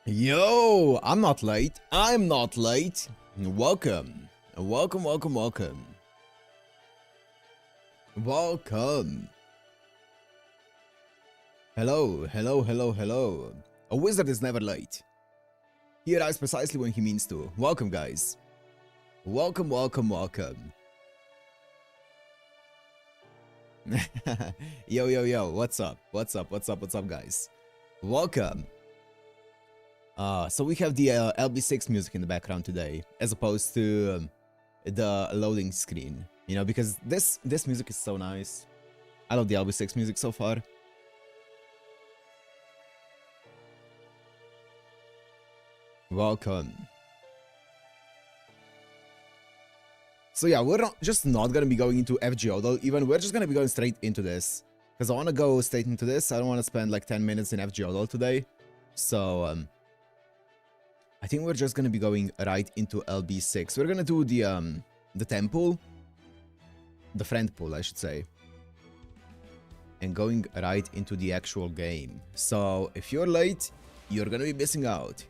Yo, I'm not late. I'm not late. Welcome. Welcome, welcome, welcome. Welcome. Hello, hello, hello, hello. A wizard is never late. He arrives precisely when he means to. Welcome, guys. Welcome, welcome, welcome. Yo, yo, yo. What's up? What's up? What's up? What's up, guys? Welcome. So we have the LB6 music in the background today, as opposed to the loading screen. You know, because this music is so nice. I love the LB6 music so far. Welcome. So yeah, we're not gonna be going into FGO though. Even we're just gonna be going straight into this, because I want to go straight into this. I don't want to spend like 10 minutes in FGO though today. So I think we're just gonna be going right into LB6. We're gonna do the temple, the friend pool, I should say, and going right into the actual game. So if you're late, you're gonna be missing out,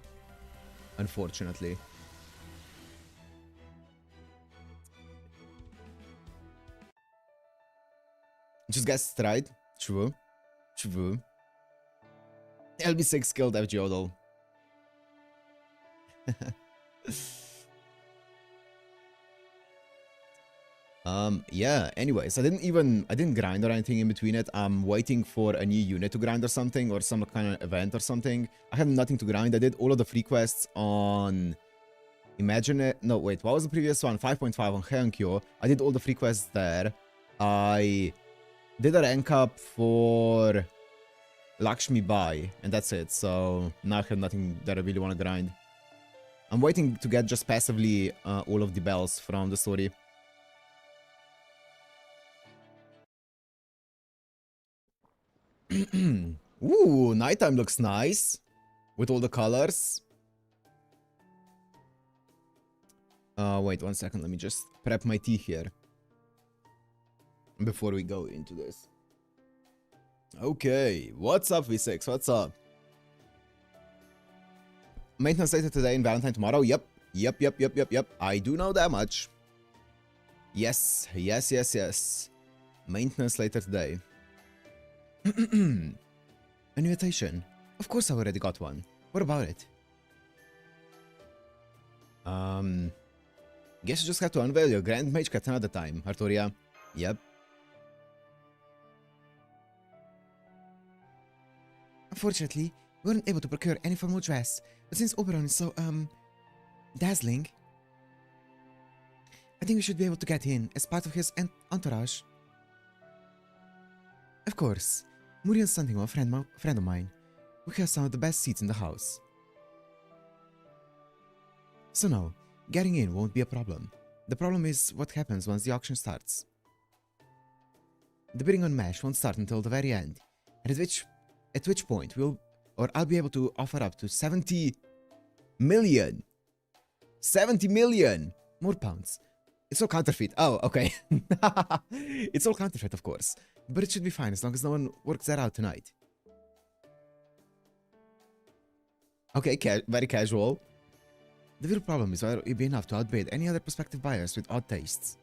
unfortunately. Just guessed right. True. True. LB6 killed FGO though. Yeah, anyways, I didn't grind or anything in between it. I'm waiting for a new unit to grind or something, or some kind of event or something. I have nothing to grind. I did all of the free quests on Imagine it. No, wait, what was the previous one? 5.5 on Heonkyo. I did all the free quests there. I did a rank up for Lakshmi Bai, and that's it. So now I have nothing that I really want to grind. I'm waiting to get just passively all of the bells from the story. Ooh, nighttime looks nice with all the colors. Wait 1 second. Let me just prep my tea here before we go into this. Okay, what's up, V6? What's up? Maintenance later today and Valentine tomorrow? Yep. I do know that much. Yes. Maintenance later today. An invitation. Of course I already got one. What about it? Guess you just have to unveil your Grand Mage Cat another time, Altoria. Yep. Unfortunately, we weren't able to procure any formal dress, but since Oberon is so, dazzling, I think we should be able to get in as part of his entourage. Of course, Muriel's something a friend of mine, who has some of the best seats in the house. So no, getting in won't be a problem. The problem is what happens once the auction starts. The bidding on Mesh won't start until the very end, and at which point I'll be able to offer up to 70 million. 70 million more pounds. It's all counterfeit. Oh, okay. It's all counterfeit, of course. But it should be fine as long as no one works that out tonight. Okay, very casual. The real problem is whether it'll be enough to outbid any other prospective buyers with odd tastes.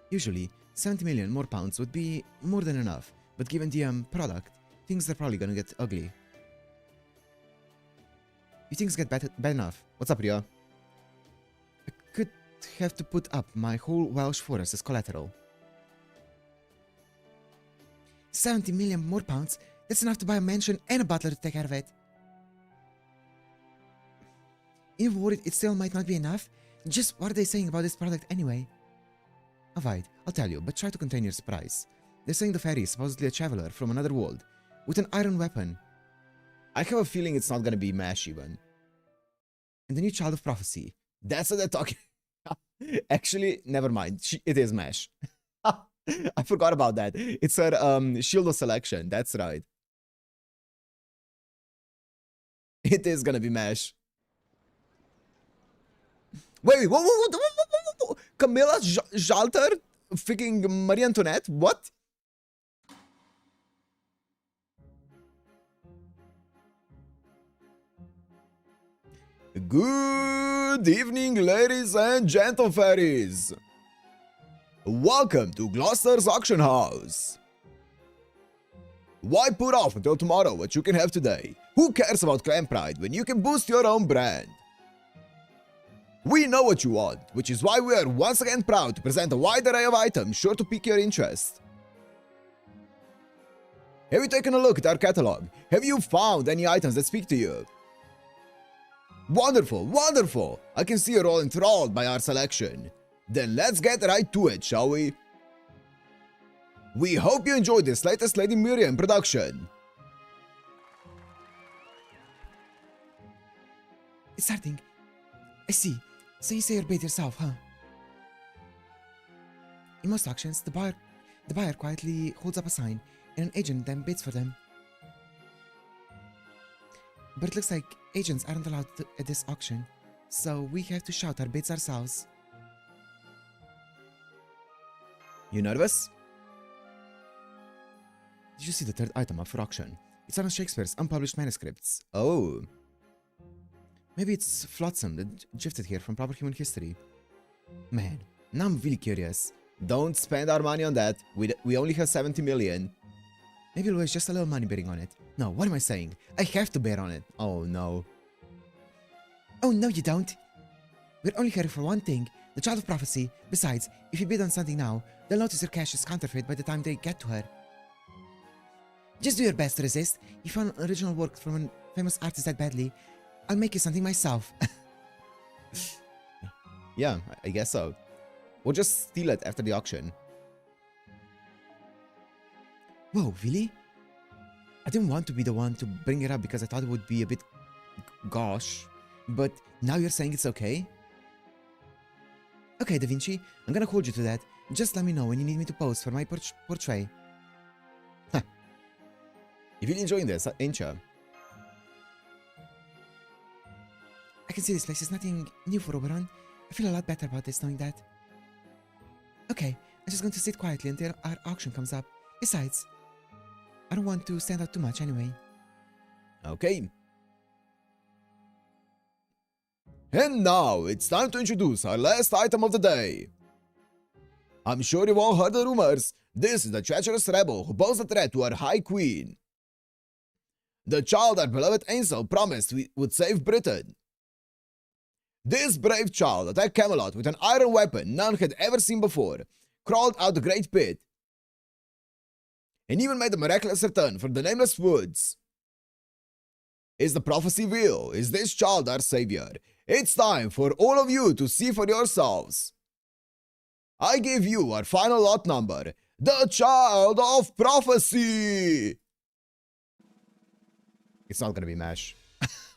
Usually, 70 million more pounds would be more than enough, but given the product, things are probably gonna get ugly. If things get bad enough, what's up, Ria? I could have to put up my whole Welsh forest as collateral. 70 million more pounds? That's enough to buy a mansion and a butler to take care of it. Even worried it still might not be enough? Just what are they saying about this product anyway? Alright, I'll tell you, but try to contain your surprise. They're saying the fairy is supposedly a traveler from another world, with an iron weapon. I have a feeling it's not gonna be Mash even. And the new child of prophecy. That's what they're talking. Actually, never mind. It is Mash. I forgot about that. It's her shield of selection. That's right. It is gonna be Mash. Wait, whoa. Camilla Jalter? Freaking Marie Antoinette? What? Good evening, ladies and gentleferries. Welcome to Gloucester's auction house. Why put off until tomorrow what you can have today? Who cares about clan pride when you can boost your own brand? We know what you want, which is why we are once again proud to present a wide array of items sure to pique your interest. Have you taken a look at our catalog? Have you found any items that speak to you? Wonderful, wonderful! I can see you're all enthralled by our selection. Then let's get right to it, shall we? We hope you enjoyed this latest Lady Miriam production. It's starting. I see. So you say your bait yourself, huh? In most auctions, the buyer quietly holds up a sign, and an agent then bids for them. But it looks like agents aren't allowed at this auction, so we have to shout our bids ourselves. You nervous? Did you see the third item up for auction? It's one of Shakespeare's unpublished manuscripts. Oh. Maybe it's flotsam that drifted here from proper human history. Man, now I'm really curious. Don't spend our money on that. We only have 70 million. Maybe we'll waste just a little money bidding on it. No, what am I saying? I have to bet on it. Oh no. Oh no, you don't. We're only here for one thing, the Child of Prophecy. Besides, if you bid on something now, they'll notice your cash is counterfeit by the time they get to her. Just do your best to resist. If you found an original work from a famous artist that badly, I'll make you something myself. Yeah, I guess so. We'll just steal it after the auction. Whoa, really? I didn't want to be the one to bring it up because I thought it would be a bit gosh, but now you're saying it's okay? Okay, Da Vinci, I'm gonna hold you to that. Just let me know when you need me to pose for my portrait. Huh. You're really enjoying this, ain't you? I can see this place is nothing new for Oberon. I feel a lot better about this knowing that. Okay, I'm just going to sit quietly until our auction comes up. Besides, I don't want to stand out too much anyway. Okay. And now, it's time to introduce our last item of the day. I'm sure you've all heard the rumors. This is the treacherous rebel who posed a threat to our High Queen. The child our beloved Ansel promised would save Britain. This brave child attacked Camelot with an iron weapon none had ever seen before, crawled out the great pit, and even made a miraculous return from the nameless woods. Is the prophecy real? Is this child our savior? It's time for all of you to see for yourselves. I give you our final lot number, the Child of Prophecy! It's not gonna be MASH.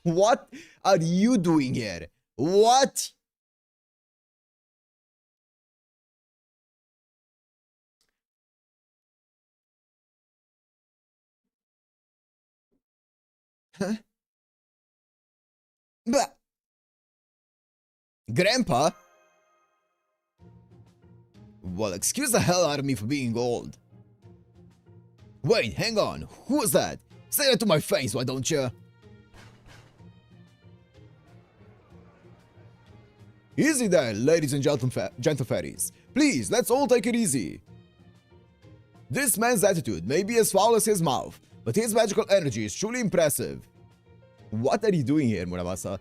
What are you doing here? What? Huh? But Grandpa? Well, excuse the hell out of me for being old. Wait, hang on. Who was that? Say that to my face, why don't you? Easy there, ladies and gentleferries. Please, let's all take it easy. This man's attitude may be as foul as his mouth, but his magical energy is truly impressive. What are you doing here, Muramasa?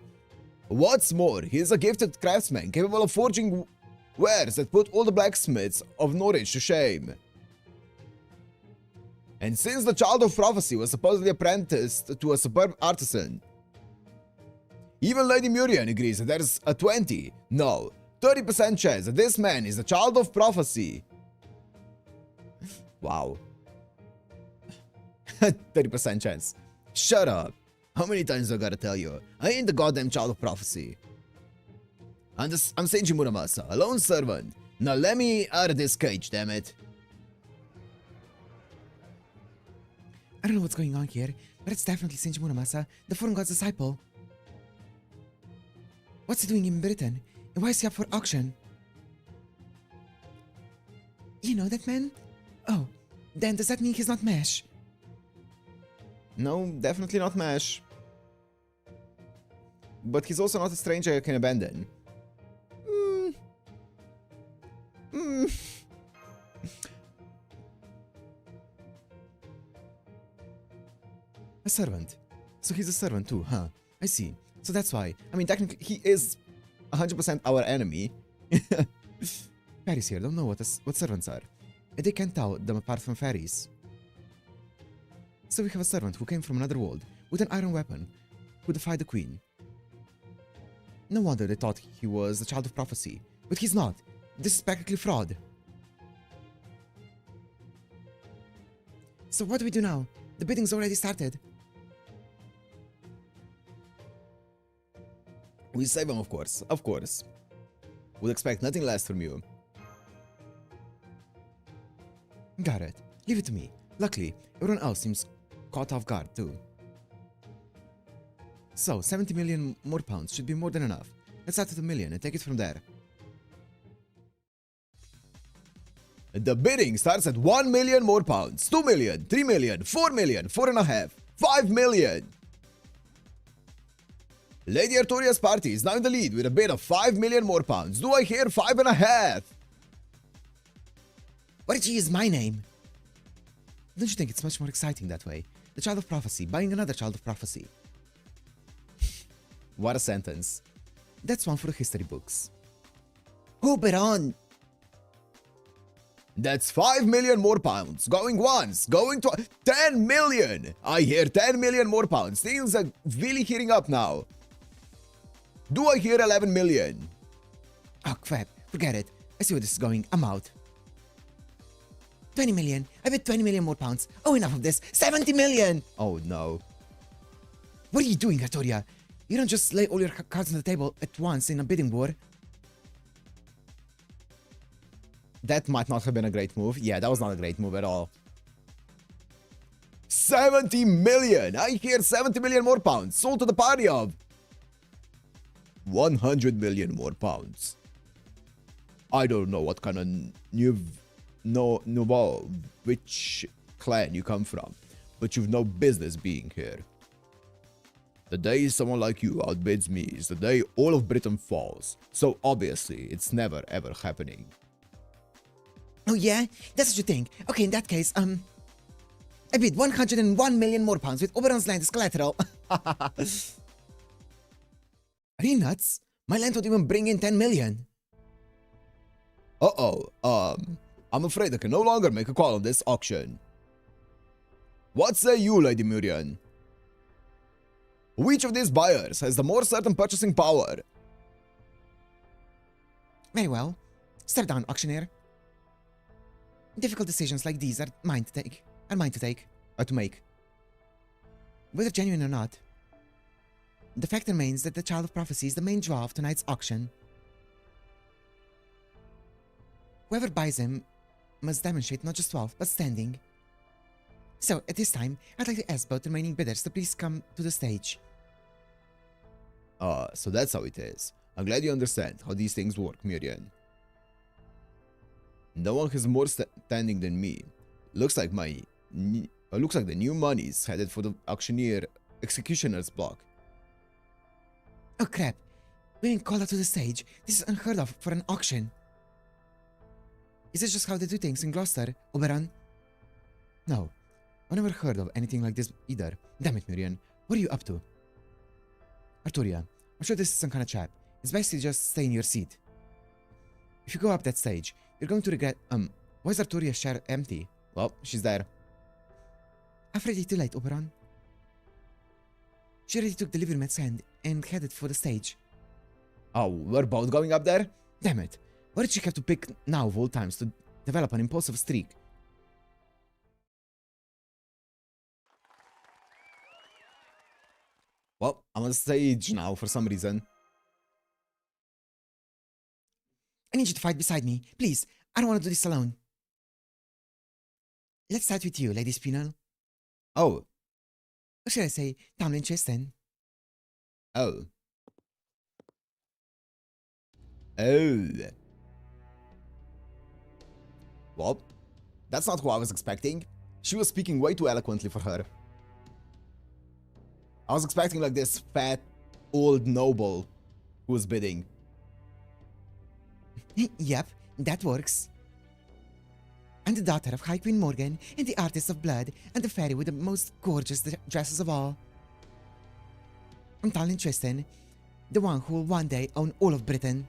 What's more, he is a gifted craftsman capable of forging wares that put all the blacksmiths of Norwich to shame. And since the Child of Prophecy was supposedly apprenticed to a superb artisan, even Lady Muriel agrees that there's a 30% chance that this man is the Child of Prophecy. Wow. 30% chance. Shut up. How many times do I gotta tell you? I ain't the goddamn Child of Prophecy. I'm Seiji Muramasa, a lone servant. Now let me out of this cage, damn it. I don't know what's going on here, but it's definitely Seiji Muramasa, the foreign god's disciple. What's he doing in Britain? And why is he up for auction? You know that man? Oh, then does that mean he's not MASH? No, definitely not MASH. But he's also not a stranger I can abandon. A servant. So he's a servant too, huh? I see. So that's why. I mean, technically, he is 100% our enemy. Fairies here don't know what servants are. And they can't tell them apart from fairies. So we have a servant who came from another world with an iron weapon, who defied the queen. No wonder they thought he was the child of prophecy. But he's not. This is practically fraud. So what do we do now? The bidding's already started. We save him, of course. Of course. Would expect nothing less from you. Got it. Leave it to me. Luckily, everyone else seems caught off guard too. So, 70 million more pounds should be more than enough. Let's start at 1 million and take it from there. The bidding starts at 1 million more pounds, 2 million, 3 million, 4 million, 4.5, 5 million. Lady Altoria's party is now in the lead with a bid of 5 million more pounds. Do I hear 5.5? Why did you use my name? Don't you think it's much more exciting that way? The child of prophecy buying another child of prophecy. What a sentence. That's one for the history books. Oberon! That's 5 million more pounds. Going once, going twice. 10 million! I hear 10 million more pounds. Things are really heating up now. Do I hear 11 million? Oh crap, forget it. I see where this is going. I'm out. 20 million. I bet 20 million more pounds. Oh, enough of this. 70 million! Oh no. What are you doing, Altoria? You don't just lay all your cards on the table at once in a bidding war. That might not have been a great move. Yeah, that was not a great move at all. 70 million! I hear 70 million more pounds. Sold to the party of 100 million more pounds. I don't know what kind of which clan you come from, but you've no business being here. The day someone like you outbids me is the day all of Britain falls. So obviously, it's never ever happening. Oh yeah? That's what you think. Okay, in that case, I bid 101 million more pounds with Oberon's land as collateral. Are you nuts? My land won't even bring in 10 million. I'm afraid I can no longer make a call on this auction. What say you, Lady Murian? Which of these buyers has the more certain purchasing power? Very well. Step down, auctioneer. Difficult decisions like these are mine to make. Whether genuine or not, the fact remains that the Child of Prophecy is the main draw of tonight's auction. Whoever buys him must demonstrate not just wealth, but standing. So, at this time, I'd like to ask both remaining bidders to please come to the stage. So that's how it is. I'm glad you understand how these things work, Murian. No one has more standing than me. Looks like the new money's headed for the executioner's block. Oh crap! Being called out to the stage. This is unheard of for an auction. Is this just how they do things in Gloucester, Oberon? No. I've never heard of anything like this either. Damn it, Murian. What are you up to? Altoria, I'm sure this is some kind of trap. It's best to just stay in your seat. If you go up that stage, you're going to regret... why is Altoria's chair empty? Well, she's there. Afraid it's too late, Oberon. She already took the liverman's hand and headed for the stage. Oh, we're both going up there? Damn it. Why did she have to pick now of all times to develop an impulsive streak? Well, I'm on the stage now for some reason. I need you to fight beside me. Please, I don't want to do this alone. Let's start with you, Lady Spinel. Oh. Or should I say, Tamlin Tristan? Oh. Oh. Well, that's not who I was expecting. She was speaking way too eloquently for her. I was expecting like this fat, old noble who's bidding. Yep, that works. I'm the daughter of High Queen Morgan and the artist of blood and the fairy with the most gorgeous dresses of all. I'm telling Tristan, the one who will one day own all of Britain.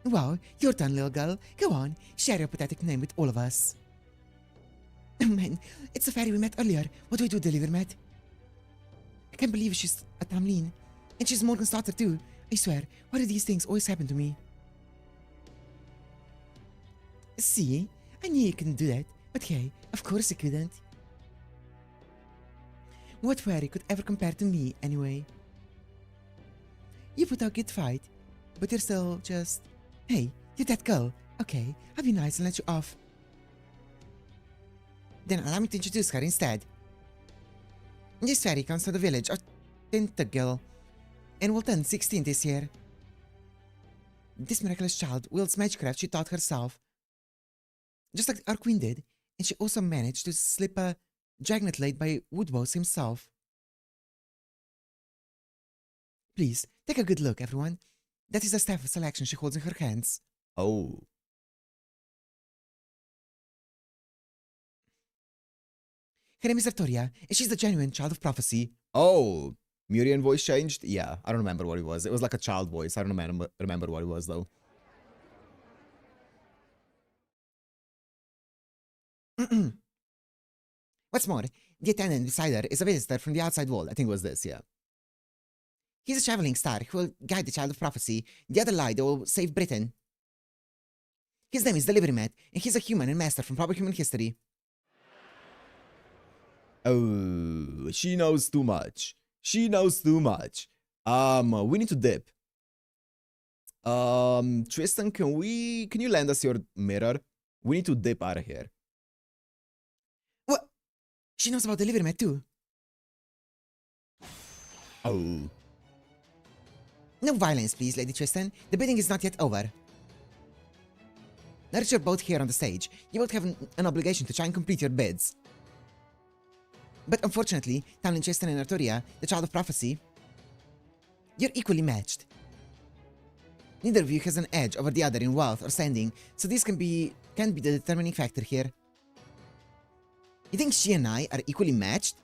Wow, your turn, little girl. Go on, share your pathetic name with all of us. Man, it's the fairy we met earlier. What do we do, deliver, Matt? I can't believe she's a Tamlin. And she's Morgan's daughter too. I swear, why do these things always happen to me? See? I knew you couldn't do that. But hey, of course you couldn't. What fairy could ever compare to me, anyway? You put out a good fight, but you're still just... Hey, you're that girl. Okay, I'll be nice and let you off. Then allow me to introduce her instead. This fairy comes from the village of Tintagel and will turn 16 this year. This miraculous child wields magicraft she taught herself, just like our queen did, and she also managed to slip a dragnet laid by Woodboss himself. Please, take a good look, everyone. That is the staff of selection she holds in her hands. Oh. Her name is Altoria, and she's the genuine child of prophecy. Oh. Murian voice changed? Yeah, I don't remember what it was. It was like a child voice. I don't remember what it was, though. What's more, the attendant beside her is a visitor from the outside world. I think it was this, yeah. He's a traveling star who will guide the child of prophecy, the other lie that will save Britain. His name is Delivery Matt, and he's a human and master from proper human history. Oh, she knows too much. She knows too much. We need to dip. Tristan, can you lend us your mirror? We need to dip out of here. What? She knows about Delivery Matt too. Oh. No violence, please, Lady Tristan. The bidding is not yet over. Now that you're both here on the stage, you both have an obligation to try and complete your bids. But unfortunately, Tamlin Tristan and Altoria, the child of prophecy, you're equally matched. Neither of you has an edge over the other in wealth or standing, so this can't be the determining factor here. You think she and I are equally matched?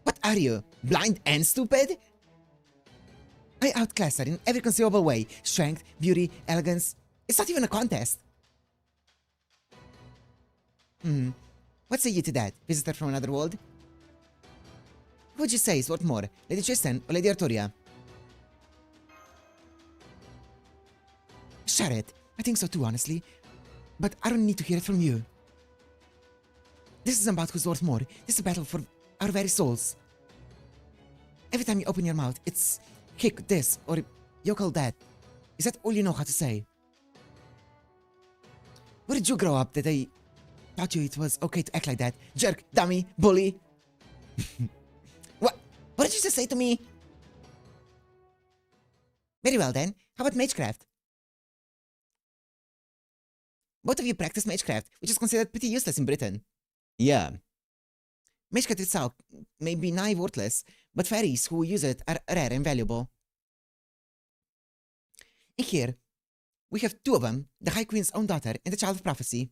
What are you, blind and stupid? I outclass her in every conceivable way. Strength, beauty, elegance. It's not even a contest. What say you to that, visitor from another world? Who would you say is worth more, Lady Tristan or Lady Altoria? Share it. I think so too, honestly. But I don't need to hear it from you. This isn't about who's worth more. This is a battle for our very souls. Every time you open your mouth, it's kick this or yokel that. Is that all you know how to say? Where did you grow up that they taught you it was okay to act like that? Jerk, dummy, bully. What did you just say to me? Very well then. How about magecraft? Both of you practice magecraft, which is considered pretty useless in Britain. Yeah. Magecraft itself may be nigh worthless, but fairies who use it are rare and valuable. And here, we have two of them, the High Queen's own daughter and the Child of Prophecy.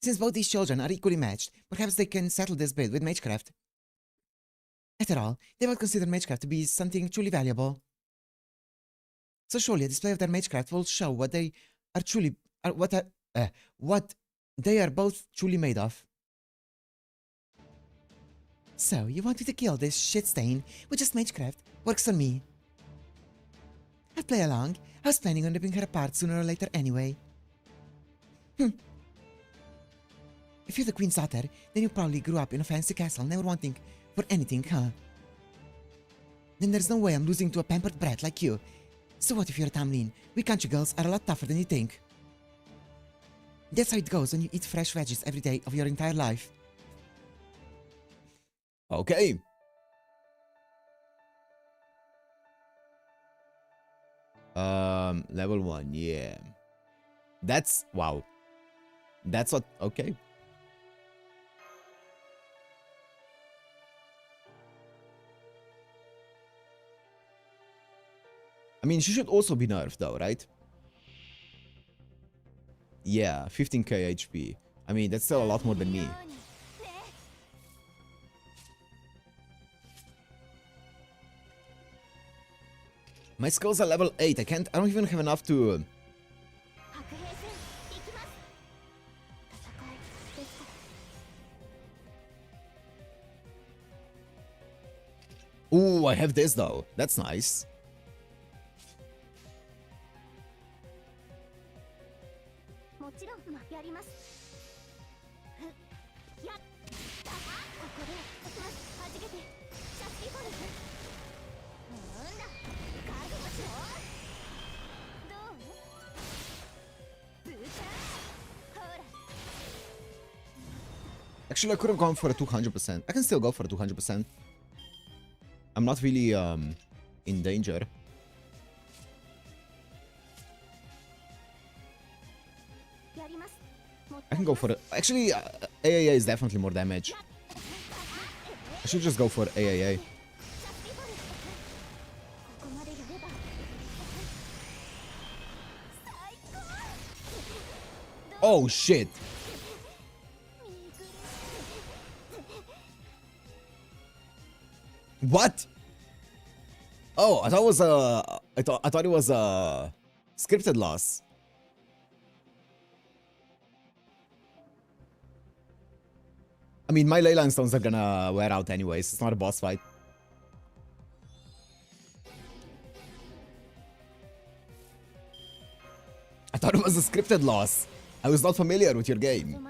Since both these children are equally matched, perhaps they can settle this bid with magecraft. After all, they would consider magecraft to be something truly valuable. So surely a display of their magecraft will show what they are truly, what they are both truly made of. So, you want me to kill this shit stain with just magecraft? Works for me. I'll play along. I was planning on ripping her apart sooner or later anyway. If you're the queen's daughter, then you probably grew up in a fancy castle, never wanting for anything, huh? Then there's no way I'm losing to a pampered brat like you. So what if you're a Tamlin? We country girls are a lot tougher than you think. That's how it goes when you eat fresh veggies every day of your entire life. Okay. Level 1, yeah. That's, wow. That's what, okay. mean, she should also be nerfed though, right? Yeah, 15k HP. I mean, that's still a lot more than me. My skills are level 8. I don't even have enough to... Ooh, I have this though. That's nice. Actually, I could have gone for a 200%. I can still go for a 200%. I'm not really in danger. I can go for it. Actually, AAA is definitely more damage. I should just go for AAA. Oh shit! What? Oh, I thought it was I thought it was a scripted loss. I mean, my Leyline stones are gonna wear out anyways. It's not a boss fight. I thought it was a scripted loss. I was not familiar with your game.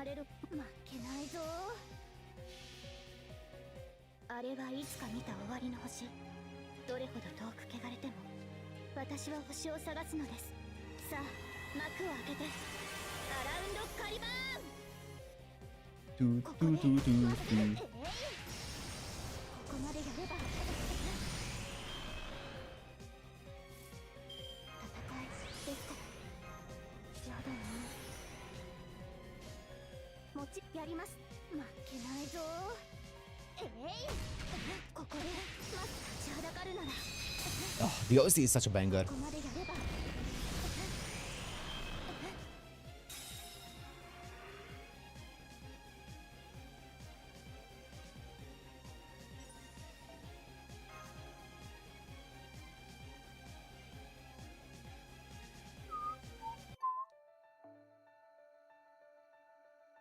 Oh, the OC is such a banger.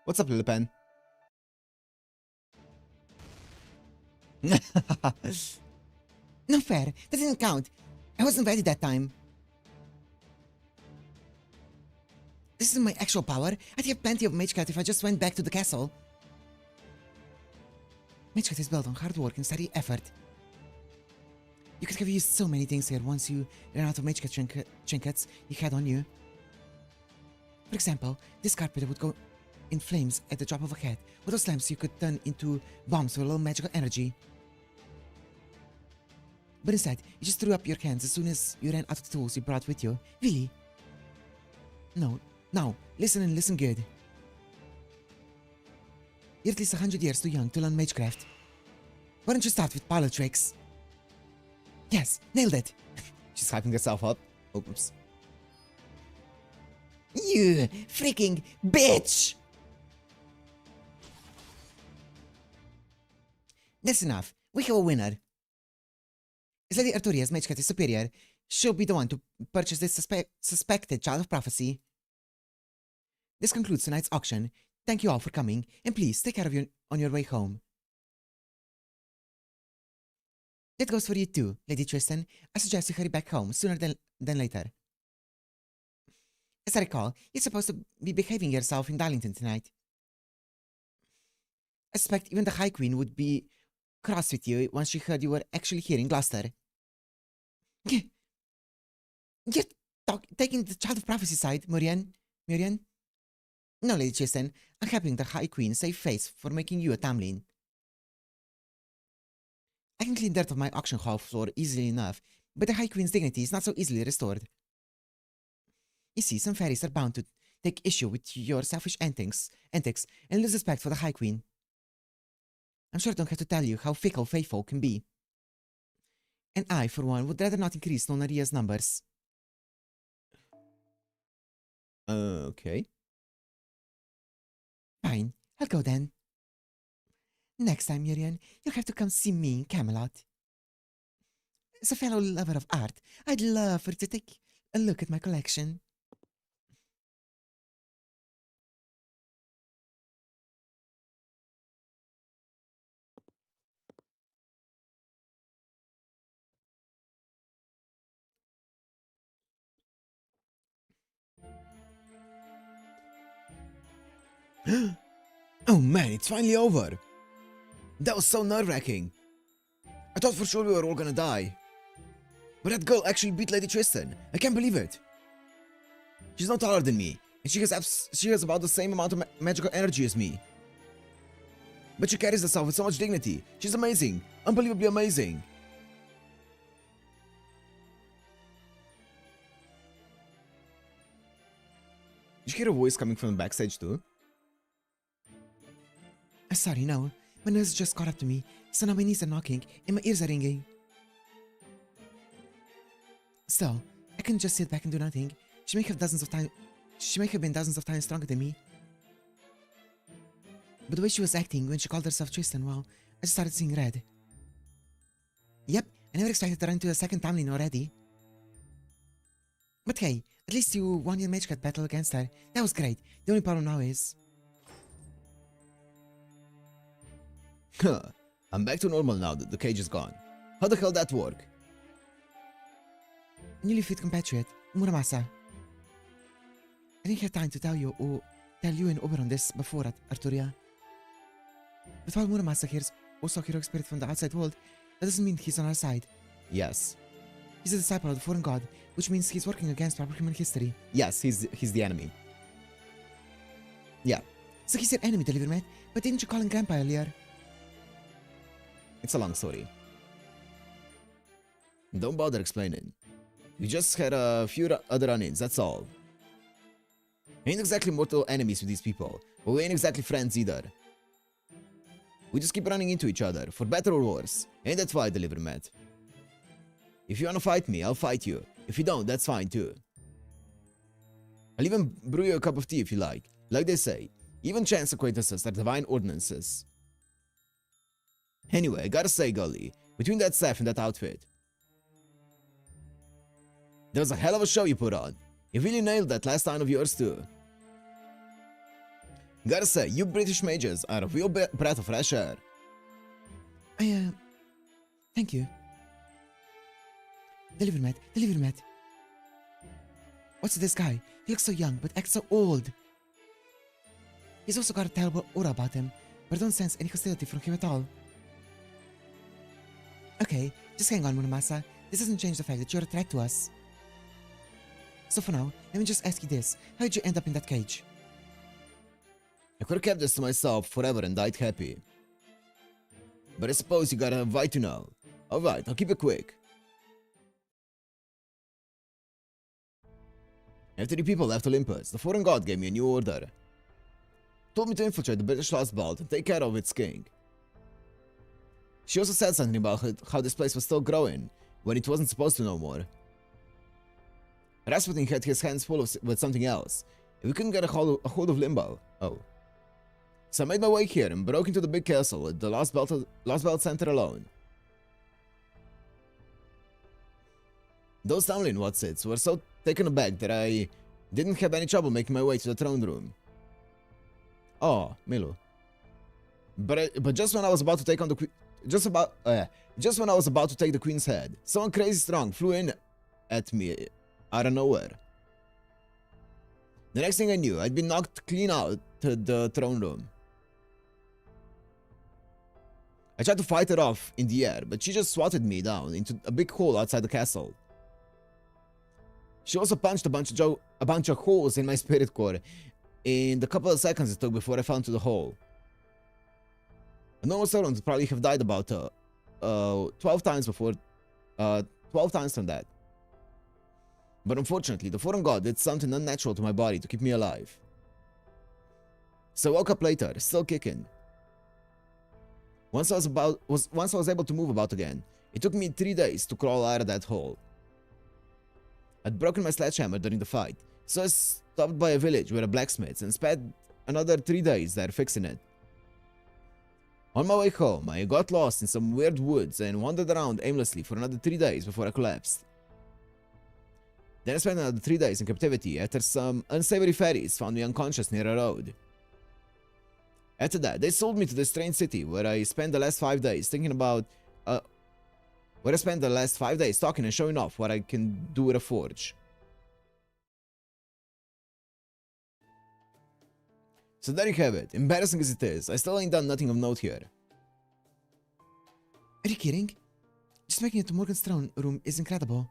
What's up, Lilipen? No fair. That didn't count. I wasn't ready that time. This is my actual power. I'd have plenty of Mage Cat if I just went back to the castle. Mage Cat is built on hard work and steady effort. You could have used so many things here once you ran out of Mage Cat trinkets you had on you. For example, this carpet would go in flames at the drop of a hat. With those lamps you could turn into bombs with a little magical energy. But instead, you just threw up your hands as soon as you ran out of the tools you brought with you. Really? No. Now, listen and listen good. You're at least 100 years too young to learn magecraft. Why don't you start with parlor tricks? Yes, nailed it. She's hyping herself up. Oh, oops. You freaking bitch! That's enough. We have a winner. As Lady Altoria's Mage Cat is superior, she'll be the one to purchase this suspected child of prophecy. This concludes tonight's auction. Thank you all for coming, and please take care of you on your way home. That goes for you too, Lady Tristan. I suggest you hurry back home sooner than later. As I recall, you're supposed to be behaving yourself in Darlington tonight. I suspect even the High Queen would be cross with you once she heard you were actually here in Gloucester. You're taking the Child of Prophecy side, Murian? No, Lady Tristan. I'm helping the High Queen save face for making you a Tamlin. I can clean dirt off my auction hall floor easily enough, but the High Queen's dignity is not so easily restored. You see, some fairies are bound to take issue with your selfish antics and lose respect for the High Queen. I'm sure I don't have to tell you how fickle faithful can be. And I, for one, would rather not increase Nonaria's numbers. Okay. Fine, I'll go then. Next time, Miriam, you'll have to come see me in Camelot. As a fellow lover of art, I'd love for you to take a look at my collection. Oh man, it's finally over. That was so nerve-wracking. I thought for sure we were all gonna die. But that girl actually beat Lady Tristan. I can't believe it. She's no taller than me, and she has about the same amount of magical energy as me. But she carries herself with so much dignity. She's amazing. Unbelievably amazing. Did you hear a voice coming from the backstage too? Sorry, no. My nurse just caught up to me, so now my knees are knocking and my ears are ringing. Still, I couldn't just sit back and do nothing. She may have been dozens of times stronger than me. But the way she was acting when she called herself Tristan, well, I just started seeing red. Yep, I never expected to run into a second timeline already. But hey, at least you won your mage cat battle against her. That was great. The only problem now is... Huh. I'm back to normal now that the cage is gone. How the hell that work? Newly fit compatriot, Muramasa. I didn't have time to tell you and Oberon this before at Altoria. But while Muramasa hears also heroic spirit from the outside world, that doesn't mean he's on our side. Yes. He's a disciple of the foreign god, which means he's working against proper human history. Yes, he's the enemy. Yeah. So he's your enemy, Delivermate, but didn't you call him Grandpa earlier? It's a long story. Don't bother explaining. We just had a few other run-ins, that's all. Ain't exactly mortal enemies with these people, but we ain't exactly friends either. We just keep running into each other, for better or worse. Ain't that why, Delivermat? If you wanna fight me, I'll fight you. If you don't, that's fine too. I'll even brew you a cup of tea if you like. Like they say, even chance acquaintances are divine ordinances. Anyway, I gotta say, Gully, between that staff and that outfit, there was a hell of a show you put on. You really nailed that last line of yours too. Gotta say, you British mages are a real breath of fresh air. Thank you. Delivermate. What's this guy? He looks so young, but acts so old. He's also got a terrible aura about him, but I don't sense any hostility from him at all. Okay, just hang on, Muramasa. This doesn't change the fact that you're a threat to us. So for now, let me just ask you this. How did you end up in that cage? I could've kept this to myself forever and died happy. But I suppose you got a right to know. Alright, I'll keep it quick. After the people left Olympus, the foreign god gave me a new order. Told me to infiltrate the British Lost Vault and take care of its king. She also said something about how this place was still growing, when it wasn't supposed to no more. Rasputin had his hands full with something else, and we couldn't get a hold of Limbo. Oh. So I made my way here and broke into the big castle at the Lost Belt Center alone. Those Townlin Watsits were so taken aback that I didn't have any trouble making my way to the throne room. Oh, Milu. But just when I was about to take on the queen, just when I was about to take the queen's head, someone crazy strong flew in at me out of nowhere. The next thing I knew, I'd been knocked clean out to the throne room. I tried to fight her off in the air, but she just swatted me down into a big hole outside the castle. She also punched a bunch of holes in my spirit core in the couple of seconds it took before I fell into the hole. A normal servant would probably have died about 12 times before, 12 times from that. But unfortunately, the foreign god did something unnatural to my body to keep me alive. So I woke up later, still kicking. Once I was able to move about again, it took me 3 days to crawl out of that hole. I'd broken my sledgehammer during the fight, so I stopped by a village where a blacksmith and spent another 3 days there fixing it. On my way home, I got lost in some weird woods and wandered around aimlessly for another 3 days before I collapsed. Then I spent another 3 days in captivity after some unsavory fairies found me unconscious near a road. After that, they sold me to this strange city where I spent the last 5 days talking and showing off what I can do with a forge. So there you have it. Embarrassing as it is, I still ain't done nothing of note here. Are you kidding? Just making it to Morgan's throne room is incredible.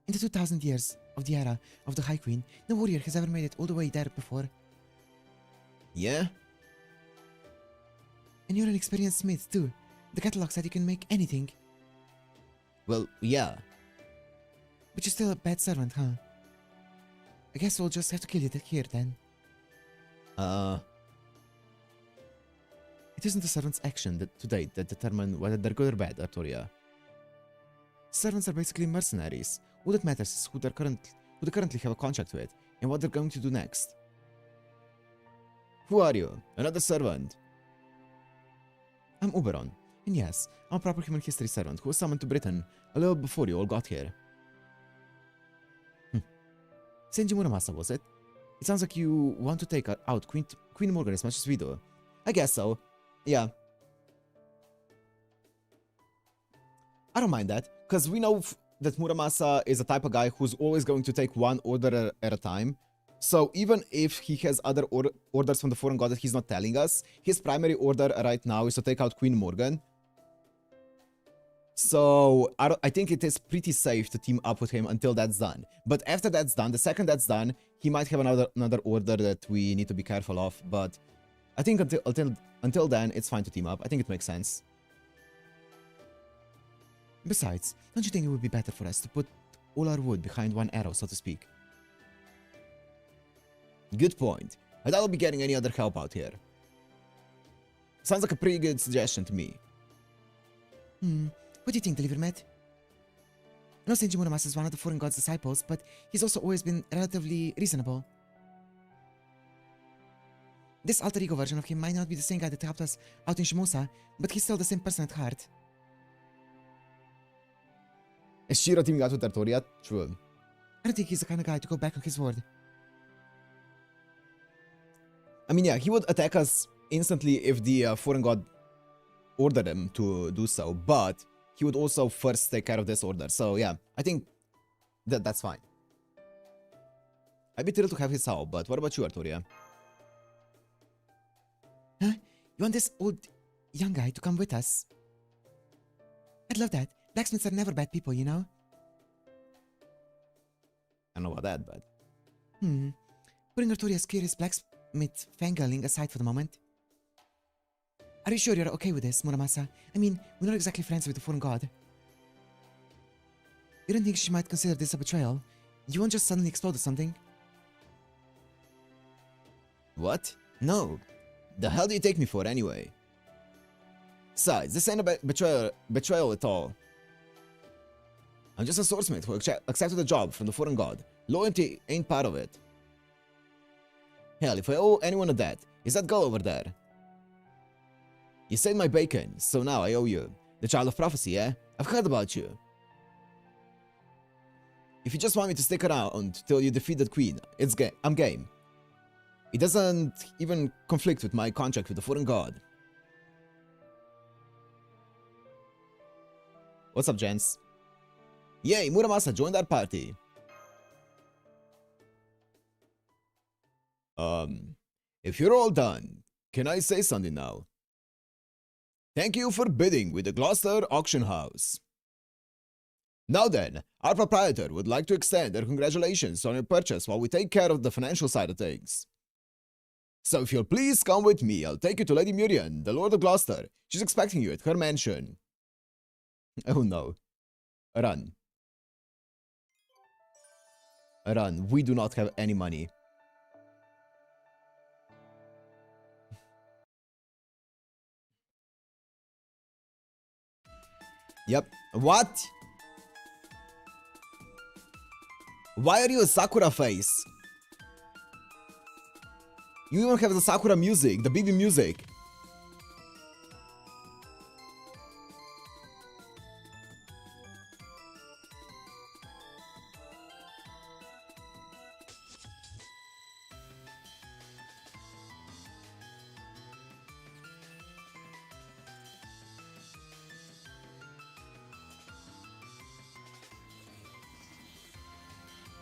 In the 2000 years of the era of the High Queen, no warrior has ever made it all the way there before. Yeah? And you're an experienced smith too. The catalog said you can make anything. Well, yeah. But you're still a bad servant, huh? I guess we'll just have to kill you here then. It isn't the servant's action to date that determine whether they're good or bad, Altoria. Servants are basically mercenaries. All that matters is who they currently have a contract with, and what they're going to do next. Who are you? Another servant. I'm Oberon, and yes, I'm a proper human history servant who was summoned to Britain a little before you all got here. St. Muramasa, was it? It sounds like you want to take out Queen Morgan as much as we do. I guess so. Yeah. I don't mind that, because we know that Muramasa is a type of guy who's always going to take one order at a time. So even if he has other orders from the foreign god that he's not telling us, his primary order right now is to take out Queen Morgan. So I think it is pretty safe to team up with him until that's done. But after that's done, the second that's done, he might have another order that we need to be careful of. But I think until then, it's fine to team up. I think it makes sense. Besides, don't you think it would be better for us to put all our wood behind one arrow, so to speak? Good point. I doubt I'll be getting any other help out here. Sounds like a pretty good suggestion to me. What do you think, Deliver Matt? I know St. Muramasa is one of the foreign god's disciples, but he's also always been relatively reasonable. This alter ego version of him might not be the same guy that helped us out in Shimosa, but he's still the same person at heart. Is Shiro teaming out with Altoria? True. I don't think he's the kind of guy to go back on his word. I mean, yeah, he would attack us instantly if the foreign god ordered him to do so, but he would also first take care of this order. So yeah, I think that's fine. I'd be thrilled to have his help, but what about you, Altoria? Huh? You want this old young guy to come with us? I'd love that. Blacksmiths are never bad people, you know? I don't know about that, but... Putting Altoria's curious blacksmith fangirling aside for the moment. Are you sure you're okay with this, Muramasa? I mean, we're not exactly friends with the foreign god. You don't think she might consider this a betrayal? You won't just suddenly explode or something? What? No. The hell do you take me for, anyway? Besides, this ain't a betrayal at all. I'm just a swordsmith who accepted a job from the foreign god. Loyalty ain't part of it. Hell, if I owe anyone a debt, it's that girl over there. You saved my bacon, so now I owe you. The Child of Prophecy, eh? I've heard about you. If you just want me to stick around till you defeat that queen, I'm game. It doesn't even conflict with my contract with the foreign god. What's up, gents? Yay, Muramasa joined our party. If you're all done, can I say something now? Thank you for bidding with the Gloucester auction house. Now then, our proprietor would like to extend their congratulations on your purchase while we take care of the financial side of things. So if you'll please come with me, I'll take you to Lady Murian, the Lord of Gloucester. She's expecting you at her mansion. Oh no. Run. Run. We do not have any money. Yep. What? Why are you a Sakura face? You even have the Sakura music, the BB music.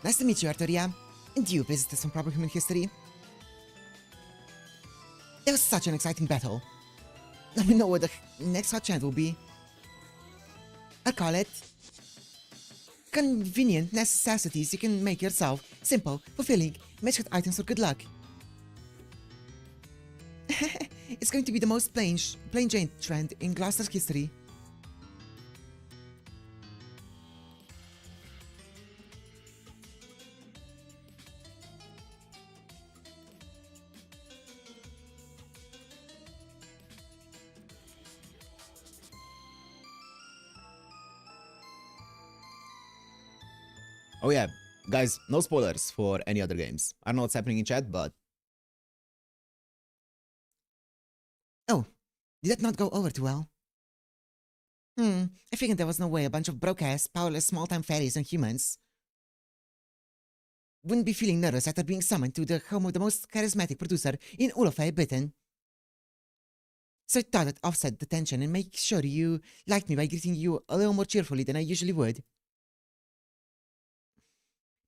Nice to meet you, Altoria. And you visited some proper human history? It was such an exciting battle. Let me know what the next hot chant will be. I'll call it convenient necessities you can make yourself. Simple, fulfilling, match with items for good luck. It's going to be the most plain Jane trend in Gloucester's history. Oh yeah, guys, no spoilers for any other games. I don't know what's happening in chat, but... Oh, did that not go over too well? I figured there was no way a bunch of broke-ass, powerless, small-time fairies and humans wouldn't be feeling nervous after being summoned to the home of the most charismatic producer in all of Britain. So I thought I'd offset the tension and make sure you liked me by greeting you a little more cheerfully than I usually would.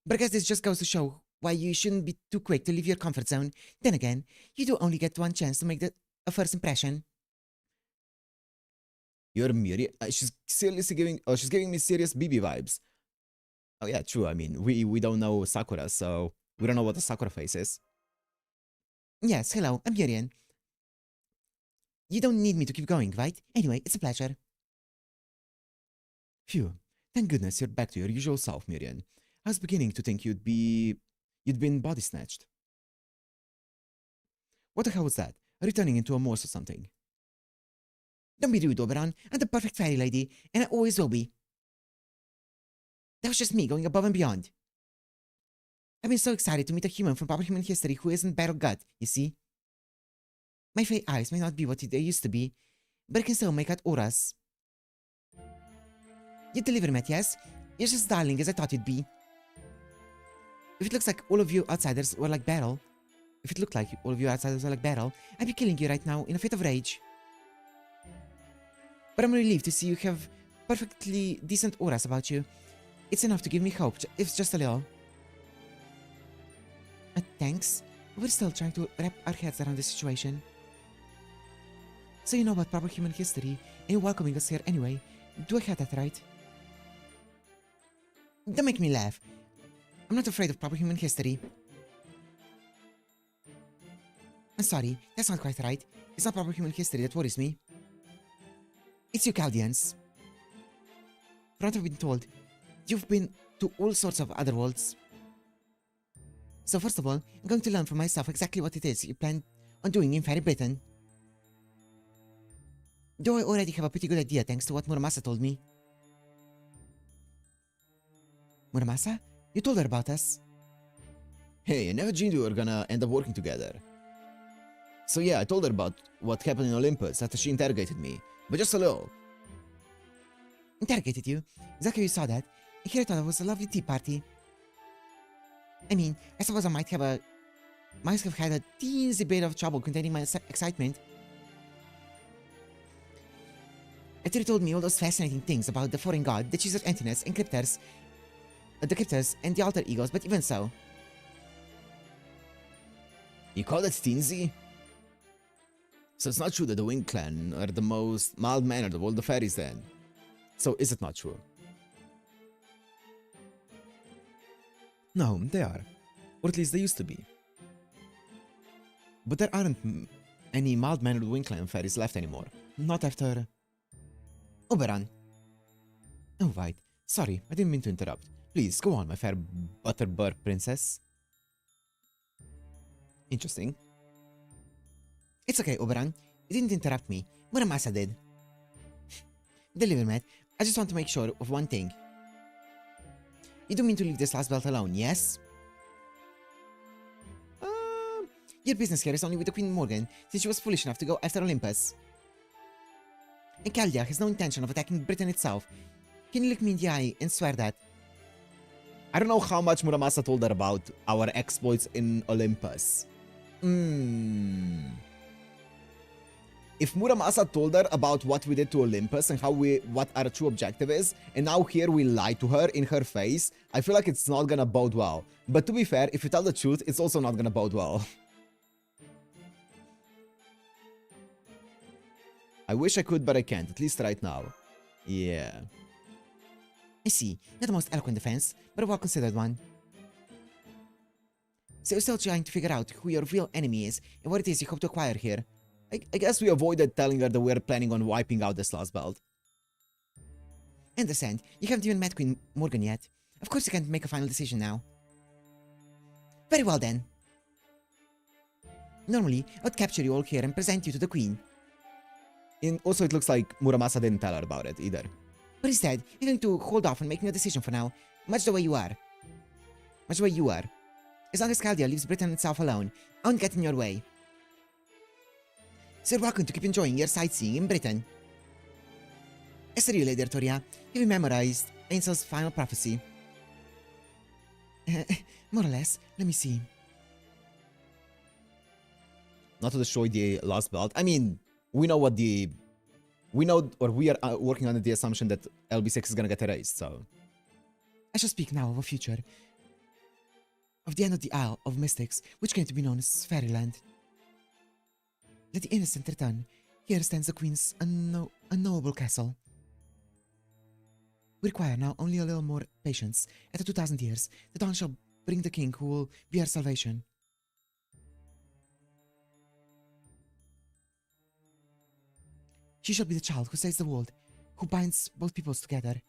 But I guess this just goes to show why you shouldn't be too quick to leave your comfort zone. Then again, you do only get one chance to make a first impression. You're Miri. She's seriously giving... Oh, she's giving me serious BB vibes. Oh yeah, true. I mean, we don't know Sakura, so we don't know what the Sakura face is. Yes, hello, I'm Yurian. You don't need me to keep going, right? Anyway, it's a pleasure. Phew. Thank goodness you're back to your usual self, Miriam. I was beginning to think you'd been body snatched. What the hell was that? Returning into a morse or something? Don't be rude, Oberon. I'm the perfect fairy lady, and I always will be. That was just me going above and beyond. I've been so excited to meet a human from proper human history who isn't battle god, you see? My fey eyes may not be what they used to be, but I can still make out auras. You deliver, Matthias. You're just as darling as I thought you'd be. If it looks like all of you outsiders were like battle, I'd be killing you right now in a fit of rage. But I'm relieved to see you have perfectly decent auras about you. It's enough to give me hope, if it's just a little. Thanks. We're still trying to wrap our heads around the situation. So you know about proper human history, and you're welcoming us here anyway. Do I have that right? Don't make me laugh. I'm not afraid of proper human history. I'm sorry, that's not quite right. It's not proper human history that worries me. It's you Chaldeans. From what I've been told, you've been to all sorts of other worlds. So first of all, I'm going to learn for myself exactly what it is you plan on doing in Fairy Britain. Though I already have a pretty good idea thanks to what Muramasa told me. Muramasa? You told her about us. Hey, I never dreamed we were gonna end up working together. So yeah, I told her about what happened in Olympus after she interrogated me, but just a little. Interrogated you? Exactly, you saw that. Here I thought it was a lovely tea party. I mean, I suppose I might have had a teensy bit of trouble containing my excitement. After you told me all those fascinating things about the foreign god, the Caesar Antinous, and the cryptors, and the alter egos, but even so. You call it teensy? So it's not true that the Wing Clan are the most mild-mannered of all the fairies then. So is it not true? No, they are. Or at least they used to be. But there aren't any mild-mannered Wing Clan fairies left anymore. Not after... Oberon. Oh, right. Sorry, I didn't mean to interrupt. Please, go on, my fair butterbur princess. Interesting. It's okay, Oberon. You didn't interrupt me. Muramasa did. Deliver, Matt. I just want to make sure of one thing. You don't mean to leave this last belt alone, yes? Your business here is only with the Queen Morgan, since she was foolish enough to go after Olympus. And Caldia has no intention of attacking Britain itself. Can you look me in the eye and swear that? I don't know how much Muramasa told her about our exploits in Olympus. If Muramasa told her about what we did to Olympus and what our true objective is, and now here we lie to her in her face, I feel like it's not gonna bode well. But to be fair, if you tell the truth, it's also not gonna bode well. I wish I could, but I can't, at least right now. Yeah. I see. Not the most eloquent defense, but a well-considered one. So you're still trying to figure out who your real enemy is and what it is you hope to acquire here. I guess we avoided telling her that we're planning on wiping out this last belt. I understand. You haven't even met Queen Morgan yet. Of course you can't make a final decision now. Very well then. Normally, I would capture you all here and present you to the Queen. And also, it looks like Muramasa didn't tell her about it either. But instead, you're going to hold off on making a decision for now, much the way you are. Much the way you are. As long as Caldia leaves Britain itself alone, I won't get in your way. So you're welcome to keep enjoying your sightseeing in Britain. As for you, Lady Altoria, have you memorized Ainsl's final prophecy? More or less. Let me see. Not to destroy the last belt. I mean, we know what the... We know, or we are working under the assumption that LB6 is gonna get erased, so... I shall speak now of a future. Of the end of the Isle of Mystics, which came to be known as Fairyland. Let the innocent return. Here stands the Queen's unknowable castle. We require now only a little more patience. After 2,000 years, the dawn shall bring the King who will be our salvation. She shall be the child who saves the world, who binds both peoples together.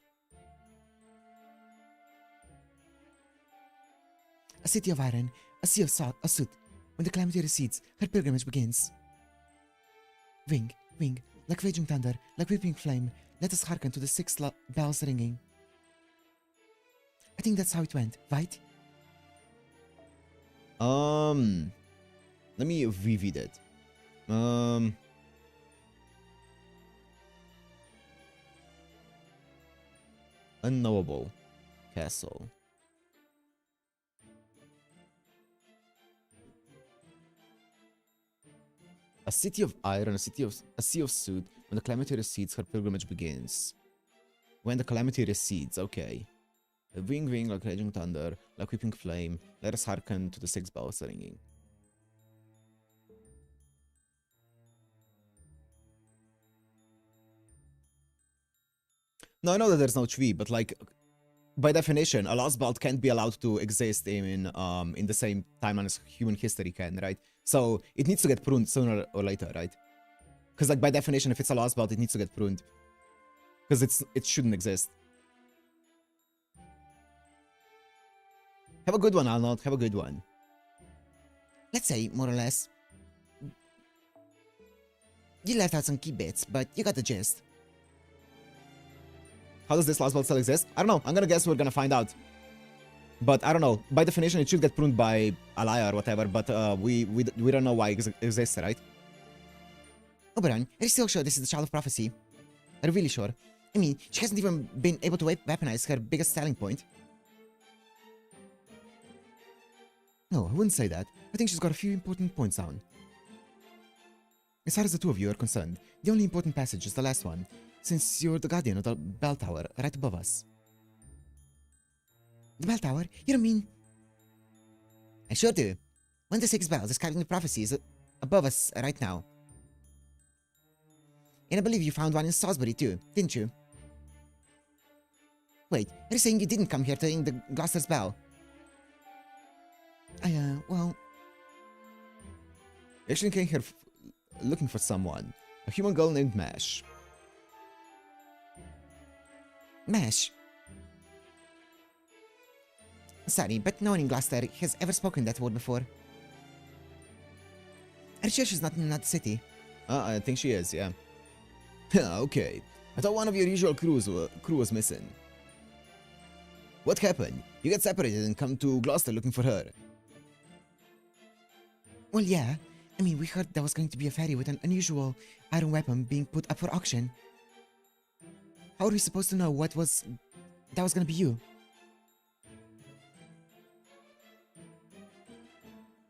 A city of iron, a sea of soot. When the calamity recedes, her pilgrimage begins. Wing, wing, like raging thunder, like weeping flame, let us hearken to the 6 bells ringing. I think that's how it went, right? Let me reread it. Unknowable castle. A city of iron, a sea of soot. When the calamity recedes, her pilgrimage begins. When the calamity recedes, okay. A ring ring like raging thunder, like weeping flame. Let us hearken to the 6 bells ringing. No, I know that there's no tree, but like, by definition, a lost belt can't be allowed to exist in the same timeline as human history can, right? So it needs to get pruned sooner or later, right? Because like by definition, if it's a lost belt, it needs to get pruned. Because it shouldn't exist. Have a good one, Arnold. Have a good one. Let's say, more or less. You left out some key bits, but you got the gist. How does this last belt still exist? I don't know. I'm gonna guess we're gonna find out. But I don't know. By definition, it should get pruned by a liar or whatever, but we don't know why it exists, right? Oberon, are you still sure this is the Child of Prophecy? Are you really sure? I mean, she hasn't even been able to weaponize her biggest selling point. No, I wouldn't say that. I think she's got a few important points down. As far as the two of you are concerned, the only important passage is the last one, since you're the guardian of the bell tower right above us. The bell tower? You don't mean... I sure do. One of the 6 bells describing the prophecy is above us right now. And I believe you found one in Salisbury too, didn't you? Wait, are you saying you didn't come here to ring the Gloucester's bell? Well... You actually came here looking for someone. A human girl named Mash. Mash? Sorry, but no one in Gloucester has ever spoken that word before. Are you sure she's not in that city? I think she is, yeah. Okay. I thought one of your usual crew was missing. What happened? You get separated and come to Gloucester looking for her. Well, yeah. I mean, we heard there was going to be a fairy with an unusual iron weapon being put up for auction. How are we supposed to know that was gonna be you?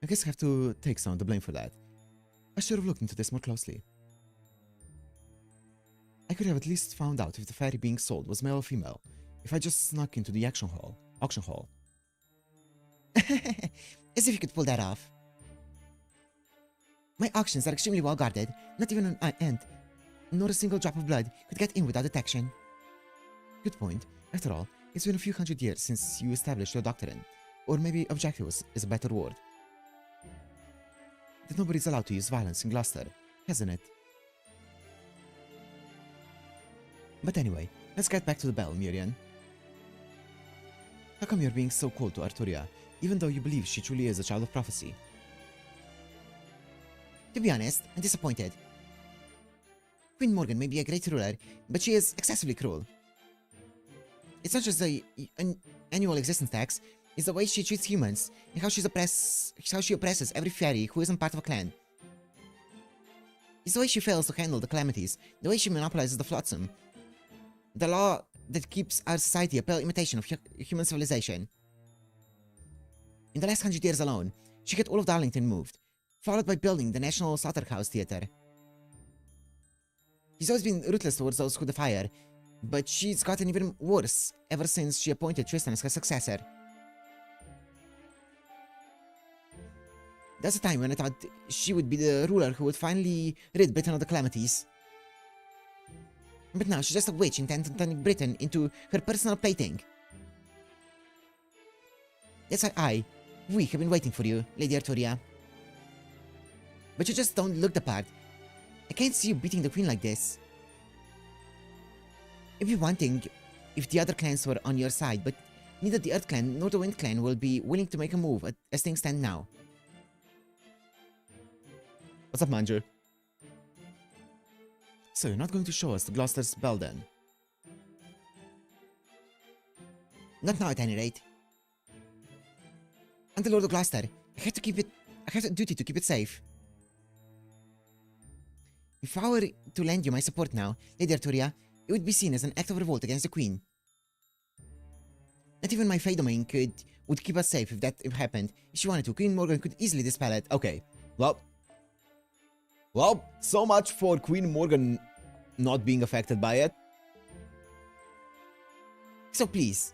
I guess I have to take some of the blame for that. I should have looked into this more closely. I could have at least found out if the fairy being sold was male or female, if I just snuck into the auction hall. As if you could pull that off. My auctions are extremely well guarded. Not even an ant, nor a single drop of blood could get in without detection. Good point. After all, it's been a few hundred years since you established your doctrine. Or maybe objectives is a better word. That nobody's allowed to use violence in Gloucester, hasn't it? But anyway, let's get back to the bell, Miriam. How come you're being so cold to Altoria, even though you believe she truly is a child of prophecy? To be honest, I'm disappointed. Queen Morgan may be a great ruler, but she is excessively cruel. It's not just the annual existence tax, it's the way she treats humans, and how she oppresses every fairy who isn't part of a clan. It's the way she fails to handle the calamities, the way she monopolizes the flotsam. The law that keeps our society a pale imitation of human civilization. In the last 100 years alone, she got all of Darlington moved, followed by building the National Slaughterhouse Theatre. She's always been ruthless towards those who defy her, but she's gotten even worse ever since she appointed Tristan as her successor. There's a time when I thought she would be the ruler who would finally rid Britain of the calamities. But now she's just a witch intent on turning Britain into her personal plaything. That's why we have been waiting for you, Lady Altoria. But you just don't look the part. I can't see you beating the queen like this. It'd be one thing if the other clans were on your side, but neither the Earth Clan nor the Wind Clan will be willing to make a move as things stand now. What's up, Manju? So you're not going to show us the Gloucester's bell then? Not now, at any rate. I'm the Lord of Gloucester. I have a duty to keep it safe. If I were to lend you my support now, Lady Altoria, it would be seen as an act of revolt against the Queen. Not even my Fey domain would keep us safe if that happened. If she wanted to, Queen Morgan could easily dispel it. Okay, well, so much for Queen Morgan not being affected by it. So please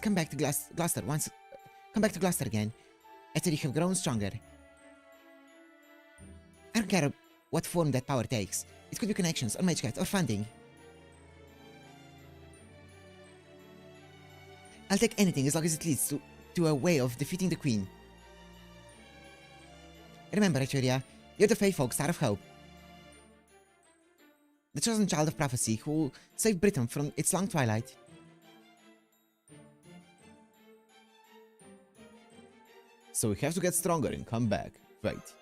come back to Gloucester once. Come back to Gloucester again, after you have grown stronger. I don't care what form that power takes. It could be connections, or magecraft, or funding. I'll take anything as long as it leads to a way of defeating the Queen. Remember, Altoria, you're the Fey folk, Star of Hope. The chosen child of prophecy who will save Britain from its long twilight. So we have to get stronger and come back, right?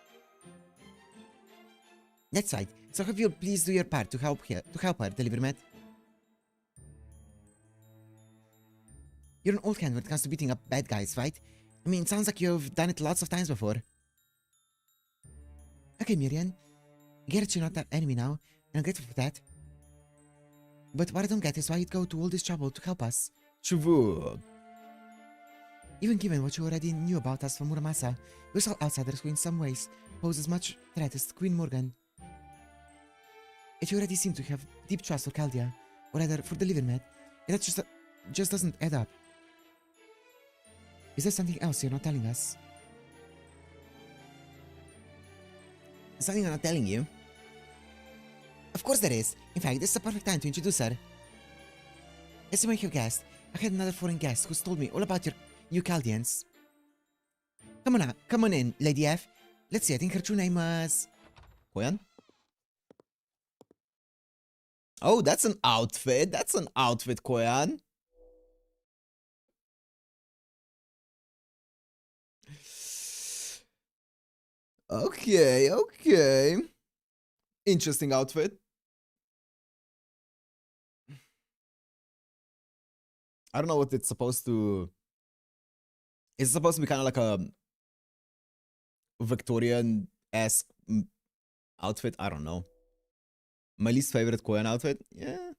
That's right. So have you please do your part to help her deliver Matt? You're an old hand when it comes to beating up bad guys, right? I mean, it sounds like you've done it lots of times before. Okay, Miriam. I get that you're not our enemy now, and I'm grateful for that. But what I don't get is why you'd go to all this trouble to help us. Sure. Even given what you already knew about us from Muramasa, we're still outsiders who in some ways pose as much threat as Queen Morgan. Yet you already seem to have deep trust for Chaldea, or rather for the Livermed, and that just doesn't add up. Is there something else you're not telling us? Something I'm not telling you? Of course there is. In fact, this is a perfect time to introduce her. As you may have guessed, I had another foreign guest who's told me all about your new Chaldeans. Come on in, Lady F. Let's see, I think her true name was... Koyan? Oh, that's an outfit. That's an outfit, Koyan. Okay. Interesting outfit. I don't know what it's supposed to... It's supposed to be kind of like a Victorian-esque outfit. I don't know. My least favorite Koyan outfit? Yeah.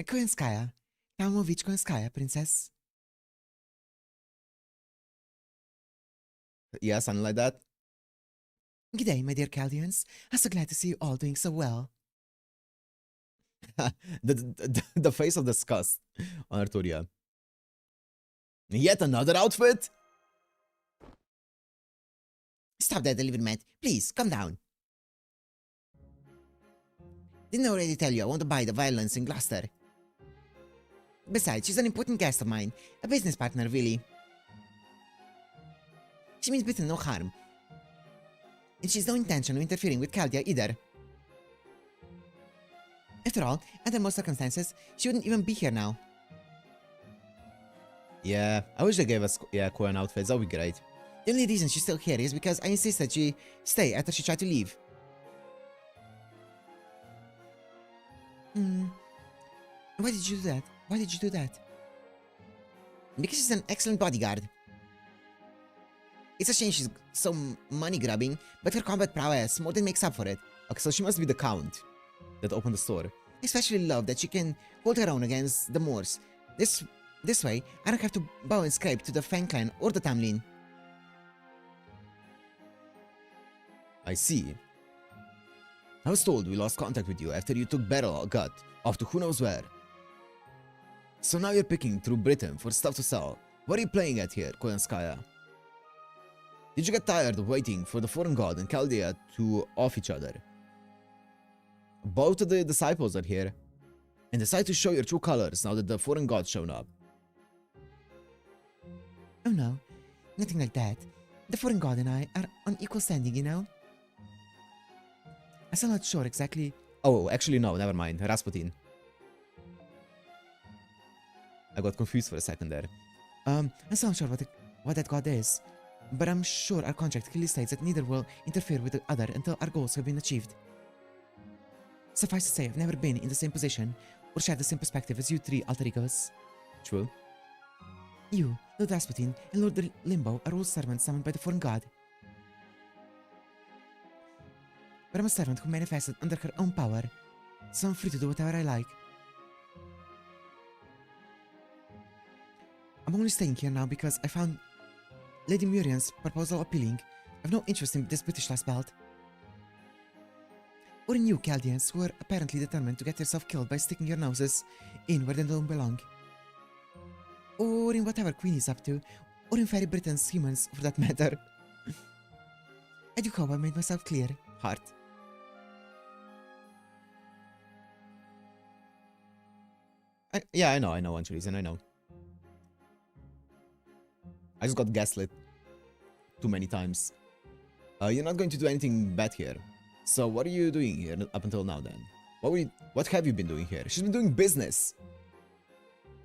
Koyanskaya. Tamovich Koyanskaya, princess. Yeah, something like that. G'day, my dear Chaldeans. I'm so glad to see you all doing so well. the face of disgust on Altoria. Yet another outfit? Stop that, delivery man. Please, calm down. Didn't I already tell you I want to buy the violence in Gloucester? Besides, she's an important guest of mine. A business partner, really. She means Britain no harm. And she's no intention of interfering with Chaldea either. After all, under most circumstances, she wouldn't even be here now. Yeah, I wish they gave us Koyan outfits. That would be great. The only reason she's still here is because I insisted she stay after she tried to leave. Why did you do that? Why did you do that? Because she's an excellent bodyguard. It's a shame she's so money-grubbing, but her combat prowess more than makes up for it. Okay, so she must be the count that opened the store. I especially love that she can hold her own against the Moors. This way, I don't have to bow and scrape to the Fang clan or the Tamlin. I see. I was told we lost contact with you after you took Betrayal gut off to who knows where. So now you're picking through Britain for stuff to sell. What are you playing at here, Koyanskaya? Did you get tired of waiting for the foreign god and Chaldea to off each other? Both of the disciples are here, and decide to show your true colors now that the foreign god's shown up. Oh no, nothing like that. The foreign god and I are on equal standing, you know? I'm still not sure exactly. Oh, actually no, never mind. Rasputin. I got confused for a second there. I'm still not sure what that god is, but I'm sure our contract clearly states that neither will interfere with the other until our goals have been achieved. Suffice to say, I've never been in the same position or shared the same perspective as you three alter egos. True. You, Lord Rasputin, and Lord Limbo are all servants summoned by the foreign god. But I'm a servant who manifested under her own power, so I'm free to do whatever I like. I'm only staying here now because I found Lady Murian's proposal appealing. I've no interest in this British last belt. Or in you Chaldeans who are apparently determined to get yourself killed by sticking your noses in where they don't belong. Or in whatever Queen is up to, or in Fairy Britain's humans for that matter. I do hope I made myself clear. Heart. Yeah, I know, Angelis, and I know. I just got gaslit too many times. You're not going to do anything bad here. So what are you doing here up until now then? What have you been doing here? She's been doing business.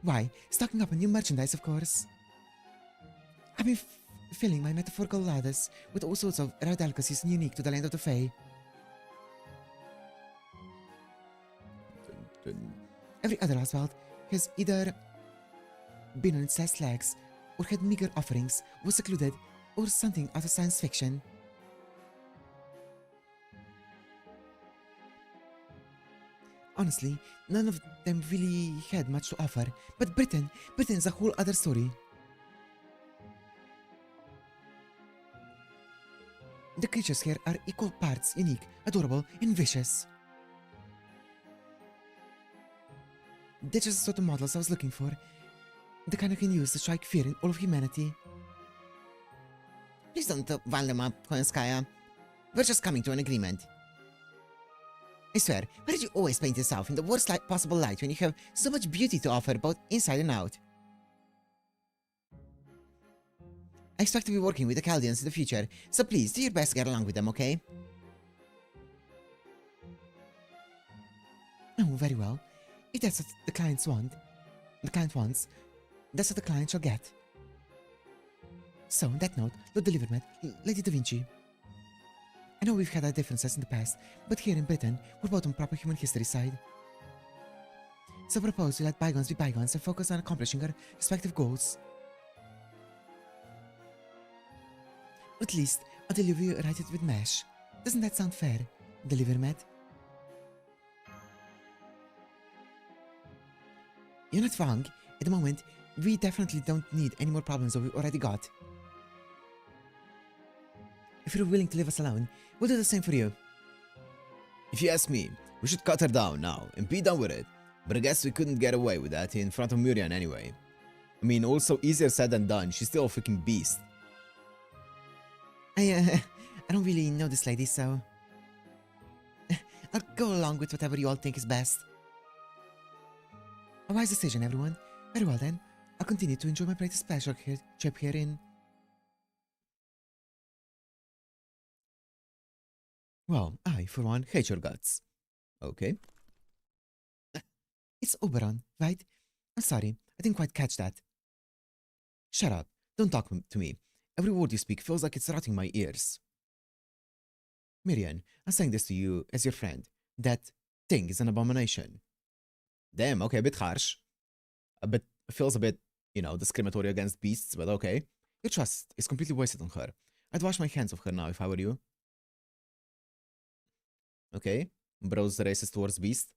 Why? Stocking up on new merchandise, of course. I've been filling my metaphorical ladders with all sorts of rare delicacies unique to the land of the Fae. Every other Oswald has either been on its last legs, or had meager offerings, was secluded, or something out of science fiction. Honestly, none of them really had much to offer, but Britain's a whole other story. The creatures here are equal parts unique, adorable, and vicious. They're just the sort of models I was looking for. The kind I can use to strike fear in all of humanity. Please don't wind them up, Koyanskaya. We're just coming to an agreement. I swear, why did you always paint yourself in the worst possible light when you have so much beauty to offer both inside and out? I expect to be working with the Chaldeans in the future, so please do your best to get along with them, okay? Oh, very well. If that's what the client wants, that's what the client shall get. So, on that note, Lord Deliverman, Lady Da Vinci. I know we've had our differences in the past, but here in Britain, we're both on proper human history side. So I propose we let bygones be bygones and focus on accomplishing our respective goals. At least, until you write it with mesh. Doesn't that sound fair? Deliver, Matt. You're not wrong. At the moment, we definitely don't need any more problems than we already got. If you're willing to leave us alone, we'll do the same for you. If you ask me, we should cut her down now and be done with it. But I guess we couldn't get away with that in front of Murian anyway. I mean, also easier said than done. She's still a freaking beast. I don't really know this lady, so... I'll go along with whatever you all think is best. A wise decision, everyone. Very well then. I'll continue to enjoy my greatest pleasure trip here in... Well, I, for one, hate your guts. Okay. It's Oberon, right? I'm sorry, I didn't quite catch that. Shut up. Don't talk to me. Every word you speak feels like it's rotting my ears. Miriam, I'm saying this to you as your friend. That thing is an abomination. Damn, okay, a bit harsh. Feels a bit, you know, discriminatory against beasts, but okay. Your trust is completely wasted on her. I'd wash my hands of her now if I were you. Okay, bro's racist towards beast.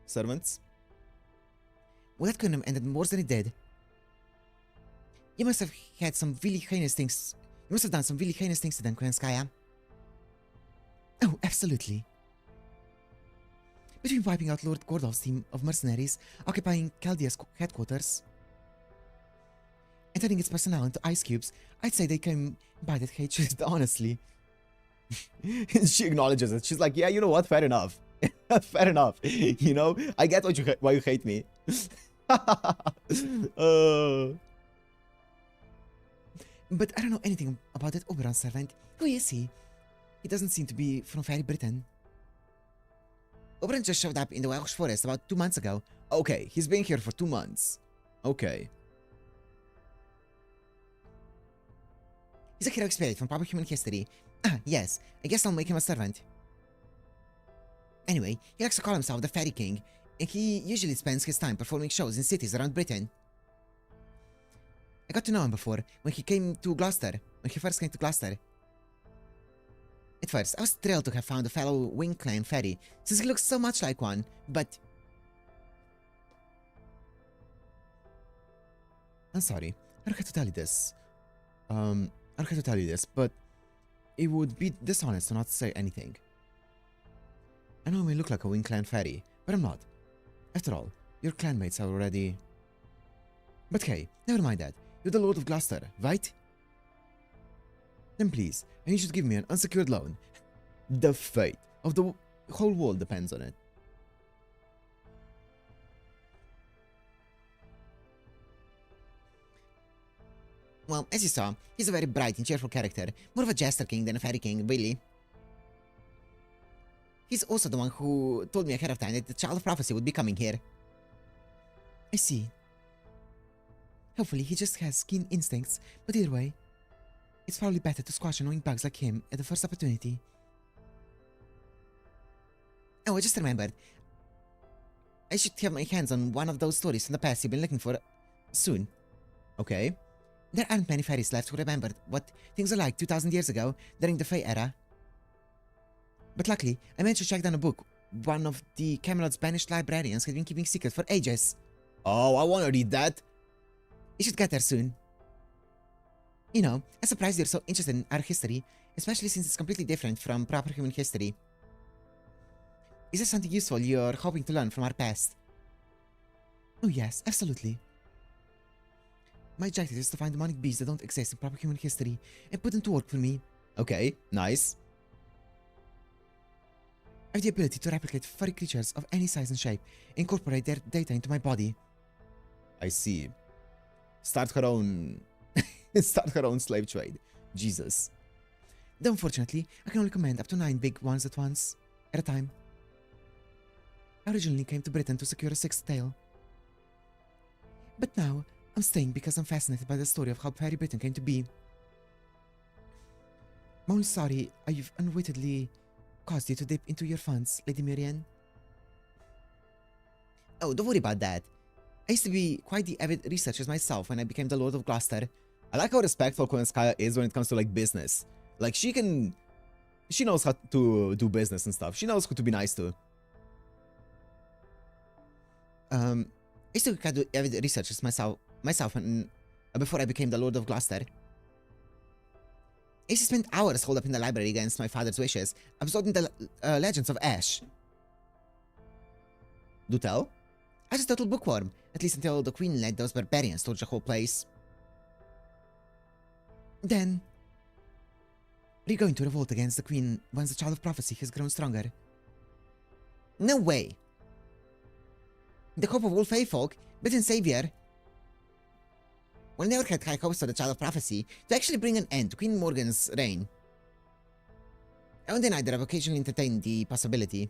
Servants. Well, that couldn't have ended worse than it did. You must have had some really heinous things. You must have done some really heinous things to them, Koyanskaya. Oh, absolutely. Between wiping out Lord Gordov's team of mercenaries, occupying Chaldea's headquarters, and turning its personnel into ice cubes, I'd say they came by that hatred, honestly. She acknowledges it. She's like, yeah, you know what? Fair enough. Fair enough. You know, I get why you hate me. But I don't know anything about that Oberon servant. Who is he? He doesn't seem to be from Fairy Britain. Oberon just showed up in the Welsh forest about 2 months ago. Okay, he's been here for 2 months. Okay. He's a heroic spirit from proper human history. Ah, yes. I guess I'll make him a servant. Anyway, he likes to call himself the Fairy King, and he usually spends his time performing shows in cities around Britain. I got to know him before, when he first came to Gloucester. At first, I was thrilled to have found a fellow Wing Clan fairy, since he looks so much like one, but... I'm sorry, I don't have to tell you this. But it would be dishonest to not say anything. I know I may look like a Wing Clan fairy, but I'm not. After all, your clanmates are already... But hey, never mind that. You're the Lord of Gloucester, right? Then please, I need you to give me an unsecured loan. The fate of the whole world depends on it. Well, as you saw, he's a very bright and cheerful character. More of a jester king than a fairy king, really. He's also the one who told me ahead of time that the Child of Prophecy would be coming here. I see. Hopefully he just has keen instincts, but either way, it's probably better to squash annoying bugs like him at the first opportunity. Oh, I just remembered. I should have my hands on one of those stories from the past you've been looking for soon. Okay. There aren't many fairies left who remembered what things were like 2,000 years ago during the Fae era. But luckily, I managed to track down a book one of the Camelot's banished librarians had been keeping secret for ages. Oh, I want to read that. You should get there soon. You know, I'm surprised you're so interested in our history, especially since it's completely different from proper human history. Is there something useful you're hoping to learn from our past? Oh yes, absolutely. My objective is to find demonic beasts that don't exist in proper human history and put them to work for me. Okay, nice. I have the ability to replicate furry creatures of any size and shape and incorporate their data into my body. I see. Start her own slave trade. Jesus. Though unfortunately, I can only command up to 9 big ones at once, at a time. I originally came to Britain to secure a 6th tail. But now, I'm staying because I'm fascinated by the story of how Fairy Britain came to be. I'm only sorry I've unwittingly caused you to dip into your funds, Lady Miriam. Oh, don't worry about that. I used to be quite the avid researcher myself when I became the Lord of Gloucester. I like how respectful Koyanskaya is when it comes to, like, business. Like, she knows how to do business and stuff. She knows who to be nice to. I used to be quite the avid researcher myself when, before I became the Lord of Gloucester. I used to spend hours holed up in the library against my father's wishes, absorbing the legends of Ash. Do tell? I was a total bookworm, at least until the Queen led those barbarians torch the whole place. Then, we're going to revolt against the Queen once the Child of Prophecy has grown stronger. No way! The hope of all fae folk, but in Savior, will never had high hopes for the Child of Prophecy to actually bring an end to Queen Morgan's reign. I won't deny that I've occasionally entertained the possibility.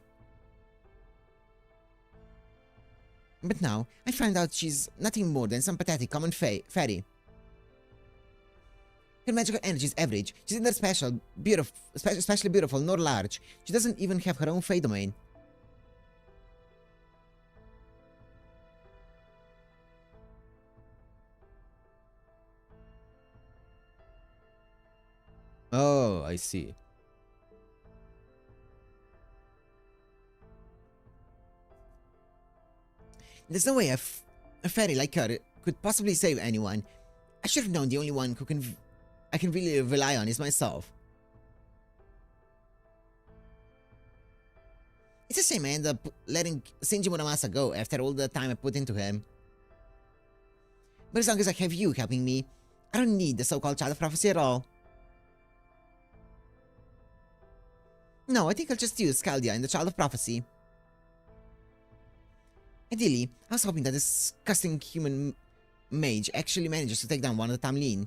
But now, I find out she's nothing more than some pathetic common fairy. Her magical energy is average. She's neither especially beautiful nor large. She doesn't even have her own fey domain. Oh, I see. There's no way a fairy like her could possibly save anyone. I should have known the only one I can really rely on is myself. It's a shame I ended up letting Muramasa go after all the time I put into him. But as long as I have you helping me, I don't need the so-called Child of Prophecy at all. No, I think I'll just use Chaldia and the Child of Prophecy. Ideally, I was hoping that this disgusting human mage actually manages to take down one of the Tamlin.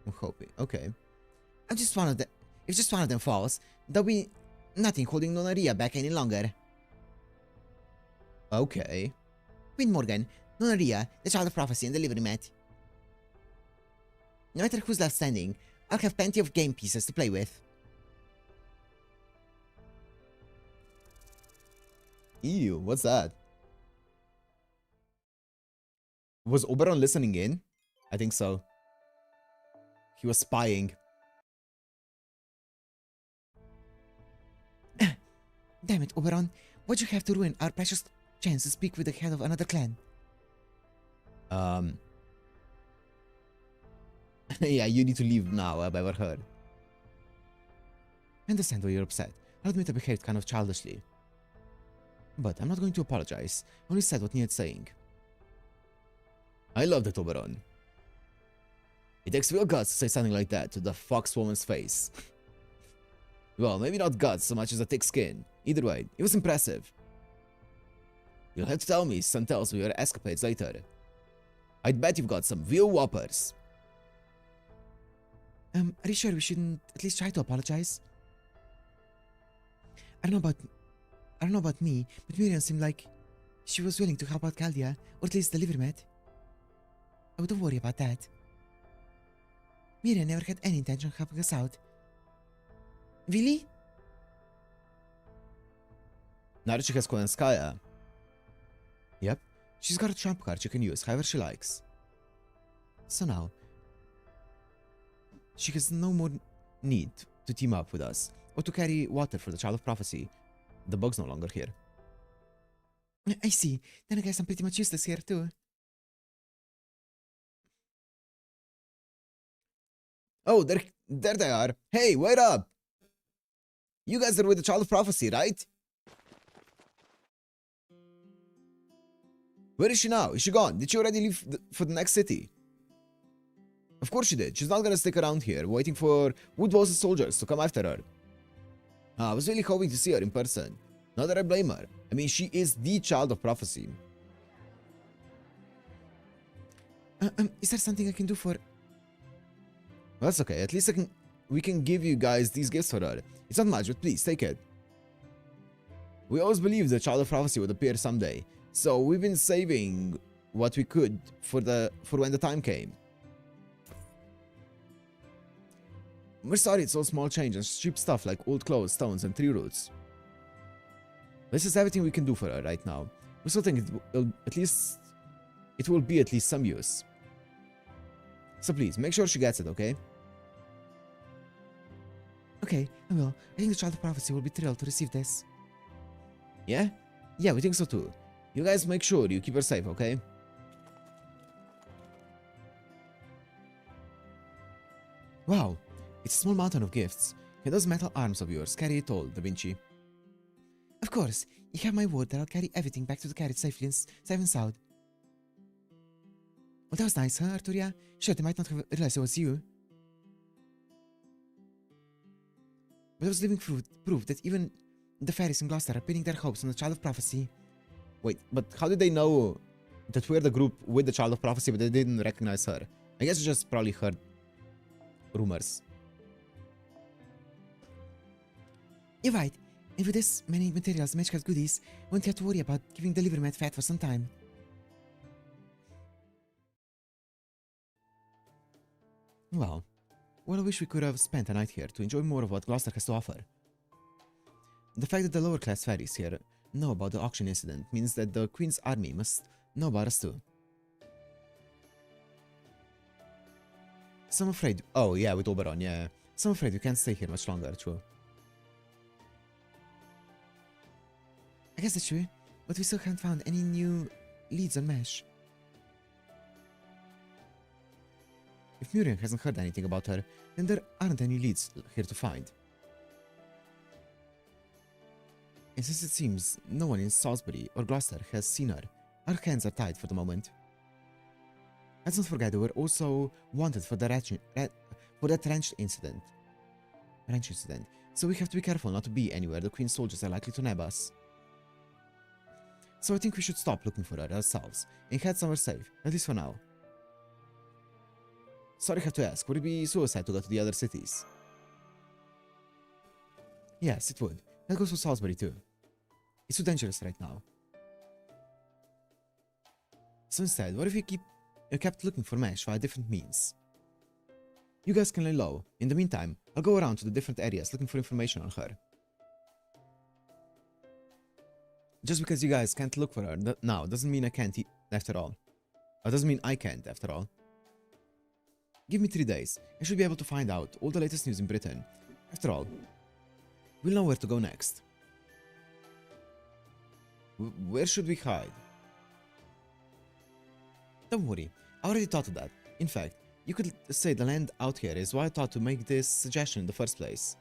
I'm hoping. Okay. If just one of them falls, there'll be nothing holding Nonaria back any longer. Okay. Queen Morgan, Nonaria, the Child of Prophecy, and the Livery Mat. No matter who's left standing, I'll have plenty of game pieces to play with. Ew, what's that? Was Oberon listening in? I think so. He was spying. Damn it, Oberon. Why'd you have to ruin our precious chance to speak with the head of another clan? Yeah, you need to leave now, I've ever heard. I understand why you're upset. I'll admit I behaved kind of childishly. But I'm not going to apologize. I only said what needed saying. I love that, Oberon. It takes real guts to say something like that to the foxwoman's face. Well, maybe not guts so much as a thick skin. Either way, it was impressive. You'll have to tell me some tales of your escapades later. I'd bet you've got some real whoppers. Are you sure we shouldn't at least try to apologize? I don't know about me, but Miriam seemed like she was willing to help out Chaldia, or at least deliver Met. Oh, don't worry about that. Miriam never had any intention of helping us out. Really? Now that she has Koyanskaya. Yep, she's got a trump card she can use however she likes. So now, she has no more need to team up with us, or to carry water for the Child of Prophecy. The bug's no longer here. I see. Then I guess I'm pretty much useless here too. Oh, there they are. Hey, wait up! You guys are with the Child of Prophecy, right? Where is she now? Is she gone? Did she already leave for the next city? Of course she did. She's not gonna stick around here, waiting for Woodwall's soldiers to come after her. I was really hoping to see her in person. Not that I blame her. I mean, she is the Child of Prophecy. Is there something I can do for... That's okay. At least we can give you guys these gifts for her. It's not much, but please, take it. We always believed the Child of Prophecy would appear someday, so we've been saving what we could for when the time came. We're sorry it's all small change and cheap stuff like old clothes, stones, and tree roots. This is everything we can do for her right now. We still think it will be at least some use. So please, make sure she gets it, okay? Okay, I will. I think the Child of Prophecy will be thrilled to receive this. Yeah? Yeah, we think so too. You guys make sure you keep her safe, okay? Wow, it's a small mountain of gifts. Can those metal arms of yours carry it all, Da Vinci? Of course. You have my word that I'll carry everything back to the carriage safely and safe and sound. Well, that was nice, huh, Altoria? Sure, they might not have realized it was you. But I was living proof that even the fairies in Gloucester are pinning their hopes on the Child of Prophecy. Wait, but how did they know that we're the group with the Child of Prophecy, but they didn't recognize her? I guess you just probably heard rumors. You're right. And with this many materials and magical goodies, we won't have to worry about giving delivery man fat for some time. Well, I wish we could have spent a night here to enjoy more of what Gloucester has to offer. The fact that the lower class fairies here know about the auction incident means that the Queen's army must know about us too. So I'm afraid... Oh yeah, with Oberon, yeah. So I'm afraid we can't stay here much longer, true. I guess that's true, but we still haven't found any new leads on Mesh. If Muriel hasn't heard anything about her, then there aren't any leads here to find. And since it seems no one in Salisbury or Gloucester has seen her, our hands are tied for the moment. Let's not forget that we're also wanted for the wrench incident. So we have to be careful not to be anywhere the Queen's soldiers are likely to nab us. So I think we should stop looking for her ourselves and head somewhere safe, at least for now. Sorry I have to ask, would it be suicide to go to the other cities? Yes, it would. That goes for Salisbury too. It's too dangerous right now. So instead, what if we kept looking for Mesh via different means? You guys can lay low. In the meantime, I'll go around to the different areas looking for information on her. Just because you guys can't look for her now doesn't mean I can't after all. Or doesn't mean I can't after all. Give me 3 days. I should be able to find out all the latest news in Britain. After all, we'll know where to go next. Where should we hide? Don't worry, I already thought of that. In fact, you could say the land out here is why I thought to make this suggestion in the first place.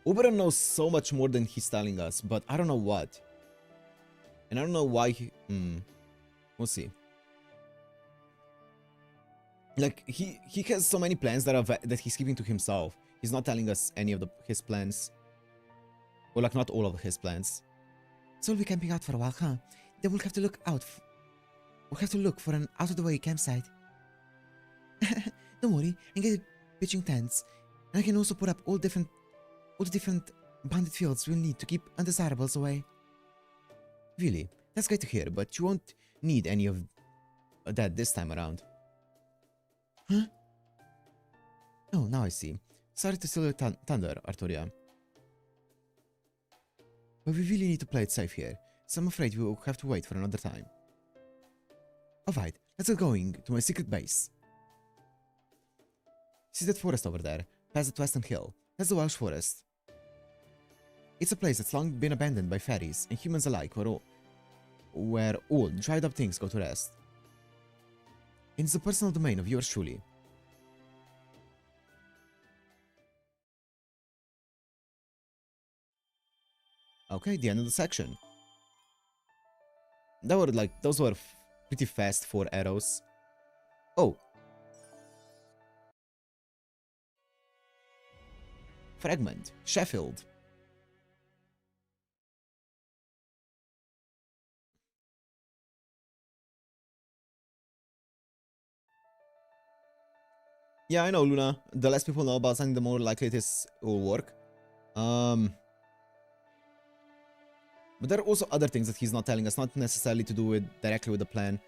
Oberon knows so much more than he's telling us, but I don't know what. And I don't know why he... We'll see. Like, he has so many plans that he's keeping to himself. He's not telling us any of his plans. Or like, not all of his plans. So we'll be camping out for a while, huh? Then we'll have to look out. We'll have to look for an out-of-the-way campsite. Don't worry, I can get pitching tents. And I can also put up all the different bandit fields we'll need to keep undesirables away. Really? That's great to hear, but you won't need any of that this time around. Huh? Oh, now I see. Sorry to steal your thunder, Altoria. But we really need to play it safe here, so I'm afraid we will have to wait for another time. Alright, let's get going to my secret base. See that forest over there, past the Western Hill? That's the Welsh forest. It's a place that's long been abandoned by fairies and humans alike, where all dried up things go to rest. And it's the personal domain of yours truly. Okay, the end of the section. Those were pretty fast 4 arrows. Oh. Fragment. Sheffield. Yeah, I know, Luna. The less people know about something, the more likely it will work. But there are also other things that he's not telling us, not necessarily to do directly with the plan.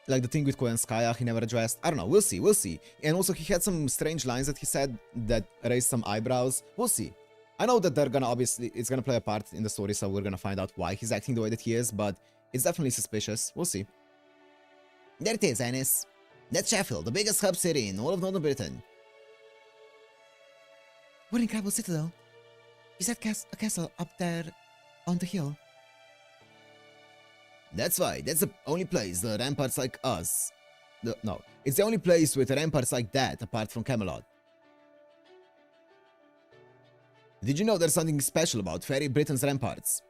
Like the thing with Koyanskaya, he never addressed. I don't know, we'll see. And also he had some strange lines that he said that raised some eyebrows. We'll see. I know that they're gonna obviously, it's gonna play a part in the story, so we're gonna find out why he's acting the way that he is, but it's definitely suspicious. We'll see. There it is, Annis. That's Sheffield, the biggest hub city in all of Northern Britain. What an incredible citadel. Is that a castle up there on the hill? That's right, that's the only place the ramparts like us. No, it's the only place with ramparts like that, apart from Camelot. Did you know there's something special about Fairy Britain's ramparts?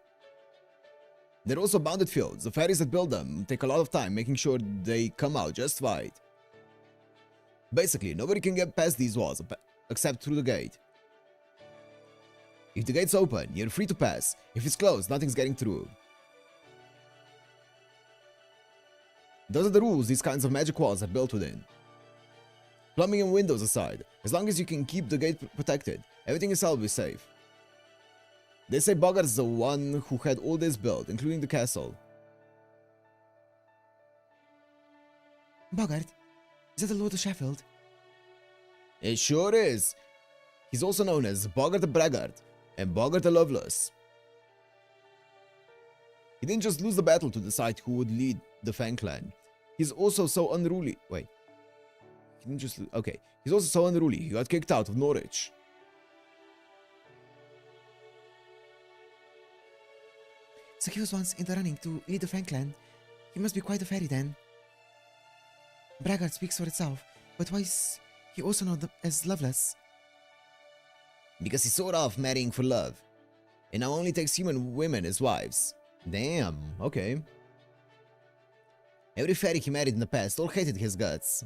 They're also bounded fields. The fairies that build them take a lot of time making sure they come out just right. Basically, nobody can get past these walls except through the gate. If the gate's open, you're free to pass. If it's closed, nothing's getting through. Those are the rules these kinds of magic walls are built within. Plumbing and windows aside, as long as you can keep the gate protected, everything else will be safe. They say Bogart's the one who had all this built, including the castle. Bogart? Is that the Lord of Sheffield? It sure is. He's also known as Bogart the Braggart and Bogart the Loveless. He didn't just lose the battle to decide who would lead the Fang clan. He's also so unruly. Wait. He didn't just lose. Okay. He's also so unruly. He got kicked out of Norwich. So he was once in the running to lead the Fang clan. He must be quite a fairy then. Braggart speaks for itself, but why is he also known as Loveless? Because he sort of marrying for love. And now only takes human women as wives. Damn, okay. Every fairy he married in the past all hated his guts.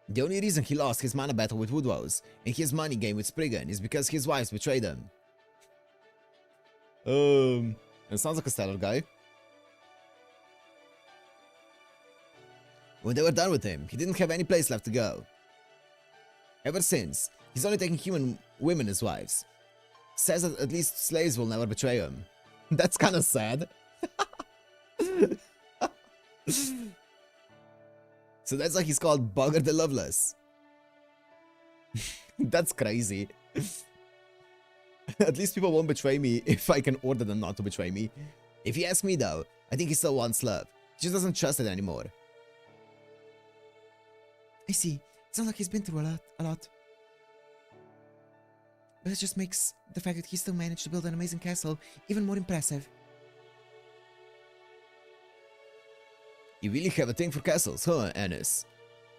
The only reason he lost his mana battle with Woodrose and his money game with Spriggan is because his wives betrayed him. It sounds like a stellar guy. When they were done with him, he didn't have any place left to go. Ever since, he's only taken human women as wives. Says that at least slaves will never betray him. That's kinda sad. So that's why he's called Bogart the Loveless. That's crazy. At least people won't betray me if I can order them not to betray me. If you ask me though, I think he still wants love. He just doesn't trust it anymore. I see. It sounds like he's been through a lot. But it just makes the fact that he still managed to build an amazing castle even more impressive. You really have a thing for castles, huh, Annis?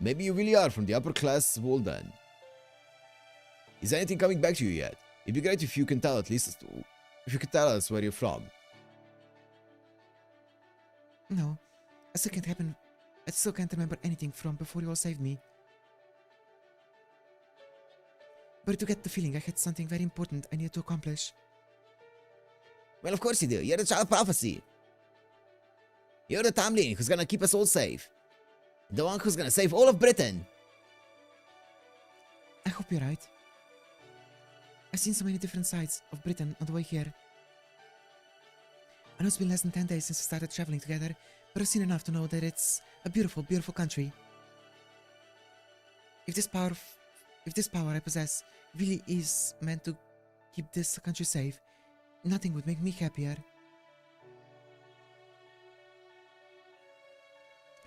Maybe you really are from the upper class Walden. Is anything coming back to you yet? It'd be great if you can tell if you could tell us where you're from. No, I still can't remember anything from before you all saved me. But to get the feeling I had something very important I needed to accomplish. Well, of course you do. You're the child of prophecy. You're the Tamlin who's gonna keep us all safe. The one who's gonna save all of Britain. I hope you're right. I've seen so many different sides of Britain on the way here. I know it's been less than 10 days since we started traveling together, but I've seen enough to know that it's a beautiful, beautiful country. If this power I possess really is meant to keep this country safe, nothing would make me happier.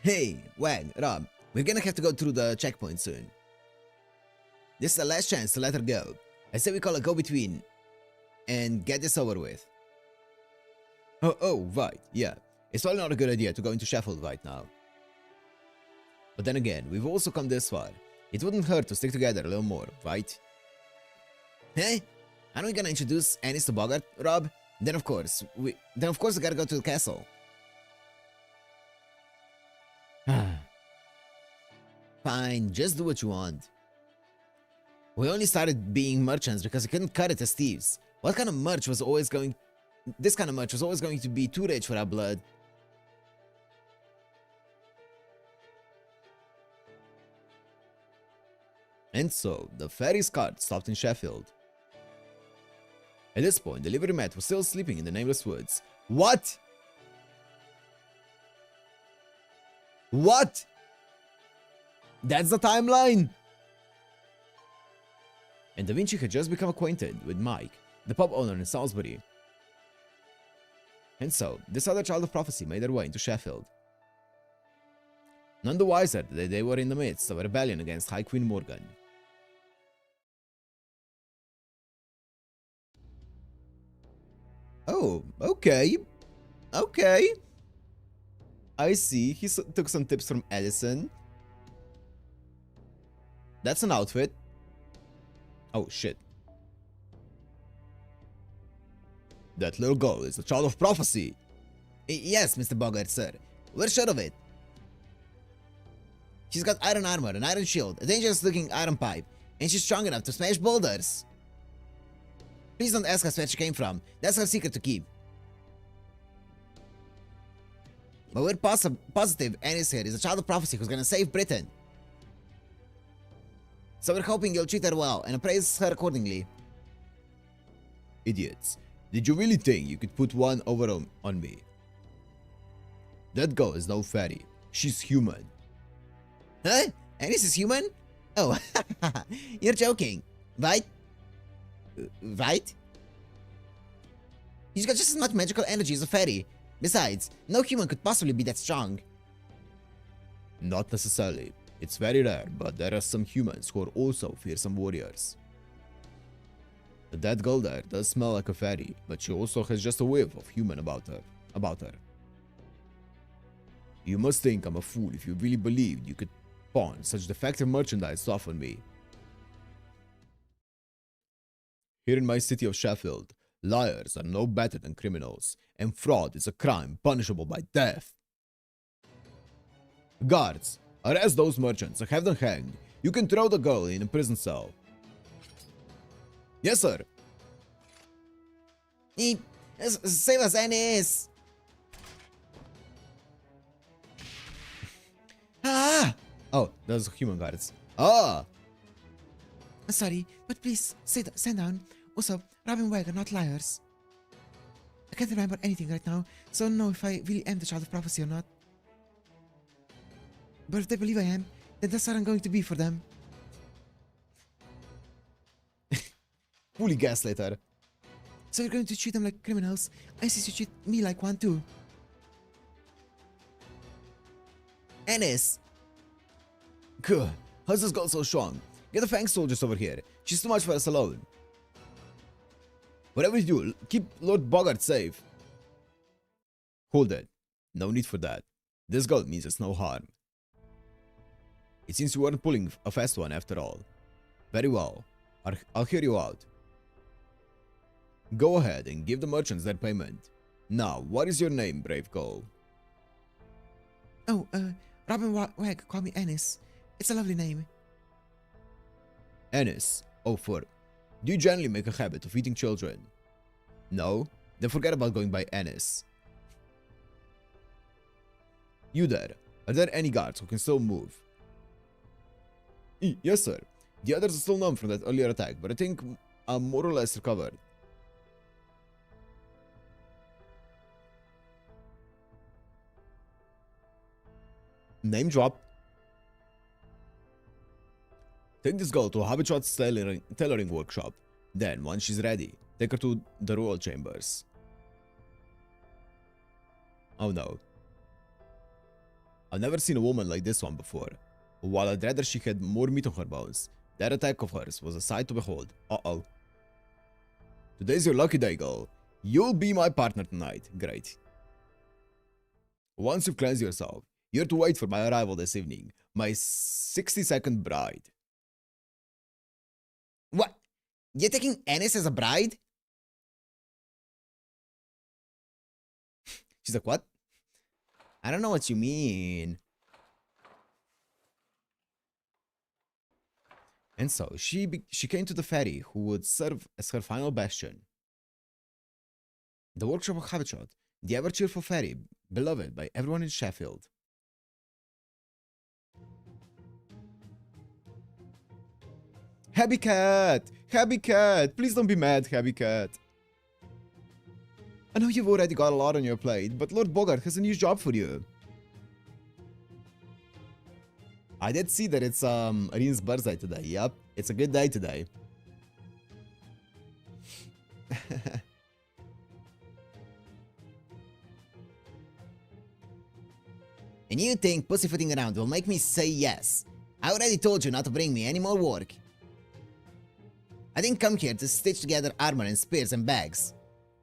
Hey, Wag, Rob, we're gonna have to go through the checkpoint soon. This is the last chance to let her go. I say we call a go-between and get this over with. Oh, right, yeah. It's probably not a good idea to go into Sheffield right now. But then again, we've also come this far. It wouldn't hurt to stick together a little more, right? Hey, aren't we gonna introduce Annis to Bogart, Rob? Then of course we gotta go to the castle. Fine, just do what you want. We only started being merchants because we couldn't cut it as thieves. This kind of merch was always going to be too rich for our blood. And so, the ferry's cart stopped in Sheffield. At this point, the livery mat was still sleeping in the nameless woods. What? What? That's the timeline? And Da Vinci had just become acquainted with Mike, the pub owner in Salisbury. And so, this other child of prophecy made their way into Sheffield. None the wiser that they were in the midst of a rebellion against High Queen Morgan. Oh, okay. Okay. I see. He took some tips from Edison. That's an outfit. Oh, shit. That little girl is the child of prophecy. Yes, Mr. Bogart, sir. We're sure of it. She's got iron armor, an iron shield, a dangerous-looking iron pipe, and she's strong enough to smash boulders. Please don't ask us where she came from. That's her secret to keep. But we're positive Annis here is a child of prophecy who's gonna save Britain. So we're hoping you'll treat her well and appraise her accordingly. Idiots. Did you really think you could put one over on me? That girl is no fairy. She's human. Huh? Annis is human? Oh, you're joking, right? Right? He's got just as much magical energy as a fairy. Besides, no human could possibly be that strong. Not necessarily. It's very rare, but there are some humans who are also fearsome warriors. That girl there does smell like a fairy, but she also has just a whiff of human about her. You must think I'm a fool if you really believed you could pawn such defective merchandise off on me. Here in my city of Sheffield, liars are no better than criminals, and fraud is a crime punishable by death. Guards, arrest those merchants and have them hanged. You can throw the girl in a prison cell. Yes, sir. Save us, Annis! Ah! Oh, those are human guards. Ah! Sorry, but please, stand down. Also, Robin Wag are not liars. I can't remember anything right now, so I don't know if I really am the child of prophecy or not. But if they believe I am, then that's what I'm going to be for them. Fully gaslighter. So you're going to treat them like criminals. I insist you treat me like one too. Annis! Good. How's this girl so strong? Get the Fang soldiers over here. She's too much for us alone. Whatever you do, keep Lord Bogart safe. Hold it. No need for that. This girl means us no harm. It seems you weren't pulling a fast one after all. Very well. I'll hear you out. Go ahead and give the merchants their payment. Now, what is your name, brave girl? Oh, Robin Wag, call me Annis. It's a lovely name. Annis. Oh, do you generally make a habit of eating children? No? Then forget about going by Annis. You there. Are there any guards who can still move? Yes, sir. The others are still numb from that earlier attack, but I think I'm more or less recovered. Name drop. Take this girl to a habituat's tailoring workshop. Then, once she's ready, take her to the royal chambers. Oh no. I've never seen a woman like this one before. While I'd rather she had more meat on her bones, that attack of hers was a sight to behold. Uh-oh. Today's your lucky day, girl. You'll be my partner tonight. Great. Once you've cleansed yourself, you're to wait for my arrival this evening. My 62nd bride. What? You're taking Annis as a bride? She's like, what? I don't know what you mean. And so, she came to the fairy who would serve as her final bastion. The workshop of Habituat, the ever-cheerful fairy, beloved by everyone in Sheffield. Happy Cat! Happy Cat! Please don't be mad, Happy Cat. I know you've already got a lot on your plate, but Lord Bogart has a new job for you. I did see that it's Rin's birthday today. Yep, it's a good day today. And you think pussyfooting around will make me say yes? I already told you not to bring me any more work. I didn't come here to stitch together armor and spears and bags.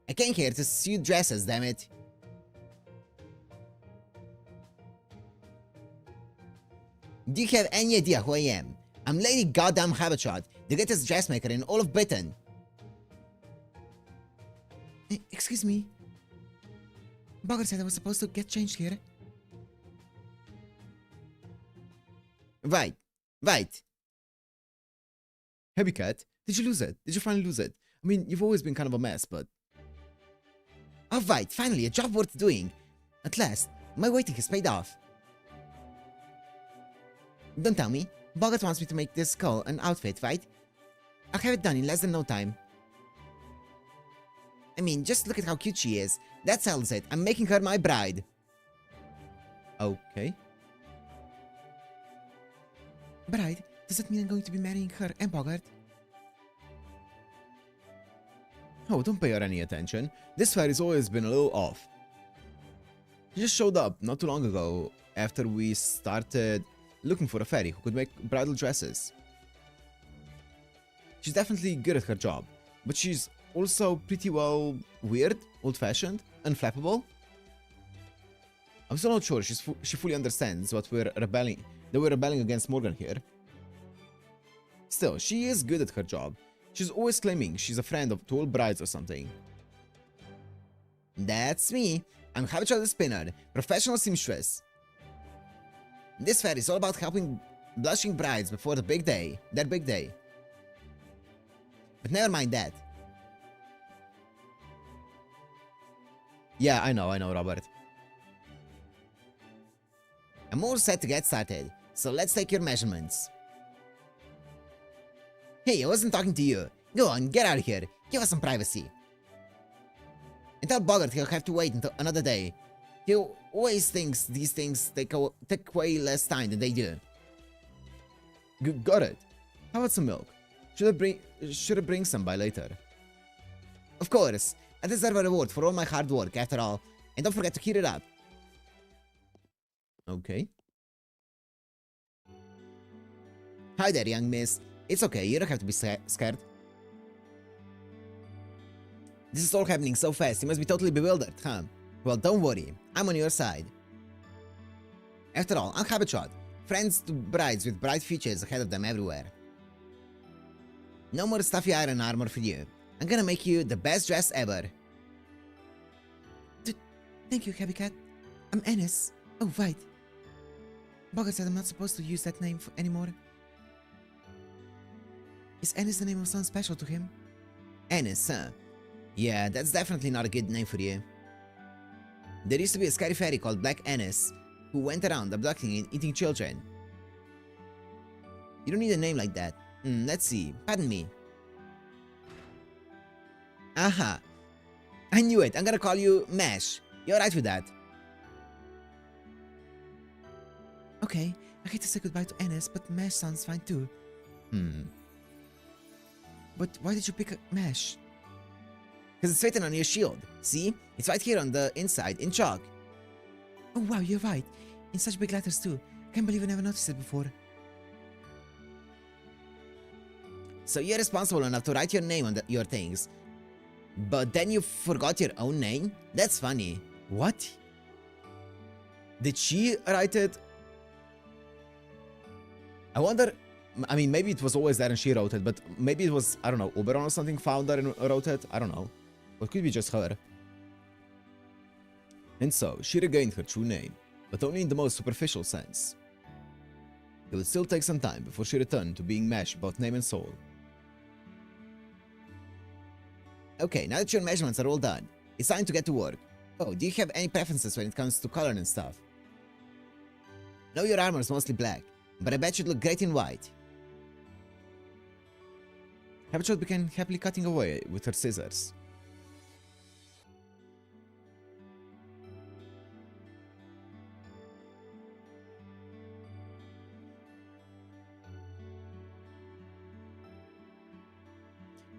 I came here to sew dresses, damn it. Do you have any idea who I am? I'm Lady Goddamn Habitshot, the greatest dressmaker in all of Britain. Excuse me. Bogart said I was supposed to get changed here. Right. Heavy Cat, did you lose it? Did you finally lose it? I mean, you've always been kind of a mess, but... Alright, finally, a job worth doing. At last, my waiting has paid off. Don't tell me. Bogart wants me to make this skull an outfit, right? I'll have it done in less than no time. I mean, just look at how cute she is. That settles it. I'm making her my bride. Okay. Bride? Does that mean I'm going to be marrying her and Bogart? Oh, don't pay her any attention. This fairy's always been a little off. She just showed up not too long ago after we started looking for a fairy who could make bridal dresses. She's definitely good at her job, but she's also pretty well weird, old-fashioned, unflappable. I'm still not sure she fully understands that we're rebelling against Morgan here. Still, she is good at her job. She's always claiming she's a friend of to all brides or something. That's me. I'm Habitshot the Spinner, professional seamstress. This fair is all about helping blushing brides before their big day. But never mind that. Yeah, I know, Robert. I'm all set to get started, so let's take your measurements. Hey, I wasn't talking to you. Go on, get out of here. Give us some privacy. And tell Bogart he'll have to wait until another day. He always thinks these things take way less time than they do. Got it. How about some milk? Should I bring some by later? Of course. I deserve a reward for all my hard work, after all. And don't forget to heat it up. Okay. Hi there, young miss. It's okay, you don't have to be scared. This is all happening so fast, you must be totally bewildered, huh? Well, don't worry, I'm on your side. After all, I'm Habitshot, friends to brides with bright futures ahead of them everywhere. No more stuffy iron armor for you. I'm gonna make you the best dress ever. Thank you, Happy Cat. I'm Ennis. Oh, right. Bogart said I'm not supposed to use that name anymore. Is Ennis the name of someone special to him? Ennis, huh? Yeah, that's definitely not a good name for you. There used to be a scary fairy called Black Ennis, who went around abducting and eating children. You don't need a name like that. Let's see. Pardon me. Aha. I knew it. I'm gonna call you Mash. You're right with that. Okay. I hate to say goodbye to Ennis, but Mash sounds fine too. But why did you pick Mash? Because it's written on your shield. See? It's right here on the inside, in chalk. Oh wow, you're right. In such big letters too. Can't believe I never noticed it before. So you're responsible enough to write your name on your things. But then you forgot your own name? That's funny. What? Did she write it? I wonder... I mean, maybe it was always there and she wrote it, but maybe it was, I don't know, Oberon or something found her and wrote it? I don't know. Or it could be just her. And so, she regained her true name, but only in the most superficial sense. It would still take some time before she returned to being Mash both name and soul. Okay, now that your measurements are all done, it's time to get to work. Oh, do you have any preferences when it comes to color and stuff? I know your armor is mostly black, but I bet you'd look great in white. Habitshot began happily cutting away with her scissors.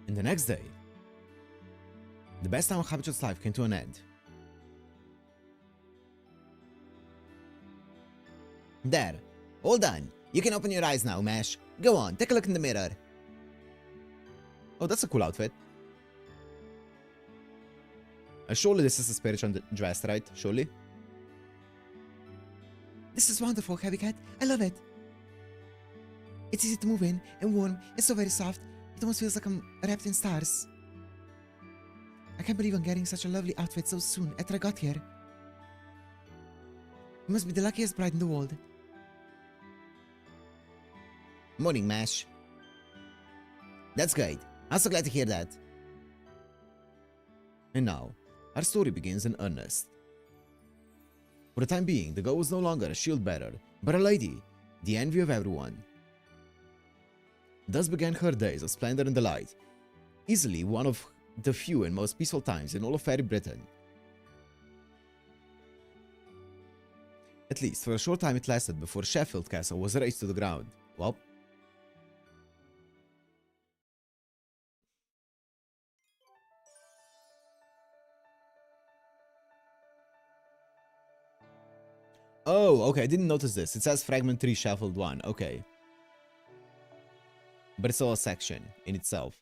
And the next day, The best time of Habitude's life came to an end. There. All done. You can open your eyes now, Mesh. Go on, take a look in the mirror. Oh, that's a cool outfit. Surely this is a spiritual dress, right? Surely? This is wonderful, Heavy Cat. I love it. It's easy to move in and warm. It's so very soft. It almost feels like I'm wrapped in stars. I can't believe I'm getting such a lovely outfit so soon after I got here. You must be the luckiest bride in the world. Morning, Mesh. That's great. I'm so glad to hear that. And now, our story begins in earnest. For the time being, the girl was no longer a shield bearer, but a lady, the envy of everyone. Thus began her days of splendor and delight, easily one of the few and most peaceful times in all of fairy Britain. At least for a short time it lasted before Sheffield Castle was razed to the ground. Well, oh, okay, I didn't notice this. It says Fragment 3 Sheffield 1, okay. But it's all a section in itself.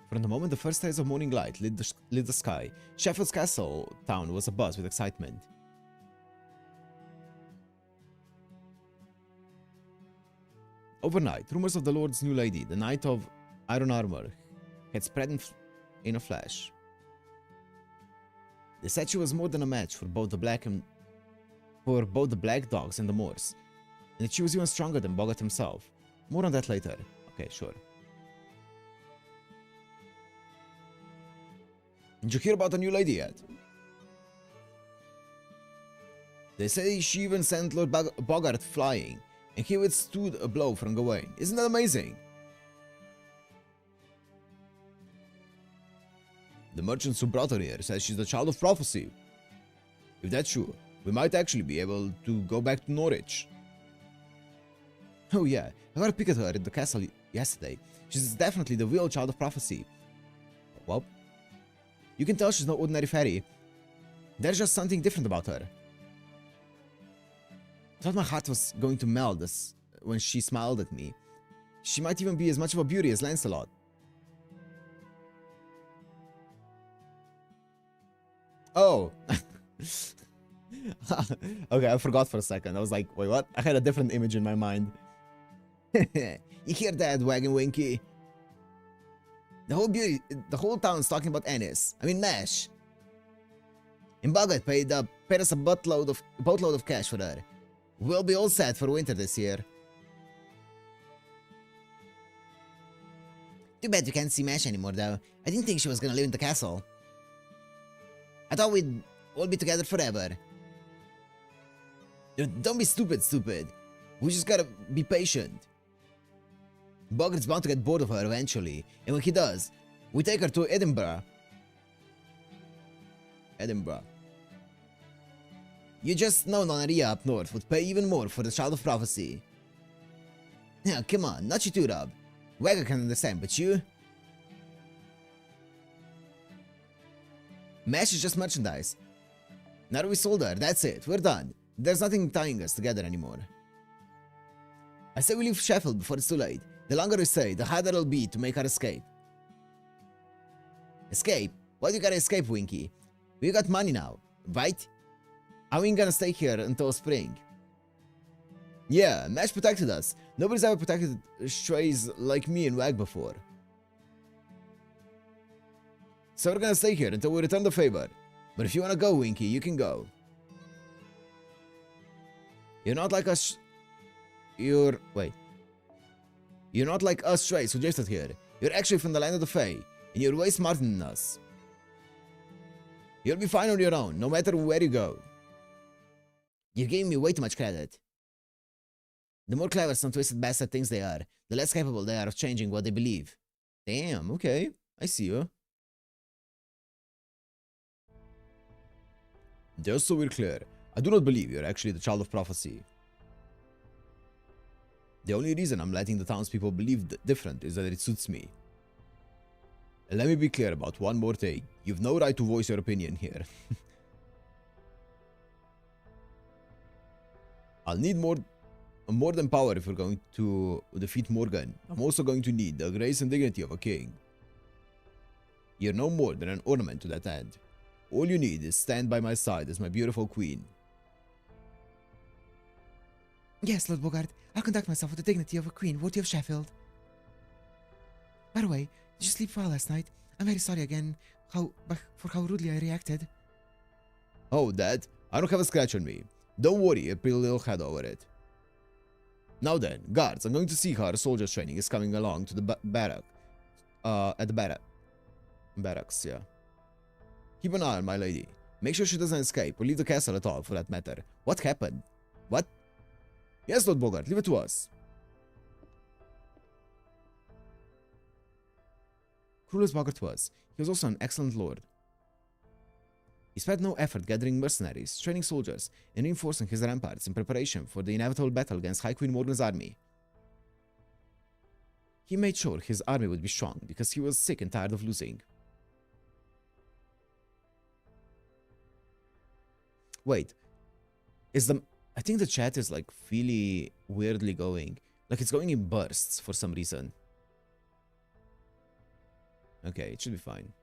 From the moment the first rays of morning light lit the sky, Sheffield's castle town was abuzz with excitement. Overnight, rumors of the Lord's new lady, the Knight of Iron Armor, had spread in a flash. They said she was more than a match for both the black dogs and the Moors, and that she was even stronger than Bogart himself. More on that later. Okay, sure. Did you hear about the new lady yet? They say she even sent Lord Bogart flying, and he withstood a blow from Gawain. Isn't that amazing? The merchants who brought her here says she's the child of prophecy. If that's true, we might actually be able to go back to Norwich. Oh yeah, I got a peek at her at the castle yesterday. She's definitely the real child of prophecy. Well, you can tell she's no ordinary fairy. There's just something different about her. I thought my heart was going to melt when she smiled at me. She might even be as much of a beauty as Lancelot. Oh. Okay, I forgot for a second. I was like, wait, what? I had a different image in my mind. You hear that, Wagon Winky? The whole town's talking about Ennis. I mean Mesh. And Bogart paid us a boatload of cash for her. We'll be all set for winter this year. Too bad you can't see Mesh anymore, though. I didn't think she was gonna live in the castle. I thought we'd all be together forever. Don't be stupid. We just gotta be patient. Bogart's bound to get bored of her eventually, and when he does, we take her to Edinburgh. You just know Nonaria up north would pay even more for the Child of Prophecy. Now, come on, not you too, Rob. Wagger can understand, but you? Mesh is just merchandise. Now that we sold her, that's it, we're done. There's nothing tying us together anymore. I say we leave Sheffield before it's too late. The longer we stay, the harder it'll be to make our escape. Escape? Why do you gotta escape, Winky? We got money now, right? Are we gonna stay here until spring? Yeah, Mesh protected us. Nobody's ever protected strays like me and Wag before. So we're gonna stay here until we return the favor. But if you wanna go, Winky, you can go. You're not like us... You're not like us strays who drifted here. You're actually from the land of the Fae, and you're way smarter than us. You'll be fine on your own, no matter where you go. You're giving me way too much credit. The more clever some twisted bastard thinks they are, the less capable they are of changing what they believe. Damn, okay. I see you. Just so we're clear, I do not believe you're actually the Child of Prophecy. The only reason I'm letting the townspeople believe different is that it suits me. Let me be clear about one more thing. You've no right to voice your opinion here. I'll need more than power if we're going to defeat Morgan. I'm also going to need the grace and dignity of a king. You're no more than an ornament to that end. All you need is stand by my side as my beautiful queen. Yes, Lord Bogart, I'll conduct myself with the dignity of a queen worthy of Sheffield. By the way, did you sleep well last night? I'm very sorry again for how rudely I reacted. Oh, that? I don't have a scratch on me. Don't worry your pretty little head over it. Now then, guards, I'm going to see how our soldiers' training is coming along to the barrack. At the barracks, yeah. Keep an eye on my lady. Make sure she doesn't escape or leave the castle at all, for that matter. What happened? What? Yes, Lord Bogart, leave it to us. Cruel as Bogart was, he was also an excellent lord. He spared no effort gathering mercenaries, training soldiers, and reinforcing his ramparts in preparation for the inevitable battle against High Queen Morgan's army. He made sure his army would be strong because he was sick and tired of losing. Wait, I think the chat is like really weirdly going. Like it's going in bursts for some reason. Okay, it should be fine.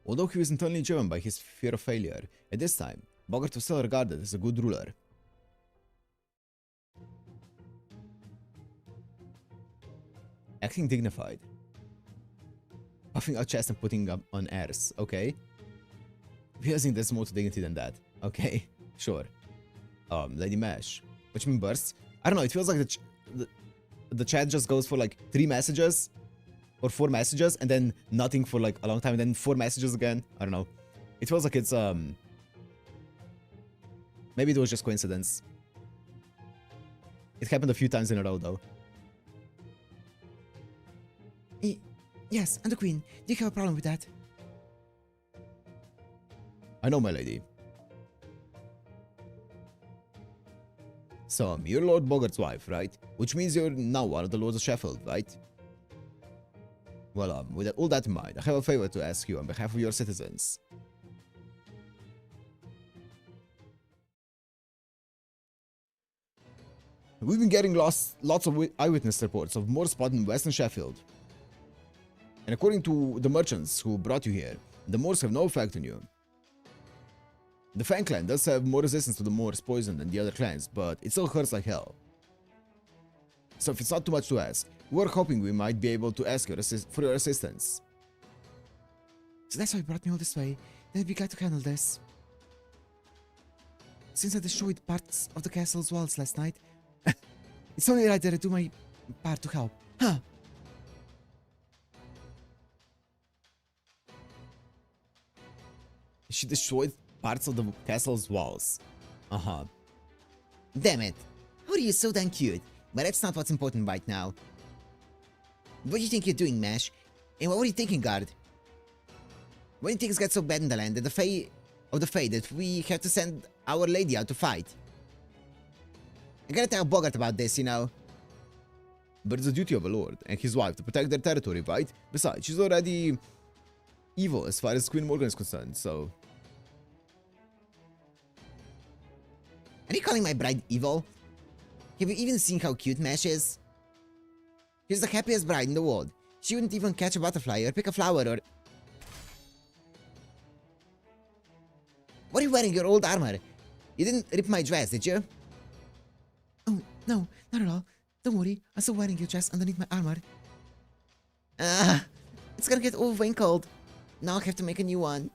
Although he was internally driven by his fear of failure, at this time, Bogart was still regarded as a good ruler. Acting dignified. Puffing out chest and putting up on airs, okay? Realizing there's more to dignity than that. Okay, sure. Lady Mash. Which mean bursts? I don't know, it feels like the chat just goes for like 3 messages or 4 messages and then nothing for like a long time and then 4 messages again. I don't know. It feels like it's maybe it was just coincidence. It happened a few times in a row though. Yes, and the queen. Do you have a problem with that? I know, my lady. So, you're Lord Bogart's wife, right? Which means you're now one of the lords of Sheffield, right? Well, with all that in mind, I have a favor to ask you on behalf of your citizens. We've been getting lots of eyewitness reports of more spotted in Western Sheffield. And according to the merchants who brought you here, the Moors have no effect on you. The Fang clan does have more resistance to the Moors poison than the other clans, but it still hurts like hell. So if it's not too much to ask, we're hoping we might be able to ask for your assistance. So that's why you brought me all this way. Then I'd be glad to handle this. Since I destroyed parts of the castle's walls last night, it's only right that I do my part to help. Huh? She destroyed parts of the castle's walls. Uh-huh. Damn it. How are you so damn cute? But that's not what's important right now. What do you think you're doing, Mash? And what were you thinking, Guard? What do you think has got so bad in the land that the Fae that we have to send our lady out to fight? I gotta tell Bogart about this, you know. But it's the duty of a lord and his wife to protect their territory, right? Besides, she's already evil as far as Queen Morgan is concerned, so... Are you calling my bride evil? Have you even seen how cute Mash is? She's the happiest bride in the world. She wouldn't even catch a butterfly or pick a flower or... What are you wearing your old armor? You didn't rip my dress, did you? Oh, no, not at all. Don't worry, I'm still wearing your dress underneath my armor. It's gonna get all wrinkled. Now I have to make a new one.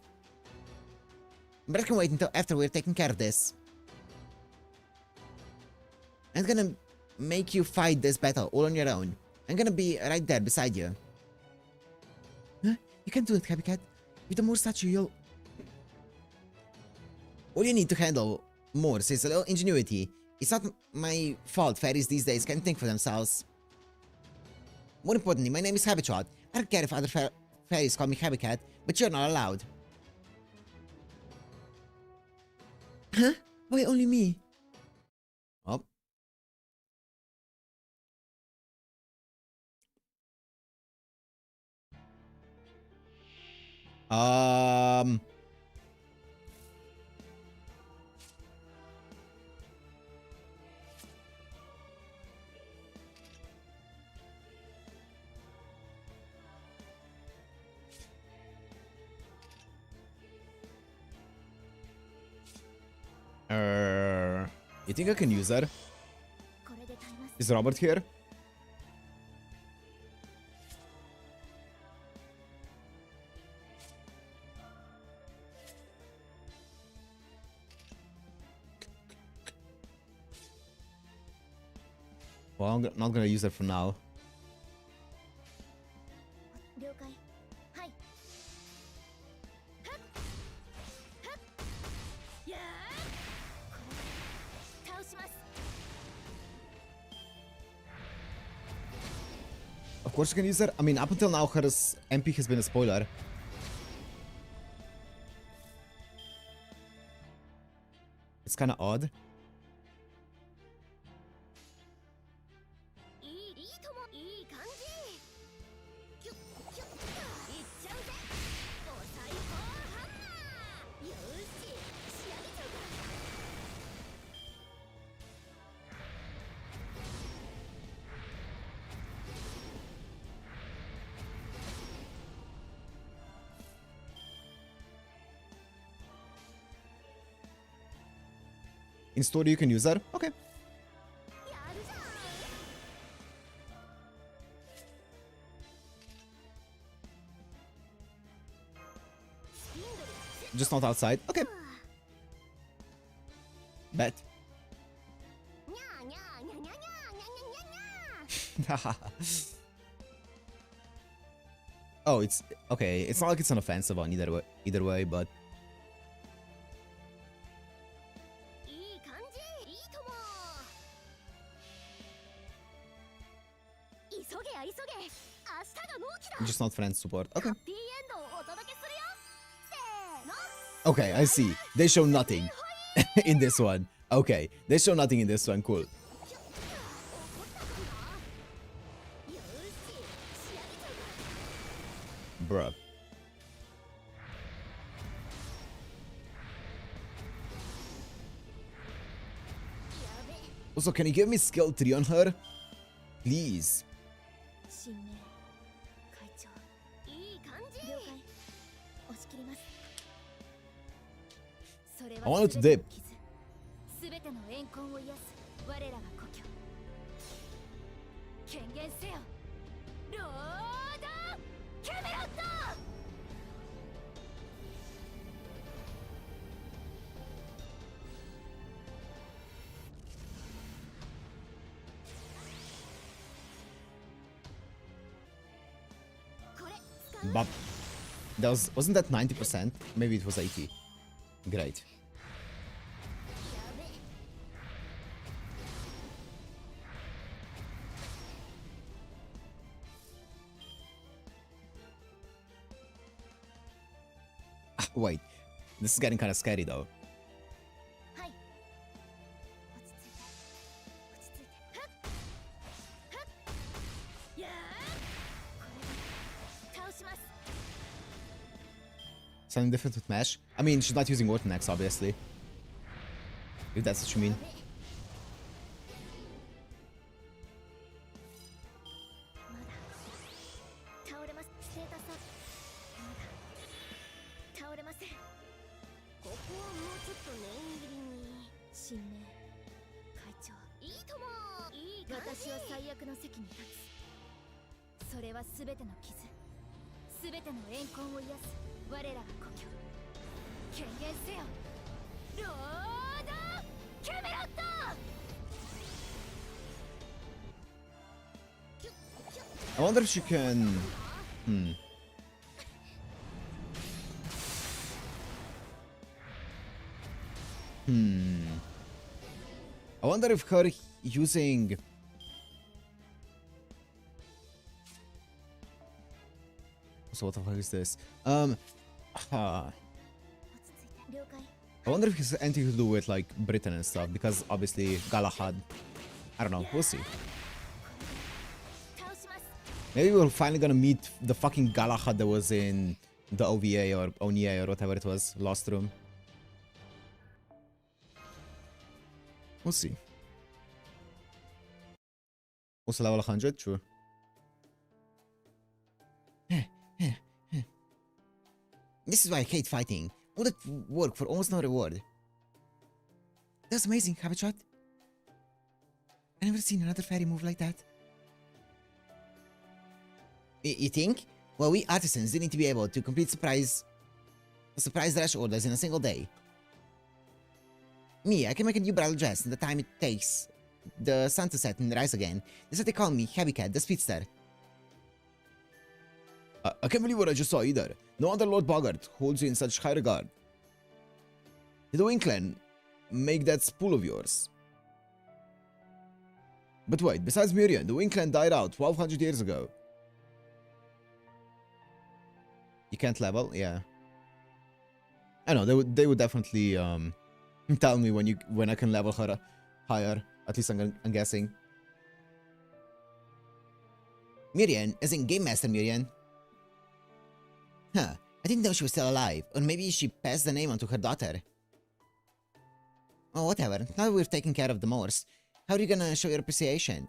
But I can wait until after we're taking care of this. I'm gonna make you fight this battle all on your own. I'm gonna be right there beside you. Huh? You can't do it, Happy Cat. With the Moor statue, you'll... All you need to handle Moors is a little ingenuity. It's not my fault fairies these days can't think for themselves. More importantly, my name is Habitrat. I don't care if other fairies call me Habitat, but you're not allowed. Huh? Why only me? Oh. Um... You think I can use that? Is Robert here? Well, I'm not gonna use it for now. Of course you can use it. I mean, up until now, her MP has been a spoiler. It's kind of odd. In story, you can use that. Okay. Just not outside. Okay. Bet. Oh, it's okay. It's not like it's an offensive one either way, but. Just not friends support. Okay. Okay, I see. They show nothing in this one. Okay, they show nothing in this one. Cool. Bruh. Also, can you give me skill 3 on her? Please. I wanted to dip. But that wasn't that 90%? Maybe it was 80. Great. Wait, this is getting kind of scary though. Something different with Mesh? I mean, she's not using Orton X, obviously. If that's what you mean. I wonder if she can... I wonder if her using... So what the fuck is this? I wonder if it's anything to do with like Britain and stuff, because obviously Galahad. I don't know, we'll see. Maybe we're finally gonna meet the fucking Galahad that was in the OVA or ONIA or whatever it was, Lost Room. We'll see. Also level 100, sure. This is why I hate fighting. All that work for almost no reward. That's amazing, Habitat. I never seen another fairy move like that. You think? Well, we artisans need to be able to complete surprise rush orders in a single day. Me, I can make a new bridal dress in the time it takes the sun to set and rise again. That's what they call me, Happy Cat, the speedster. I can't believe what I just saw either. No wonder Lord Bogart holds you in such high regard. Did the Wing Clan make that spool of yours? But wait, besides Miriam, the Wing Clan died out 1200 years ago. You can't level? Yeah. I know, they would definitely tell me when I can level her higher. At least I'm guessing. Miriam, as in Game Master Miriam. Huh, I didn't know she was still alive, or maybe she passed the name on to her daughter. Oh, whatever, now that we've taken care of the Moors, how are you gonna show your appreciation?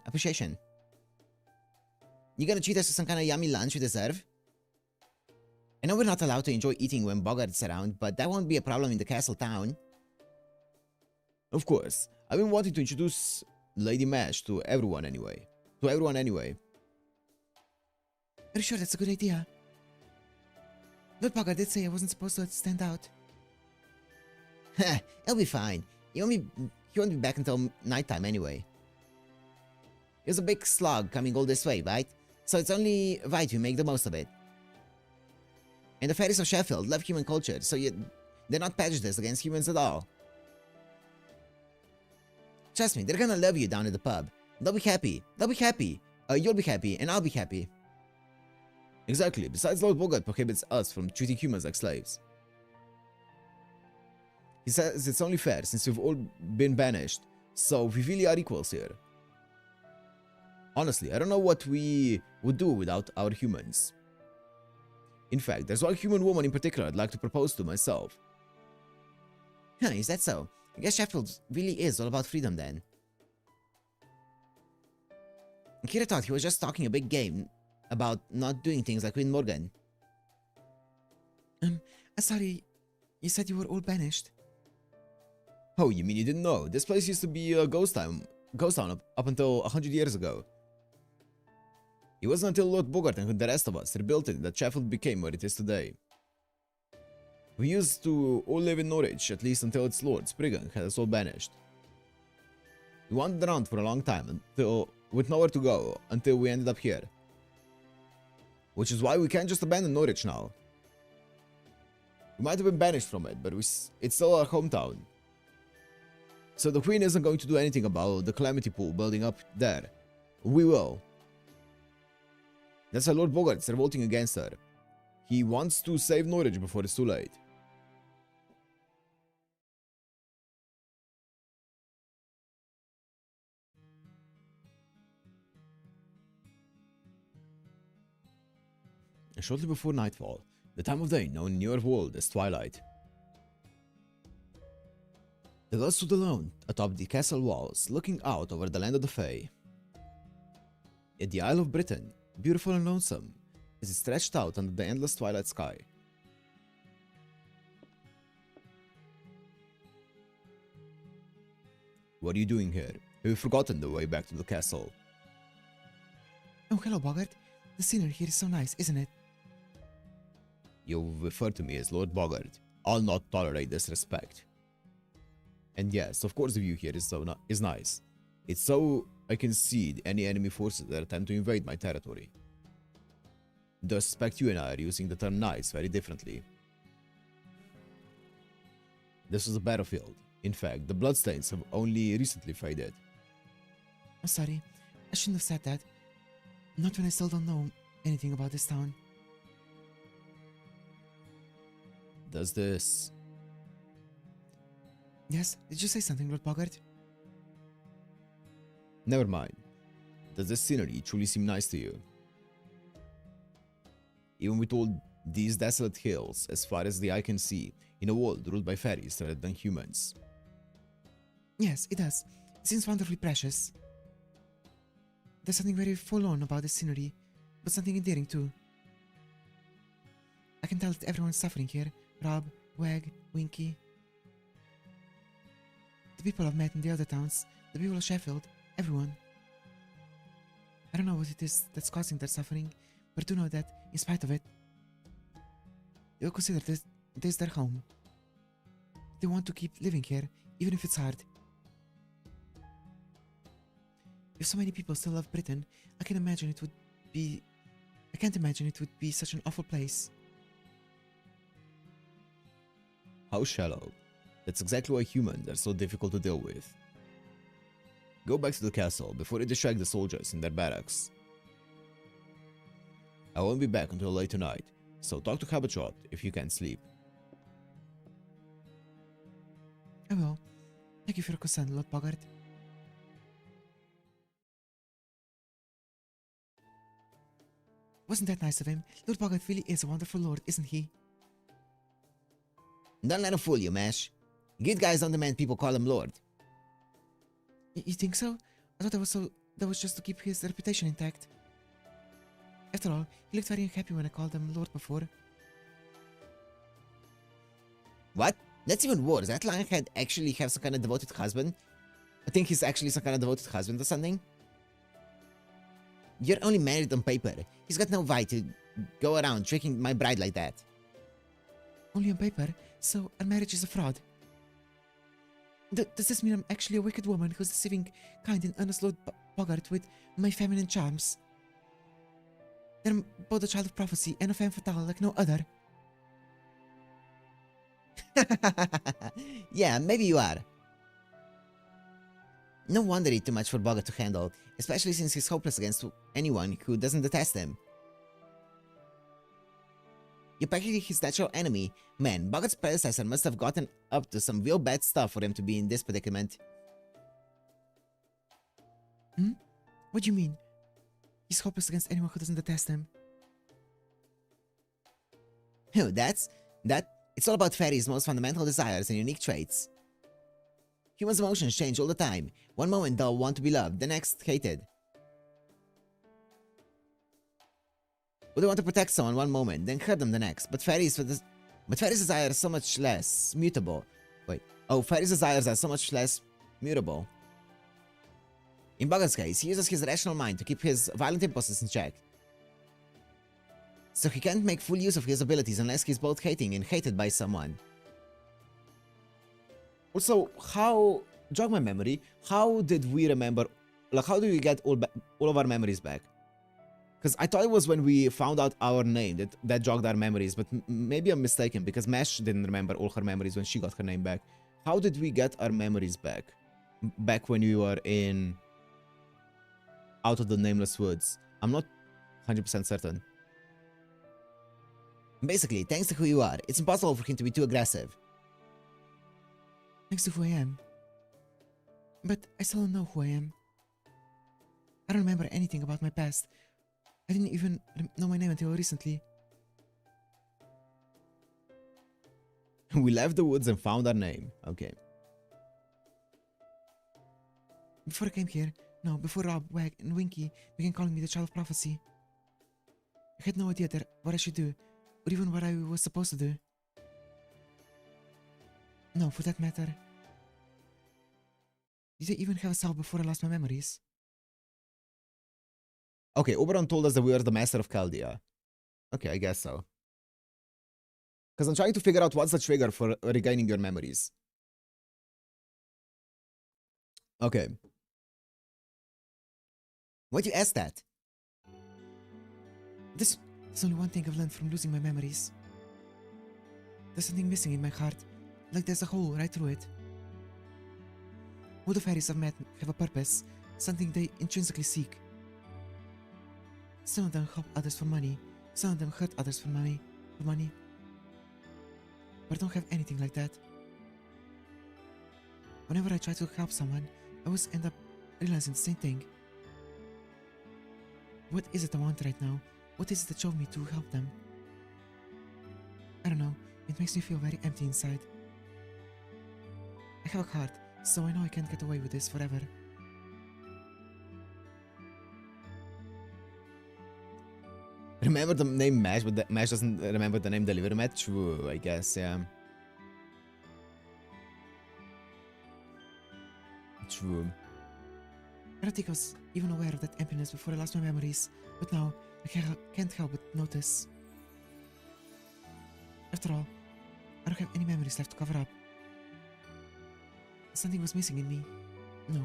You gonna treat us to some kind of yummy lunch we deserve? I know we're not allowed to enjoy eating when Bogart's around, but that won't be a problem in the castle town. Of course, I've been wanting to introduce Lady Mash to everyone anyway. Are you sure that's a good idea? Lord Bogart did say I wasn't supposed to stand out. Heh, it'll be fine. He won't be back until nighttime anyway. He was a big slog coming all this way, right? So it's only right we make the most of it. And the fairies of Sheffield love human culture, so they're not prejudiced against humans at all. Trust me, they're gonna love you down at the pub. They'll be happy. You'll be happy, and I'll be happy. Exactly. Besides, Lord Bogart prohibits us from treating humans like slaves. He says it's only fair since we've all been banished, so we really are equals here. Honestly, I don't know what we would do without our humans. In fact, there's one human woman in particular I'd like to propose to myself. Huh, is that so? I guess Sheffield really is all about freedom then. Kira thought he was just talking a big game about not doing things like Queen Morgan. Sorry, you said you were all banished. Oh, you mean you didn't know? This place used to be a ghost town up until 100 years ago. It wasn't until Lord Bogart and the rest of us rebuilt it that Sheffield became what it is today. We used to all live in Norwich, at least until its lord, Spriggan, had us all banished. We wandered around for a long time, with nowhere to go, until we ended up here. Which is why we can't just abandon Norwich now. We might have been banished from it, but it's still our hometown. So the Queen isn't going to do anything about the calamity pool building up there. We will. That's why Lord Bogart's revolting against her. He wants to save Norwich before it's too late. And shortly before nightfall, the time of day known in your world as twilight, the girl stood alone atop the castle walls, looking out over the land of the Fae. Yet the Isle of Britain, beautiful and lonesome, as it stretched out under the endless twilight sky. What are you doing here? Have you forgotten the way back to the castle? Oh, hello, Bogart. The scenery here is so nice, isn't it? You refer to me as Lord Bogart. I'll not tolerate disrespect. And yes, of course the view here is nice. It's so I can see any enemy forces that attempt to invade my territory. I suspect you and I are using the term nice very differently. This was a battlefield. In fact, the bloodstains have only recently faded. I'm sorry, I shouldn't have said that. Not when I still don't know anything about this town. Does this... Yes, did you say something, Lord Bogart? Never mind. Does this scenery truly seem nice to you? Even with all These desolate hills, as far as the eye can see, in a world ruled by fairies rather than humans. Yes, it does. It seems wonderfully precious. There's something very forlorn about the scenery, but something endearing too. I can tell that everyone's suffering here. Rob, Wag, Winky. The people I've met in the other towns, the people of Sheffield, everyone. I don't know what it is that's causing their suffering, but I do know that, in spite of it, they all consider this their home. They want to keep living here, even if it's hard. If so many people still love Britain, I can't imagine it would be such an awful place. How shallow. That's exactly why humans are so difficult to deal with. Go back to the castle before you distract the soldiers in their barracks. I won't be back until late tonight, so talk to Habachot if you can't sleep. I will. Thank you for your concern, Lord Bogart. Wasn't that nice of him? Lord Bogart really is a wonderful lord, isn't he? Don't let him fool you, Mash. Good guys don't demand people call him Lord. You think so? I thought that was just to keep his reputation intact. After all, he looked very unhappy when I called him Lord before. What? That's even worse. That lionhead actually have some kind of devoted husband? I think he's actually some kind of devoted husband or something. You're only married on paper. He's got no right to go around tricking my bride like that. Only on paper? So our marriage is a fraud? Does this mean I'm actually a wicked woman who's deceiving kind and honest Lord Bogart with my feminine charms? Then I'm both a child of prophecy and a femme fatale like no other. Yeah, maybe you are. No wonder it's too much for Bogart to handle, especially since he's hopeless against anyone who doesn't detest him. You're practically his natural enemy. Man, Bogart's predecessor must have gotten up to some real bad stuff for him to be in this predicament. What do you mean? He's hopeless against anyone who doesn't detest him. Oh, it's all about fairies' most fundamental desires and unique traits. Humans' emotions change all the time. One moment they'll want to be loved, the next hated. Or they want to protect someone one moment, then hurt them the next. But fairies' desires are so much less mutable. Fairies' desires are so much less mutable. In Bogart's case, he uses his rational mind to keep his violent impulses in check. So he can't make full use of his abilities unless he's both hating and hated by someone. Also, jog my memory, how did we remember, how do we get all of our memories back? Because I thought it was when we found out our name that jogged our memories, but maybe I'm mistaken because Mesh didn't remember all her memories when she got her name back. How did we get our memories back? Back when we were out of the Nameless Woods. I'm not 100% certain. Basically, thanks to who you are, it's impossible for him to be too aggressive. Thanks to who I am. But I still don't know who I am. I don't remember anything about my past. I didn't even know my name until recently. We left the woods and found our name. Okay. Before I came here, before Rob, Wag, and Winky began calling me the Child of Prophecy, I had no idea what I should do, or even what I was supposed to do. No, for that matter. Did I even have a soul before I lost my memories? Okay, Oberon told us that we are the Master of Chaldea. Okay, I guess so. Because I'm trying to figure out what's the trigger for regaining your memories. Okay. Why'd you ask that? There's only one thing I've learned from losing my memories. There's something missing in my heart, like there's a hole right through it. All the fairies I've met have a purpose, something they intrinsically seek. Some of them help others for money, some of them hurt others for money. But I don't have anything like that. Whenever I try to help someone, I always end up realizing the same thing. What is it I want right now? What is it that drove me to help them? I don't know. It makes me feel very empty inside. I have a heart, so I know I can't get away with this forever. Remember the name Mesh, but Mesh doesn't remember the name Delivery Mat? True, I guess, yeah. True. I don't think I was even aware of that emptiness before I lost my memories, but now I can't help but notice. After all, I don't have any memories left to cover up. Something was missing in me. No,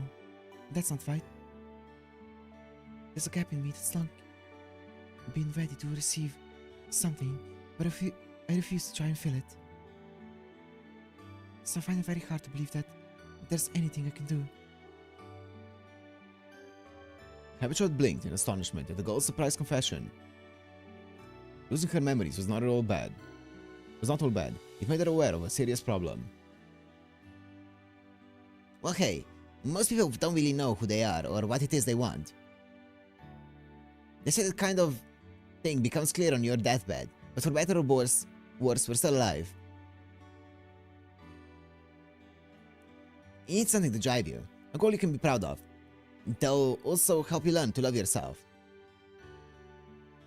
that's not right. There's a gap in me that's long been ready to receive something, but I refuse to try and fill it. So I find it very hard to believe that there's anything I can do. Habituate blinked in astonishment at the girl's surprise confession. Losing her memories was not all bad. It made her aware of a serious problem. Well, hey, most people don't really know who they are or what it is they want. They say that kind of thing becomes clear on your deathbed, but for better or worse, we're still alive. You need something to drive you, a goal you can be proud of. They'll also help you learn to love yourself.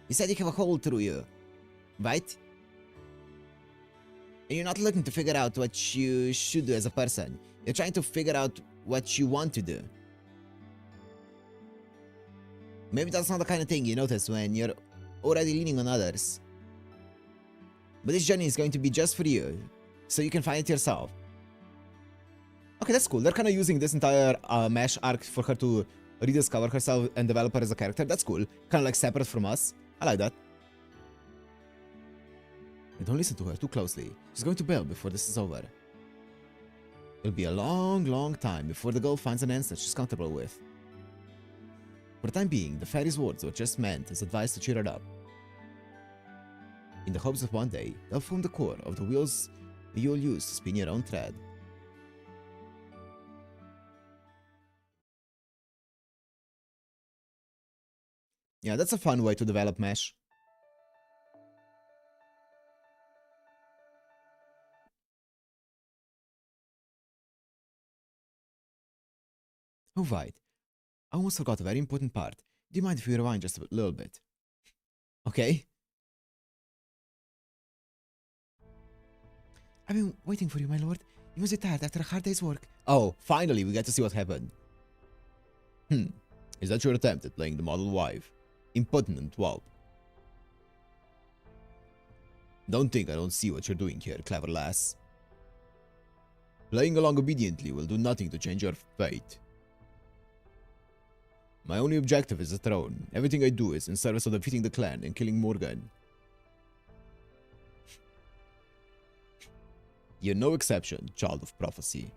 You said you have a hole through you, right? And you're not looking to figure out what you should do as a person. You're trying to figure out what you want to do. Maybe that's not the kind of thing you notice when you're already leaning on others. But this journey is going to be just for you, so you can find it yourself. Okay, that's cool. They're kind of using this entire Mesh arc for her to rediscover herself and develop her as a character. That's cool. Kind of like separate from us. I like that. Don't listen to her too closely. She's going to bail before this is over. It'll be a long, long time before the girl finds an answer she's comfortable with. For the time being, the fairy's words were just meant as advice to cheer her up. In the hopes that one day, they'll form the core of the wheels you'll use to spin your own thread. Yeah, that's a fun way to develop Mesh. Oh, right. I almost forgot a very important part. Do you mind if we rewind just a little bit? Okay. I've been waiting for you, my lord. You must be tired after a hard day's work. Oh, finally we get to see what happened. Is that your attempt at playing the model wife? Impotent whelp. Don't think I don't see what you're doing here, clever lass. Playing along obediently will do nothing to change your fate. My only objective is the throne. Everything I do is in service of defeating the clan and killing Morgan. You're no exception, child of prophecy.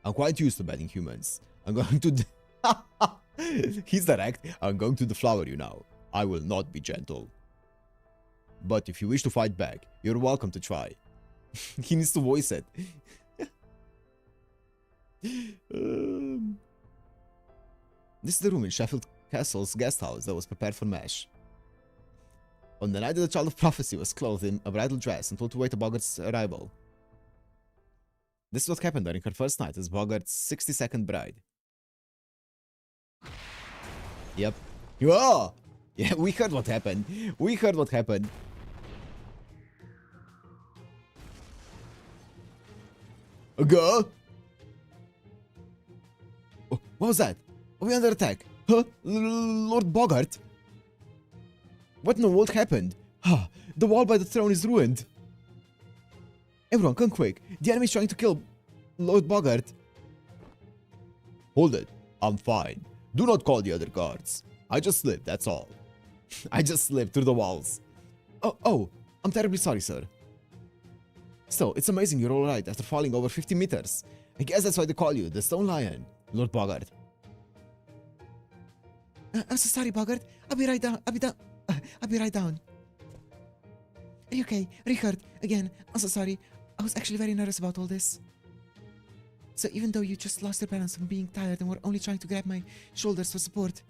I'm quite used to batting humans. I'm going to... He's direct. I'm going to deflower you now. I will not be gentle. But if you wish to fight back, you're welcome to try. He needs to voice it. This is the room in Sheffield Castle's guest house that was prepared for Mesh. On the night that the child of prophecy was clothed in a bridal dress and told to wait for Bogart's arrival. This is what happened during her first night as Bogart's 62nd bride. Yep. Whoa! Yeah, we heard what happened. We heard what happened. A girl? Oh, what was that? Are we under attack? Huh? Lord Bogart? What in the world happened? Ah, the wall by the throne is ruined. Everyone, come quick. The enemy is trying to kill Lord Bogart. Hold it. I'm fine. Do not call the other guards. I just slipped, that's all. I just slipped through the walls. Oh, I'm terribly sorry, sir. Still, it's amazing you're alright after falling over 50 meters. I guess that's why they call you the Stone Lion, Lord Bogart. I'm so sorry, Bogart. I'll be right down. I'll be right down. Are you okay? Richard, again, I'm so sorry. I was actually very nervous about all this. So even though you just lost your balance from being tired and were only trying to grab my shoulders for support.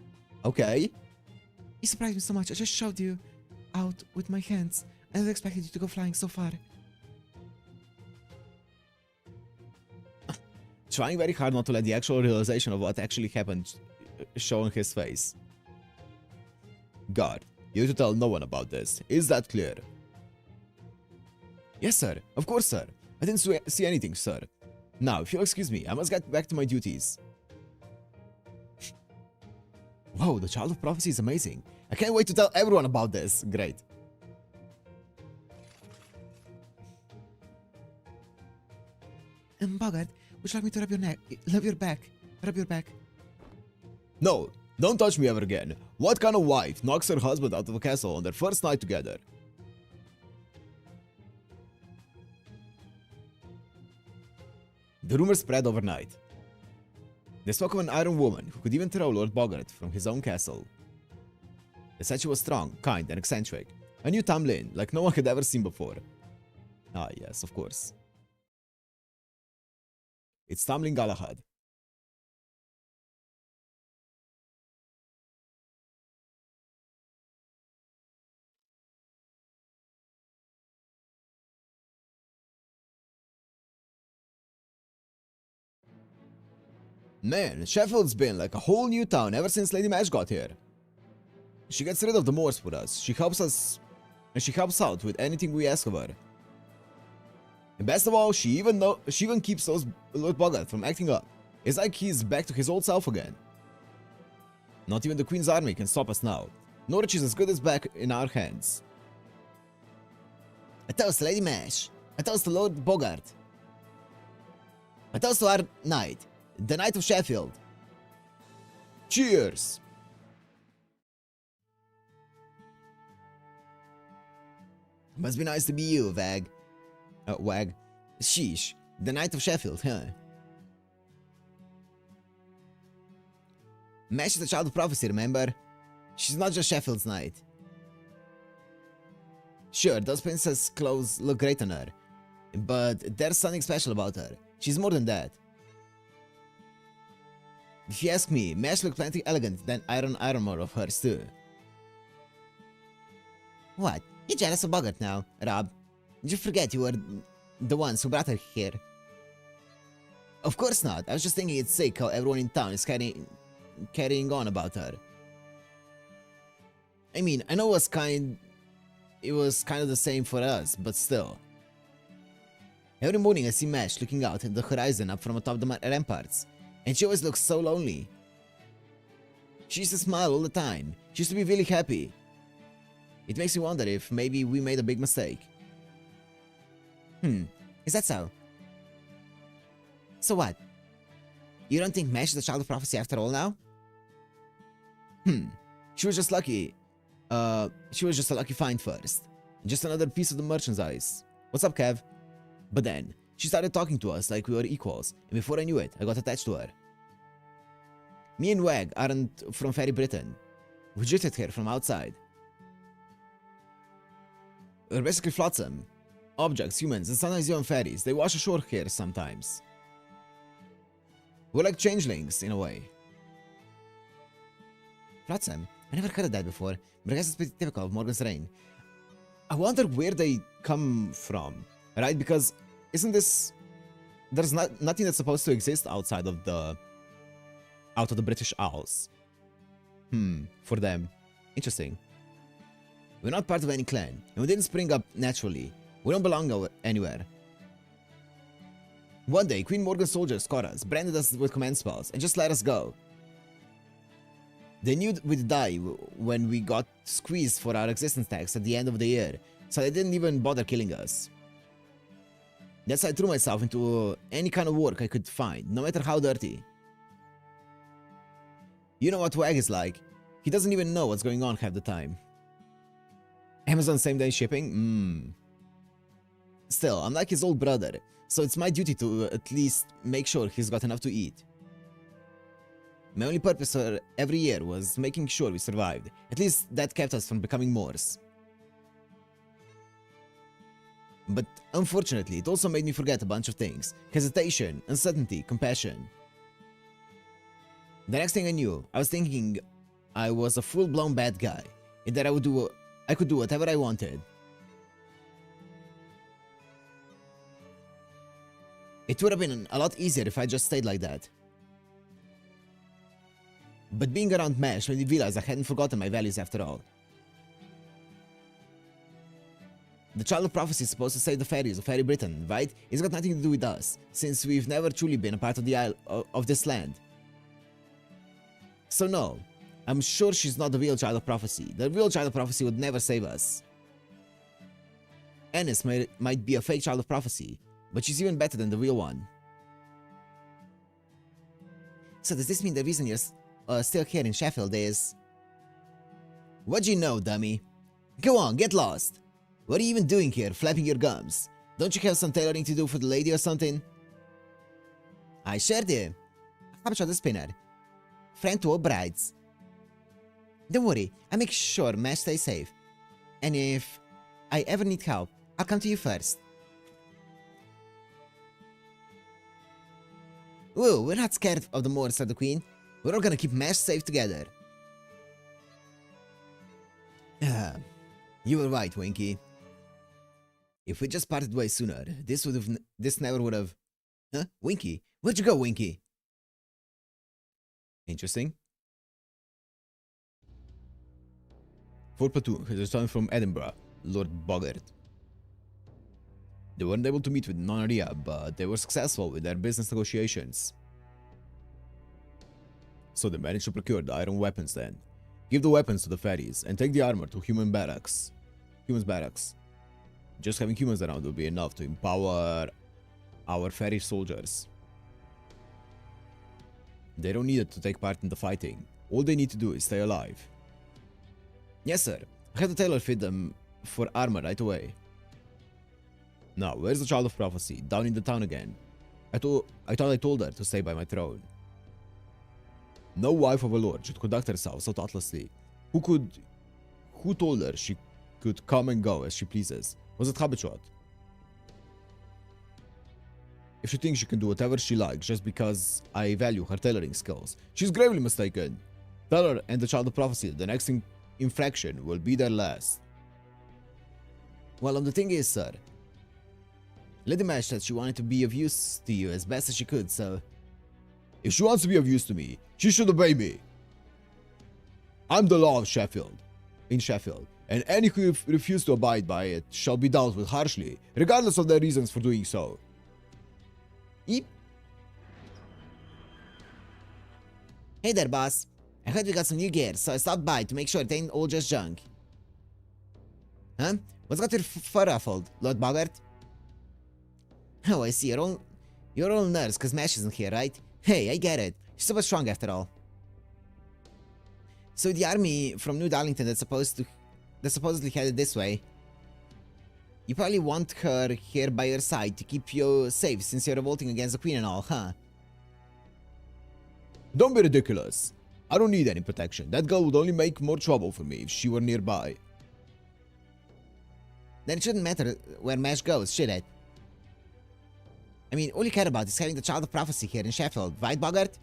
Okay. You surprised me so much. I just shoved you out with my hands. I never expected you to go flying so far. Trying very hard not to let the actual realization of what actually happened show on his face. God, you to tell no one about this. Is that clear? Yes, sir. Of course, sir. I didn't see anything, sir. Now, if you'll excuse me, I must get back to my duties. Whoa, the Child of Prophecy is amazing. I can't wait to tell everyone about this. Great. Bogart, would you like me to rub your neck? Rub your back. Rub your back. No, don't touch me ever again. What kind of wife knocks her husband out of a castle on their first night together? The rumor spread overnight. They spoke of an iron woman who could even throw Lord Bogart from his own castle. They said she was strong, kind, and eccentric. A new Tamlin, like no one had ever seen before. Ah, yes, of course. It's Tamlin Galahad. Man, Sheffield's been like a whole new town ever since Lady Mash got here. She gets rid of the Moors for us. She helps us, and she helps out with anything we ask of her. And best of all, she even keeps those Lord Bogart from acting up. It's like he's back to his old self again. Not even the Queen's army can stop us now. Norwich is as good as back in our hands. A toast to Lady Mash. A toast to Lord Bogart. A toast to our knight. The Knight of Sheffield. Cheers! Must be nice to be you, Wag. Wag. Sheesh. The Knight of Sheffield, huh? Mash is the Child of Prophecy, remember? She's not just Sheffield's knight. Sure, those princess clothes look great on her. But there's something special about her. She's more than that. If you ask me, Mash looked plenty elegant than iron armor of hers too. What? You're jealous of Bogart now, Rob? Did you forget you were the ones who brought her here? Of course not. I was just thinking it's sick how everyone in town is carrying on about her. I mean, I know it was kind of the same for us, but still. Every morning I see Mash looking out at the horizon up from atop the ramparts. And she always looks so lonely. She used to smile all the time. She used to be really happy. It makes me wonder if maybe we made a big mistake. Is that so? So what? You don't think Mash is the Child of Prophecy after all now? She was just lucky. She was just a lucky find first. Just another piece of the merchandise. What's up, Kev? But then, she started talking to us like we were equals, and before I knew it, I got attached to her. Me and Wag aren't from Fairy Britain. We drifted here from outside. We're basically flotsam. Objects, humans, and sometimes even fairies. They wash ashore here sometimes. We're like changelings, in a way. Flotsam? I never heard of that before, but I guess it's pretty typical of Morgan's reign. I wonder where they come from, right? Because isn't this... There's nothing that's supposed to exist outside of the... out of the British Isles. For them. Interesting. We're not part of any clan, and we didn't spring up naturally. We don't belong anywhere. One day, Queen Morgan's soldiers caught us, branded us with command spells, and just let us go. They knew we'd die when we got squeezed for our existence tax at the end of the year, so they didn't even bother killing us. That's why I threw myself into any kind of work I could find, no matter how dirty. You know what Wag is like. He doesn't even know what's going on half the time. Amazon same-day shipping? Still, I'm like his old brother, so it's my duty to at least make sure he's got enough to eat. My only purpose for every year was making sure we survived. At least that kept us from becoming Moors. But unfortunately, it also made me forget a bunch of things. Hesitation, uncertainty, compassion. The next thing I knew, I was thinking I was a full-blown bad guy, and that I could do whatever I wanted. It would have been a lot easier if I just stayed like that. But being around Mesh made me realize I hadn't forgotten my values after all. The Child of Prophecy is supposed to save the fairies of Fairy Britain, right? It's got nothing to do with us, since we've never truly been a part of the isle of this land. So no, I'm sure she's not the real Child of Prophecy. The real Child of Prophecy would never save us. Ennis might be a fake Child of Prophecy, but she's even better than the real one. So does this mean the reason you're still here in Sheffield is... What do you know, dummy? Go on, get lost! What are you even doing here, flapping your gums? Don't you have some tailoring to do for the lady or something? I sure do. How about the spinner? Friend to all brides. Don't worry, I'll make sure Mesh stays safe. And if I ever need help, I'll come to you first. Ooh, we're not scared of the Moors, said the Queen. We're all gonna keep Mesh safe together. You were right, Winky. If we just parted ways sooner, this never would have... Huh? Winky? Where'd you go, Winky? Interesting. 4th Platoon has returned from Edinburgh, Lord Bogart. They weren't able to meet with Nonaria, but they were successful with their business negotiations. So they managed to procure the iron weapons then. Give the weapons to the fairies, and take the armor to Humans' Barracks. Just having humans around will be enough to empower our fairy soldiers. They don't need it to take part in the fighting. All they need to do is stay alive. Yes, sir. I had the tailor fit them for armor right away. Now, where's the Child of Prophecy? Down in the town again. I thought I told her to stay by my throne. No wife of a lord should conduct herself so thoughtlessly. Who told her she could come and go as she pleases? Was it Habituat? If she thinks she can do whatever she likes just because I value her tailoring skills, she's gravely mistaken. Tell her and the Child of Prophecy the next infraction will be their last. Well, the thing is, sir, Lady Mesh said she wanted to be of use to you as best as she could, so... If she wants to be of use to me, she should obey me. I'm the law of Sheffield. In Sheffield. And any who refuse to abide by it shall be dealt with harshly, regardless of their reasons for doing so. Yep. Hey there, boss. I heard we got some new gear, so I stopped by to make sure it ain't all just junk. Huh? What's got your fur ruffled, Lord Bogart? Oh, I see. You're all nerves because Mesh isn't here, right? Hey, I get it. She's super strong after all. So the army from New Darlington that's supposedly headed this way. You probably want her here by your side to keep you safe since you're revolting against the Queen and all, huh? Don't be ridiculous. I don't need any protection. That girl would only make more trouble for me if she were nearby. Then it shouldn't matter where Mesh goes, should it? I mean, all you care about is having the Child of Prophecy here in Sheffield, right, Bogart?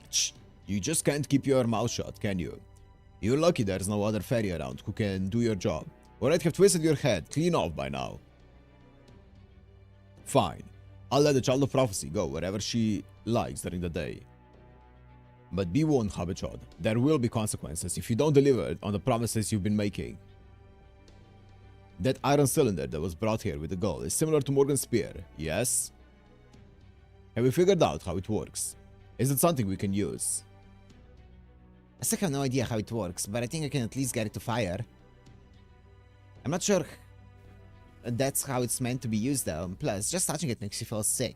Shh. You just can't keep your mouth shut, can you? You're lucky there's no other fairy around who can do your job, or I'd have twisted your head clean off by now. Fine. I'll let the Child of Prophecy go wherever she likes during the day. But be warned, Habituat, there will be consequences if you don't deliver on the promises you've been making. That iron cylinder that was brought here with the girl is similar to Morgan's spear, yes? Have we figured out how it works? Is it something we can use? I still have no idea how it works, but I think I can at least get it to fire. I'm not sure that's how it's meant to be used though, plus just touching it makes you feel sick.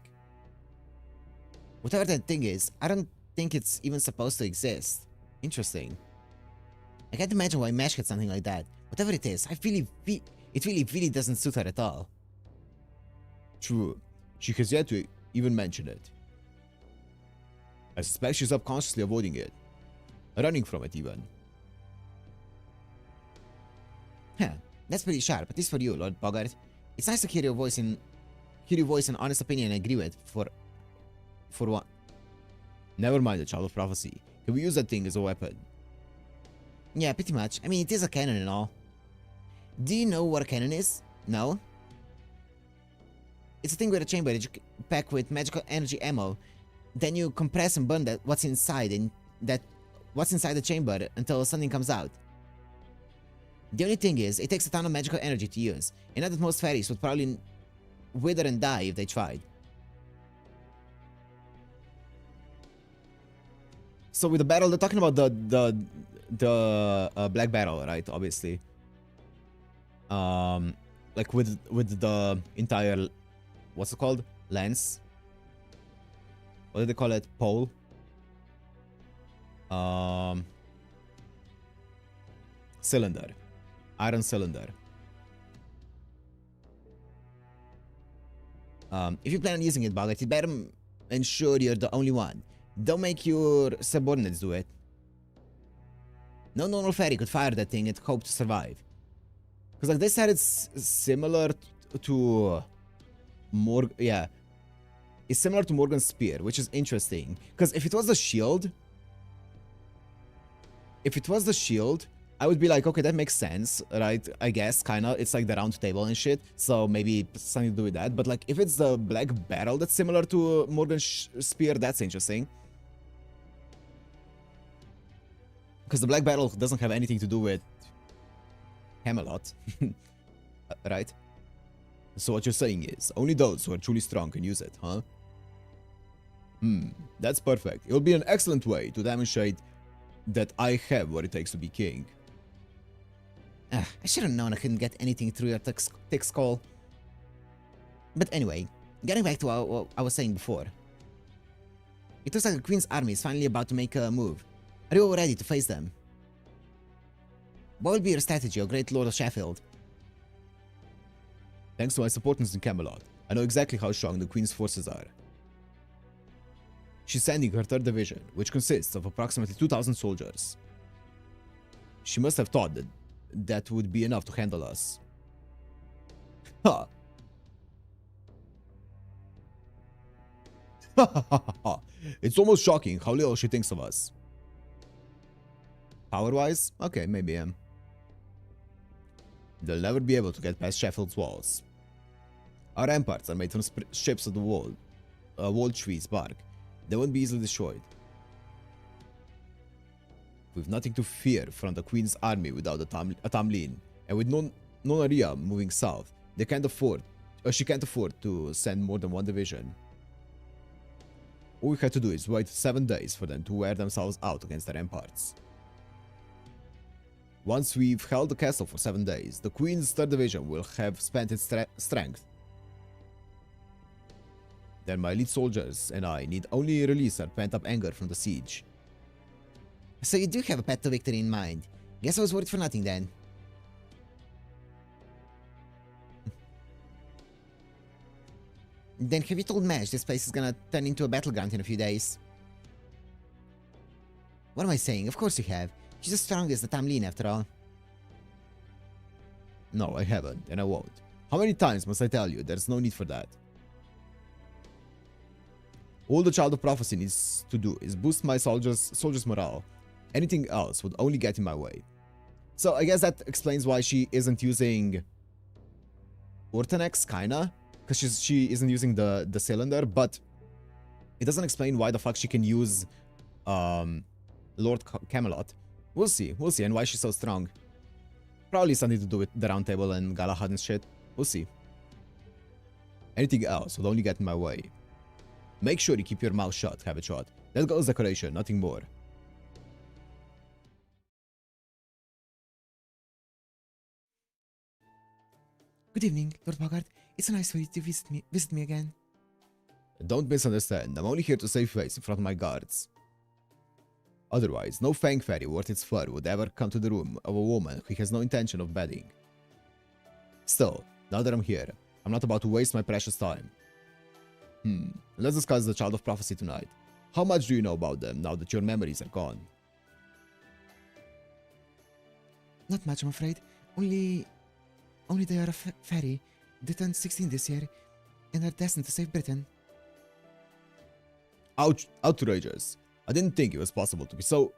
Whatever that thing is, I don't think it's even supposed to exist. Interesting. I can't imagine why Mesh had something like that. Whatever it is, it really doesn't suit her at all. True. She has yet to even mention it. I suspect she's subconsciously avoiding it. Running from it even. Huh. That's pretty sharp, at least for you, Lord Bogart. It's nice to hear your voice and honest opinion and agree with for one. Never mind the Child of Prophecy. Can we use that thing as a weapon? Yeah, pretty much. I mean, it is a cannon and all. Do you know what a cannon is? No? It's a thing with a chamber that you pack with magical energy ammo. Then you compress and burn what's inside the chamber until something comes out. The only thing is, it takes a ton of magical energy to use, and not that most fairies would probably wither and die if they tried. So with the barrel, they're talking about the black barrel, right? Obviously. Like with the entire, what's it called? Lens. What do they call it? Pole. Cylinder. Iron cylinder. If you plan on using it, Bogart, you better ensure you're the only one. Don't make your subordinates do it. No normal fairy could fire that thing and hope to survive. Because like they said it's similar to yeah. It's similar to Morgan's spear, which is interesting. Because if it was the shield, I would be like, okay, that makes sense, right? I guess, kinda. It's like the round table and shit, so maybe something to do with that. But like, if it's the black barrel that's similar to Morgan's spear, that's interesting. Because the black barrel doesn't have anything to do with Camelot, right? So what you're saying is, only those who are truly strong can use it, huh? That's perfect. It will be an excellent way to demonstrate that I have what it takes to be king. I should have known I couldn't get anything through your thick skull. But anyway, getting back to what I was saying before. It looks like the Queen's army is finally about to make a move. Are you all ready to face them? What will be your strategy, O great Lord of Sheffield? Thanks to my supporters in Camelot, I know exactly how strong the Queen's forces are. She's sending her 3rd division, which consists of approximately 2,000 soldiers. She must have thought that would be enough to handle us. Ha! It's almost shocking how little she thinks of us. Power-wise? Okay, maybe. They'll never be able to get past Sheffield's walls. Our ramparts are made from strips of the wall tree's bark. They won't be easily destroyed. We've nothing to fear from the Queen's army without a Tamlin, and with Nonaria moving south, she can't afford to send more than one division. All we have to do is wait 7 days for them to wear themselves out against the ramparts. Once we've held the castle for 7 days, the Queen's 3rd division will have spent its strength. Then my elite soldiers and I need only release our pent-up anger from the siege. So you do have a path to victory in mind. Guess I was worried for nothing then. Then have you told Mesh this place is gonna turn into a battleground in a few days? What am I saying? Of course you have. She's as strong as the Tamlin after all. No, I haven't, and I won't. How many times must I tell you there's no need for that? All the Child of Prophecy needs to do is boost my soldiers' morale. Anything else would only get in my way. So I guess that explains why she isn't using Urtenex, kinda, because she isn't using the cylinder, but it doesn't explain why the fuck she can use Lord Camelot. We'll see, and why she's so strong. Probably something to do with the Round Table and Galahad and shit. We'll see. Anything else would only get in my way. Make sure you keep your mouth shut, Habitshot. That goes decoration, nothing more. Good evening, Lord Bogart. It's so nice for you to visit me again. Don't misunderstand, I'm only here to save face in front of my guards. Otherwise, no Fang Fairy worth its fur would ever come to the room of a woman who has no intention of bedding. Still, now that I'm here, I'm not about to waste my precious time. Let's discuss the Child of Prophecy tonight. How much do you know about them now that your memories are gone? Not much, I'm afraid. Only they are a fairy. They turned 16 this year and are destined to save Britain. Outrageous. I didn't think it was possible to be so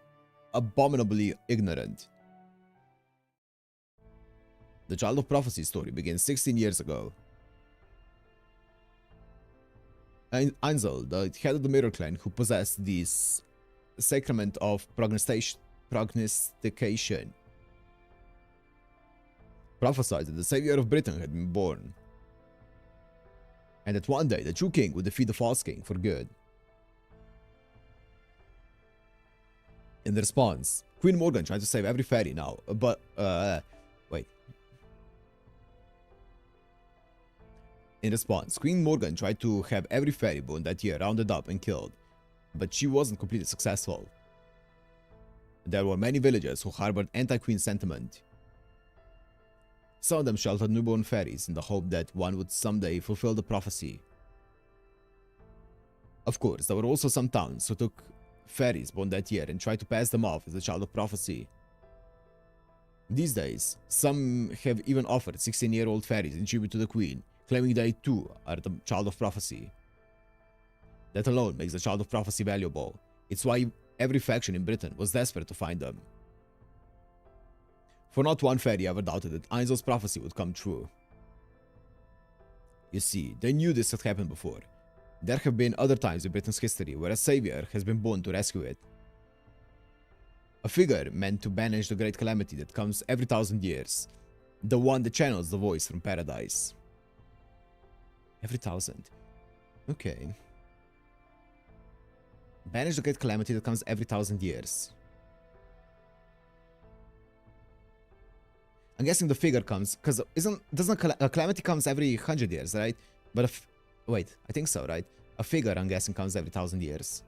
abominably ignorant. The Child of Prophecy story begins 16 years ago. Einzel, the head of the Mirror Clan, who possessed this sacrament of prognostication, prophesied that the savior of Britain had been born, and that one day the true king would defeat the false king for good. In response, Queen Morgan tried to save every fairy now, but, wait. In response, Queen Morgan tried to have every fairy born that year rounded up and killed, but she wasn't completely successful. There were many villagers who harbored anti-queen sentiment. Some of them sheltered newborn fairies in the hope that one would someday fulfill the prophecy. Of course, there were also some towns who took fairies born that year and tried to pass them off as a child of prophecy. These days, some have even offered 16-year-old fairies in tribute to the queen, claiming they too are the child of prophecy. That alone makes the child of prophecy valuable. It's why every faction in Britain was desperate to find them. For not one fairy ever doubted that Einzel's prophecy would come true. You see, they knew this had happened before. There have been other times in Britain's history where a savior has been born to rescue it. A figure meant to banish the great calamity that comes every 1,000 years. The one that channels the voice from paradise. Every 1,000. Okay. Banish the great calamity that comes every 1,000 years. I'm guessing the figure comes, because doesn't a calamity comes every 100 years, right? But wait, I think so, right? A figure, I'm guessing, comes every 1,000 years.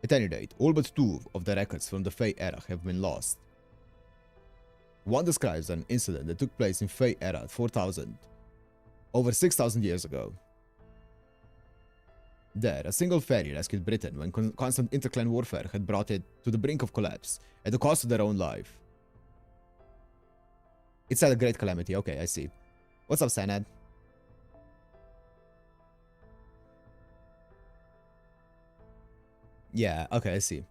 At any rate, all but 2 of the records from the Fey era have been lost. One describes an incident that took place in Fey era 4000, over 6,000 years ago. There, a single fairy rescued Britain when constant interclan warfare had brought it to the brink of collapse, at the cost of their own life. It's at a great calamity. Okay, I see. What's up, Sanad? Yeah, okay, I see.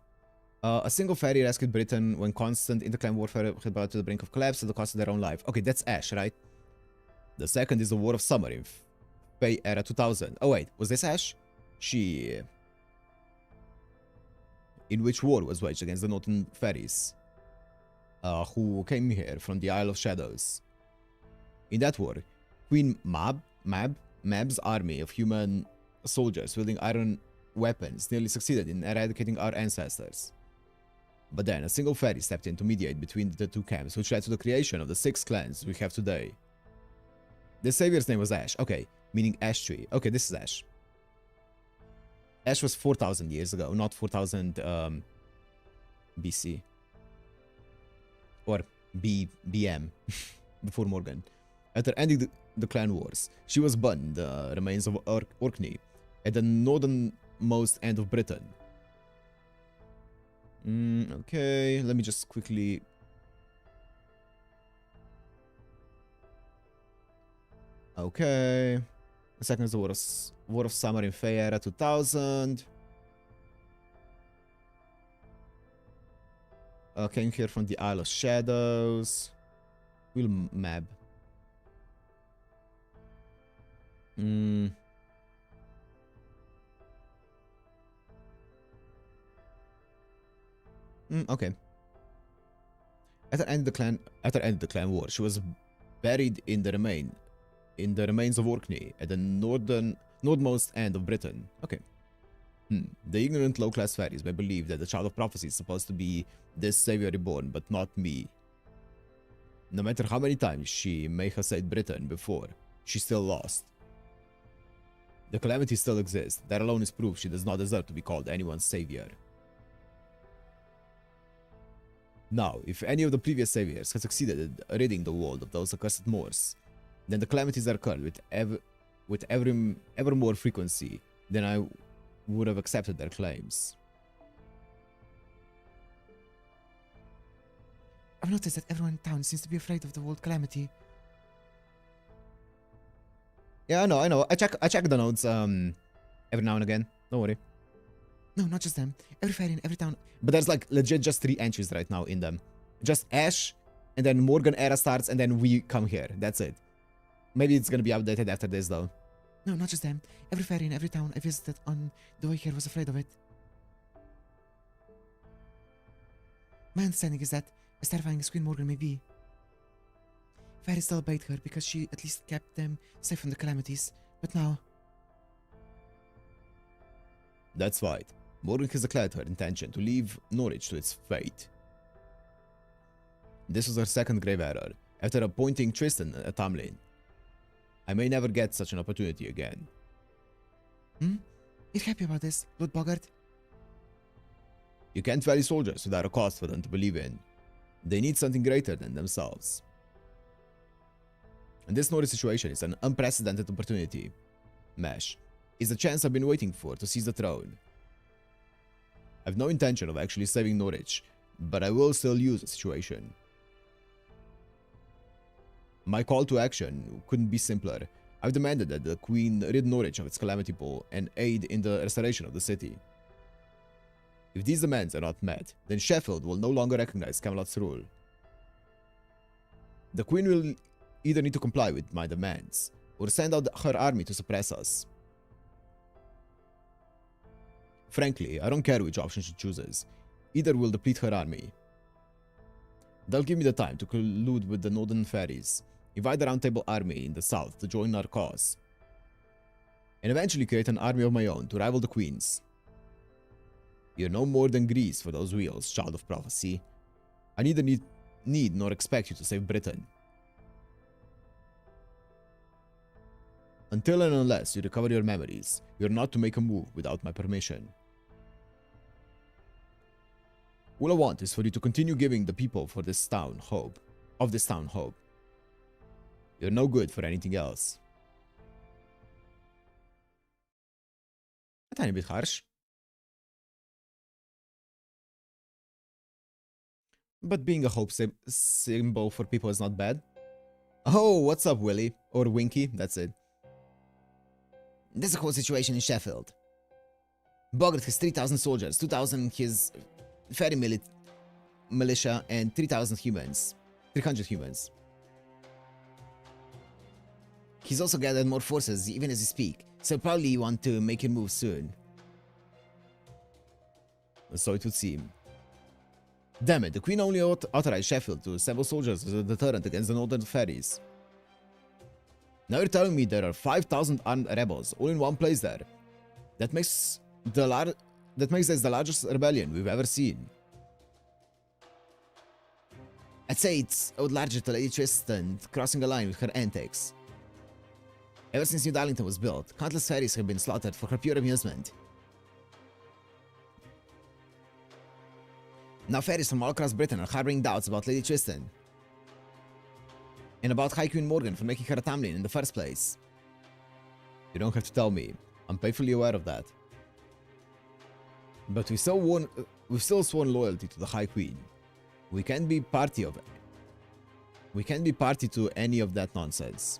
A single fairy rescued Britain when constant interclan warfare had brought to the brink of collapse at the cost of their own life. Okay, that's Ash, right? The second is the War of Summer in Fey Era 2000. Oh wait, was this Ash? She... In which war was waged against the Northern fairies, who came here from the Isle of Shadows. In that war, Queen Mab's army of human soldiers wielding iron weapons nearly succeeded in eradicating our ancestors. But then a single fairy stepped in to mediate between the two camps, which led to the creation of the 6 clans we have today. The savior's name was Ash. Okay, meaning Ash Tree. Okay, this is Ash. Ash was 4,000 years ago, not 4,000 BC. Or BM, before Morgan. After ending the clan wars, she was burned in the remains of Orkney, at the northernmost end of Britain. Okay, let me just quickly... Okay. The second is the War of Summer in Fey Era 2000. Came here from the Isle of Shadows. Will Mab. Okay. After ending the clan war, she was buried in the remains of Orkney at the northernmost end of Britain. Okay. The ignorant low-class fairies may believe that the child of prophecy is supposed to be this savior reborn, but not me. No matter how many times she may have said Britain before, she still lost. The calamity still exists. That alone is proof she does not deserve to be called anyone's savior. Now, if any of the previous saviors had succeeded in ridding the world of those accursed Moors, then the calamities that occurred with ever more frequency than I would have accepted their claims. I've noticed that everyone in town seems to be afraid of the world calamity. Yeah, I know. I check the notes every now and again. Don't worry. No, not just them. Every fairy in every town. But there's like legit just 3 entries right now in them. Just Ash, and then Morgan era starts, and then we come here. That's it. Maybe it's gonna be updated after this though. No, not just them. Every fairy in every town I visited on the way here was afraid of it. My understanding is that, as terrifying as Queen Morgan may be, fairies still obeyed her because she at least kept them safe from the calamities. But now... That's right. Morgan has declared her intention to leave Norwich to its fate. This was her second grave error, after appointing Tristan a Tamlin. I may never get such an opportunity again. You're happy about this, Lord Bogart? You can't rally soldiers without a cause for them to believe in. They need something greater than themselves. And this Norwich situation is an unprecedented opportunity. Mesh is the chance I've been waiting for to seize the throne. I have no intention of actually saving Norwich, but I will still use the situation. My call to action couldn't be simpler. I've demanded that the Queen rid Norwich of its calamity pool and aid in the restoration of the city. If these demands are not met, then Sheffield will no longer recognize Camelot's rule. The Queen will either need to comply with my demands, or send out her army to suppress us. Frankly, I don't care which option she chooses. Either will deplete her army. They'll give me the time to collude with the Northern Fairies, invite the Round Table army in the south to join our cause, and eventually create an army of my own to rival the Queen's. You're no more than grease for those wheels, child of prophecy. I neither need nor expect you to save Britain. Until and unless you recover your memories, you're not to make a move without my permission. All I want is for you to continue giving the people of this town hope. You're no good for anything else. A tiny bit harsh. But being a hope symbol for people is not bad. Oh, what's up, Willie? Or Winky, that's it. There's a whole situation in Sheffield. Bogart has 3,000 soldiers, 2,000 his fairy militia, and 300 humans. He's also gathered more forces even as we speak, so probably you want to make your move soon. So it would seem. Damn it, the Queen only authorized Sheffield to assemble soldiers as a deterrent against the Northern Fairies. Now you're telling me there are 5,000 armed rebels all in one place there. That makes this the largest rebellion we've ever seen. I'd say it's owed larger to Lady Tristan crossing a line with her antics. Ever since New Darlington was built, countless fairies have been slaughtered for her pure amusement. Now fairies from all across Britain are harboring doubts about Lady Tristan. And about High Queen Morgan for making her a Tamlin in the first place. You don't have to tell me. I'm painfully aware of that. But we've still sworn loyalty to the High Queen. We can't be party to any of that nonsense.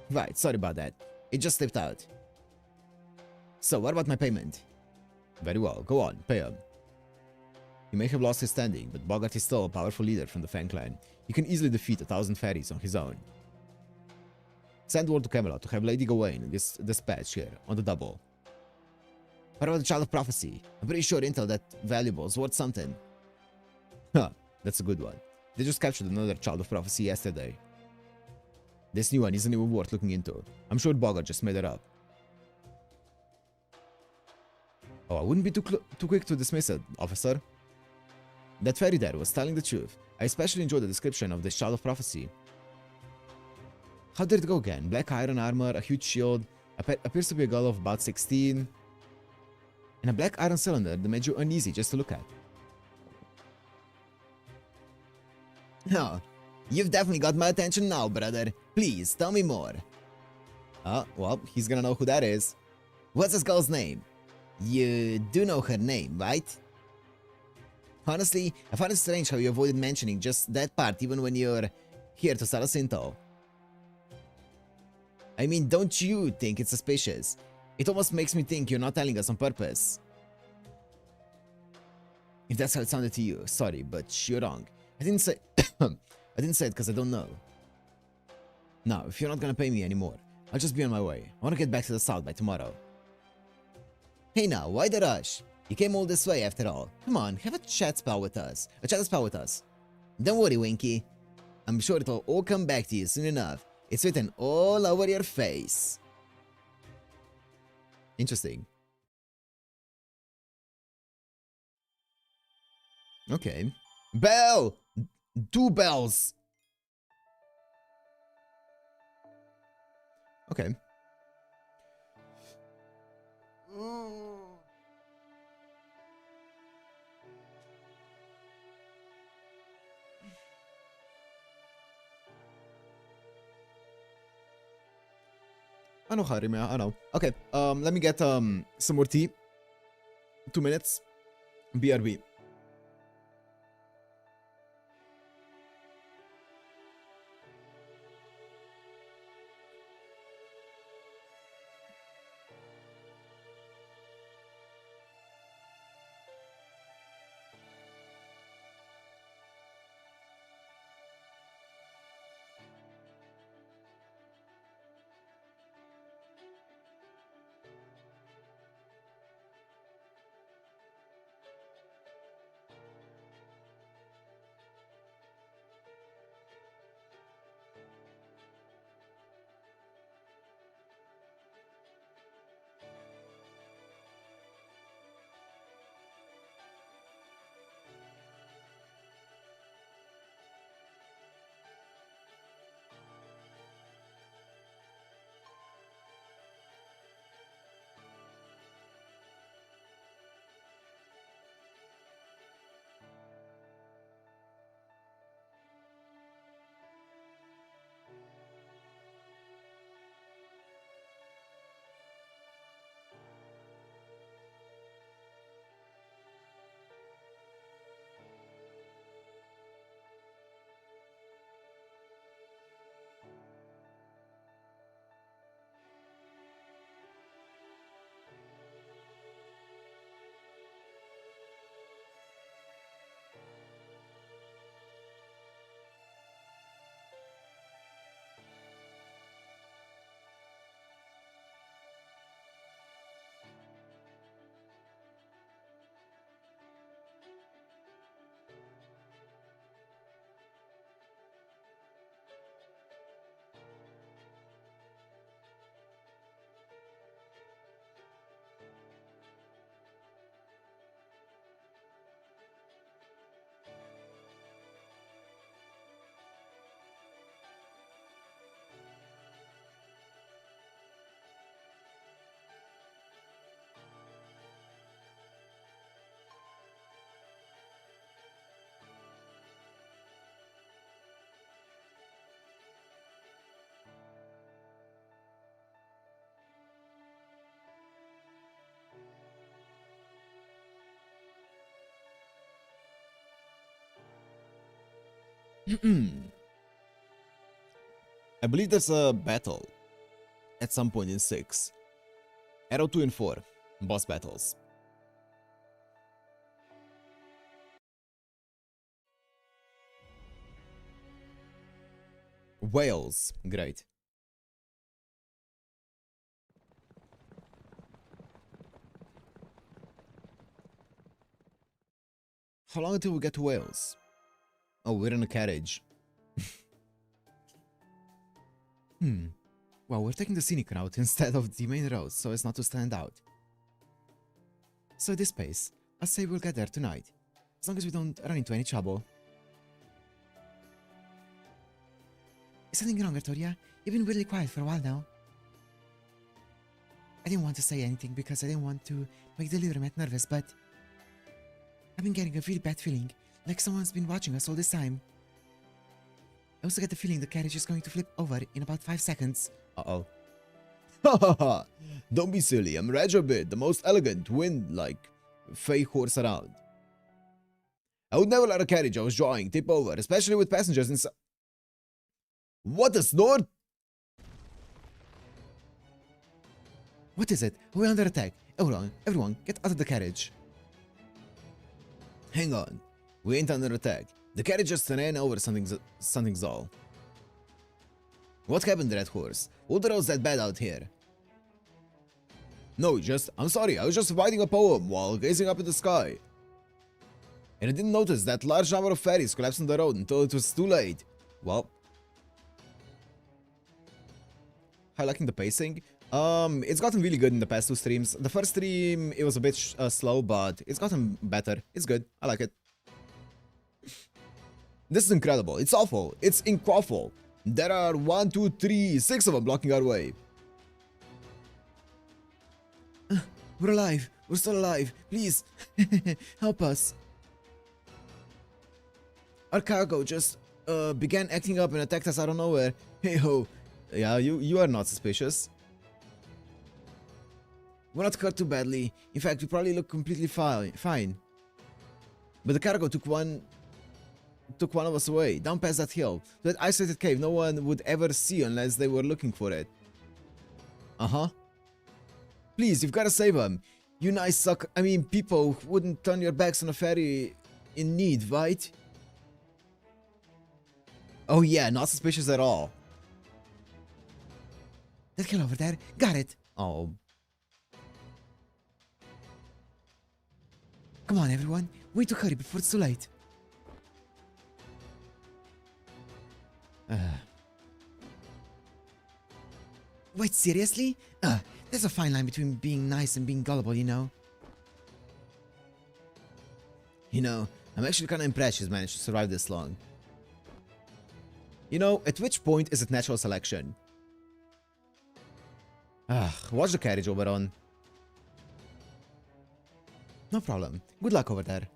Right, sorry about that. It just slipped out. So, what about my payment? Very well, go on, pay him. He may have lost his standing, but Bogart is still a powerful leader from the Fang clan. He can easily defeat 1,000 fairies on his own. Send word to Camelot to have Lady Gawain dispatched here, on the double. What about the Child of Prophecy? I'm pretty sure intel that valuable is worth something. Huh, that's a good one. They just captured another Child of Prophecy yesterday. This new one isn't even worth looking into. I'm sure Bogart just made it up. Oh, I wouldn't be too quick to dismiss it, officer. That fairy there was telling the truth. I especially enjoyed the description of this Child of Prophecy. How did it go again? Black iron armor, a huge shield, appears to be a girl of about 16, and a black iron cylinder that made you uneasy just to look at. Oh, you've definitely got my attention now, brother. Please, tell me more. Well, he's gonna know who that is. What's this girl's name? You do know her name, right? Honestly, I find it strange how you avoided mentioning just that part even when you're here to sell us intel. I mean, don't you think it's suspicious? It almost makes me think you're not telling us on purpose. If that's how it sounded to you, sorry, but you're wrong. I didn't say it because I don't know. Now, if you're not gonna pay me anymore, I'll just be on my way. I want to get back to the south by tomorrow. Hey now, why the rush? You came all this way after all. Come on, have a chat spell with us. A chat spell with us. Don't worry, Winky. I'm sure it'll all come back to you soon enough. It's written all over your face. Interesting. Okay. Bell! 2 bells! Okay. I know, Harim, I know. Okay, let me get some more tea. 2 minutes. BRB. I believe there's a battle at some point in 6. Arrow 2 and 4. Boss battles. Wales. Great. How long until we get to Wales? Oh, we're in a carriage. Well, we're taking the scenic route instead of the main road so as not to stand out. So at this pace, I'd say we'll get there tonight. As long as we don't run into any trouble. Is something wrong, Altoria? You've been really quiet for a while now. I didn't want to say anything because I didn't want to make the leader nervous, but I've been getting a really bad feeling, like someone's been watching us all this time. I also get the feeling the carriage is going to flip over in about 5 seconds. Uh-oh. Ha ha ha! Don't be silly, I'm Rajabit, the most elegant, wind-like, fake horse around. I would never let a carriage I was drawing tip over, especially with passengers inside. What a snort! What is it? We're under attack. Everyone, get out of the carriage. Hang on. We ain't under attack. The carriage just ran over something's all. What happened, Red Horse? All the roads that bad out here? No, I'm sorry, I was just writing a poem while gazing up at the sky. And I didn't notice that large number of fairies collapsed on the road until it was too late. Well. Highlighting the pacing. It's gotten really good in the past 2 streams. The first stream, it was a bit slow, but it's gotten better. It's good. I like it. This is incredible. It's awful. It's incredible. There are 1, 2, 3, 6 of them blocking our way. We're alive. We're still alive. Please, help us. Our cargo just began acting up and attacked us out of nowhere. Hey ho. Yeah, you are not suspicious. We're not hurt too badly. In fact, we probably look completely fine. But the cargo took one of us away, down past that hill, to that isolated cave no one would ever see unless they were looking for it. Uh-huh. Please, you've got to save him. You nice people wouldn't turn your backs on a fairy in need, right? Oh yeah, not suspicious at all. That hill over there. Got it. Oh. Come on, everyone. We need to hurry before it's too late. Wait, seriously? There's a fine line between being nice and being gullible, you know? You know, I'm actually kind of impressed she's managed to survive this long. You know, at which point is it natural selection? Watch the carriage, Oberon. No problem. Good luck over there.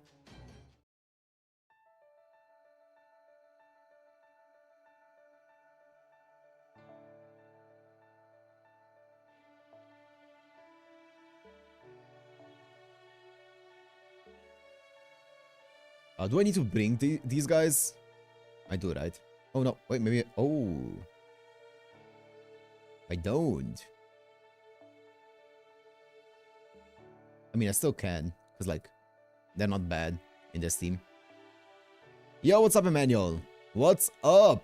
Do I need to bring these guys? I do, right? Oh no, wait, maybe... Oh. I don't. I mean, I still can, because, like, they're not bad in this team. Yo, what's up, Emmanuel? What's up?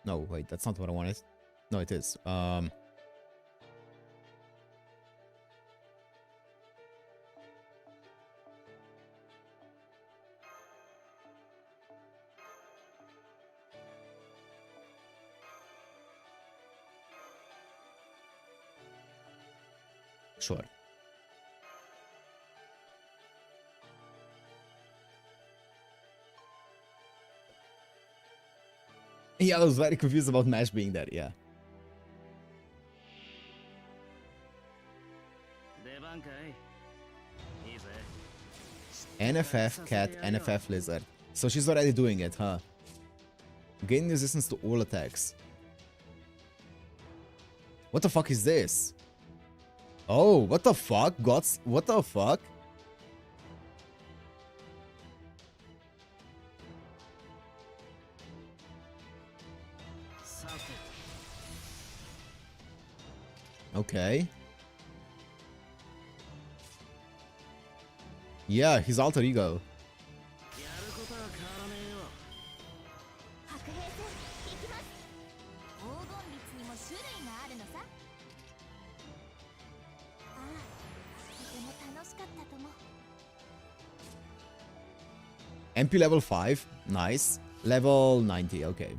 No, wait, that's not what I wanted. No, it is. Sure. Yeah, I was very confused about Mash being there, yeah. NFF cat, NFF lizard. So she's already doing it, huh? Gain resistance to all attacks. What the fuck is this? Oh, what the fuck? What the fuck? Okay. Yeah, his alter ego. MP level 5. Nice. Level 90. Okay.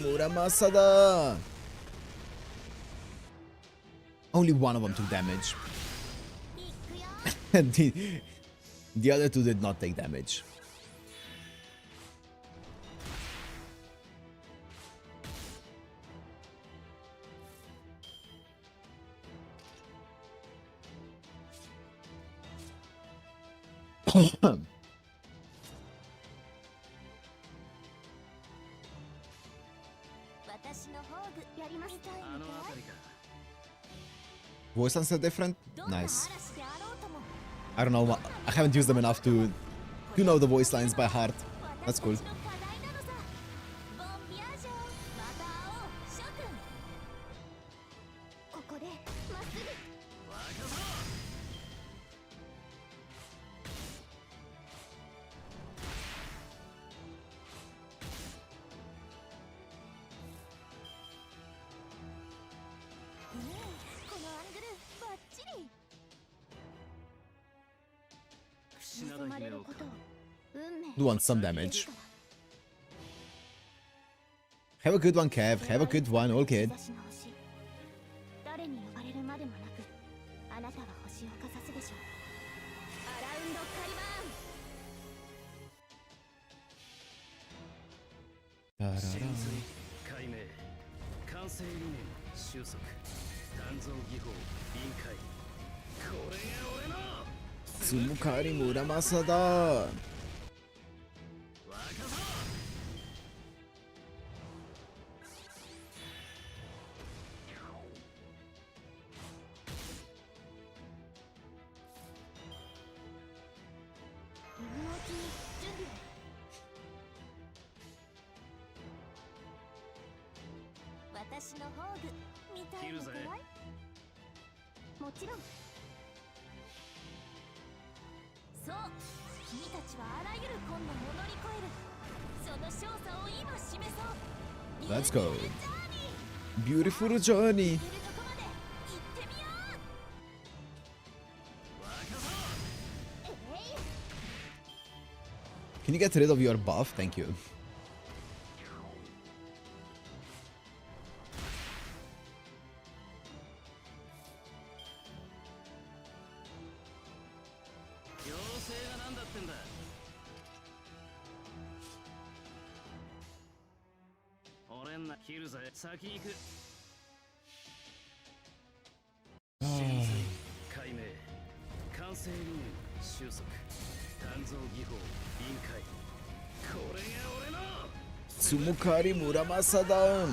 Muramasa da. Only one of them took damage. the other two did not take damage. Voice lines are different? Nice. I don't know, I haven't used them enough to know the voice lines by heart. That's cool. Do want some damage. Have a good one, Kev. Have a good one, all kid. Tsumukari Muramasa da. Let's go. Beautiful journey. Can you get rid of your buff? Thank you. Tsumukari Muramasa da.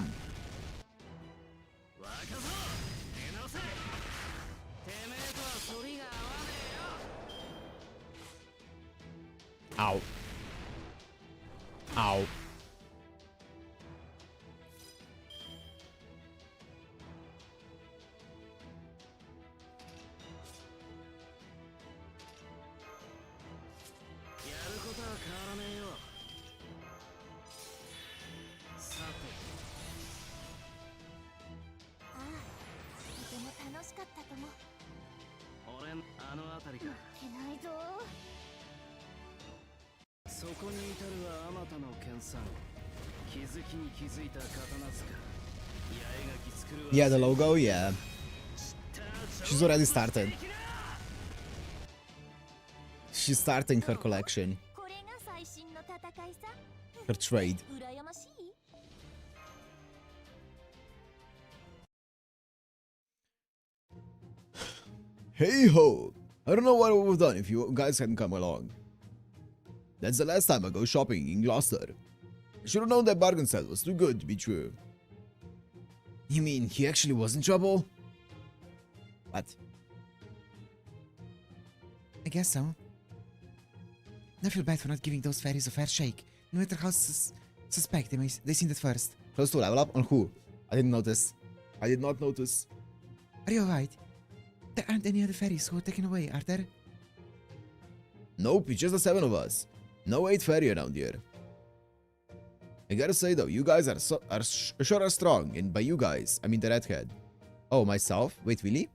Ow. Ow. Yeah, the logo, yeah. She's already started. She's starting her collection. Her trade. Hey ho! I don't know what I would have done if you guys hadn't come along. That's the last time I go shopping in Gloucester. I should have known that bargain set was too good to be true. You mean he actually was in trouble? What? I guess so. I feel bad for not giving those fairies a fair shake, no matter how suspect they seemed at first. Close to level up? On who? I didn't notice. I did not notice. Are you alright? There aren't any other fairies who were taken away, are there? Nope, it's just the 7 of us. No 8 fairy around here. I gotta say though, you guys are sure strong, and by you guys, I mean the redhead. Oh, myself? Wait, really?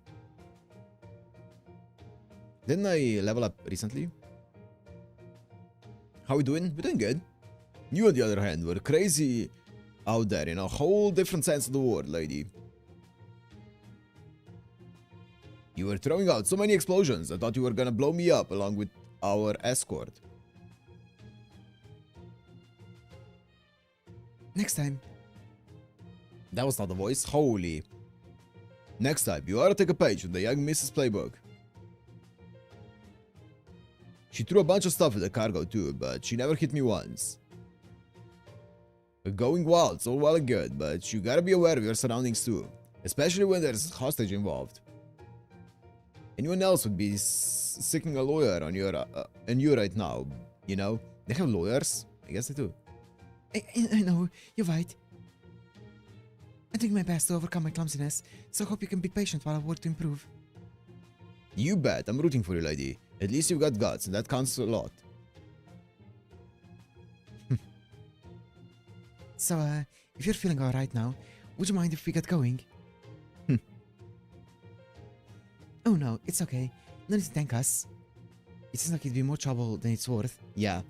Didn't I level up recently? How we doing? We're doing good. You, on the other hand, were crazy out there in a whole different sense of the word, lady. You were throwing out so many explosions, I thought you were gonna blow me up along with our escort. Next time. That was not the voice. Holy. Next time, you ought to take a page from the young Mrs. Playbook. She threw a bunch of stuff at the cargo too, but she never hit me once. Going wild, it's all well and good, but you gotta be aware of your surroundings too, especially when there's hostage involved. Anyone else would be seeking a lawyer on you right now, you know? They have lawyers? I guess they do. I know, you're right. I'm doing my best to overcome my clumsiness, so I hope you can be patient while I work to improve. You bet, I'm rooting for you, lady. At least you've got guts, and that counts a lot. So, if you're feeling alright now, would you mind if we get going? Oh no, it's okay. No need to thank us. It seems like it'd be more trouble than it's worth. Yeah.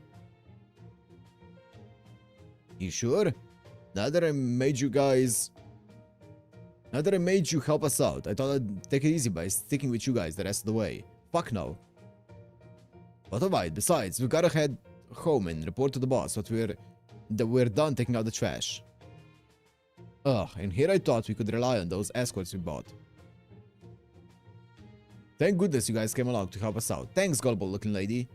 You sure? Now that I made you help us out, I thought I'd take it easy by sticking with you guys the rest of the way. Fuck no. But alright, besides, we gotta head home and report to the boss that we're done taking out the trash. Ugh, and here I thought we could rely on those escorts we bought. Thank goodness you guys came along to help us out. Thanks, gullible looking lady.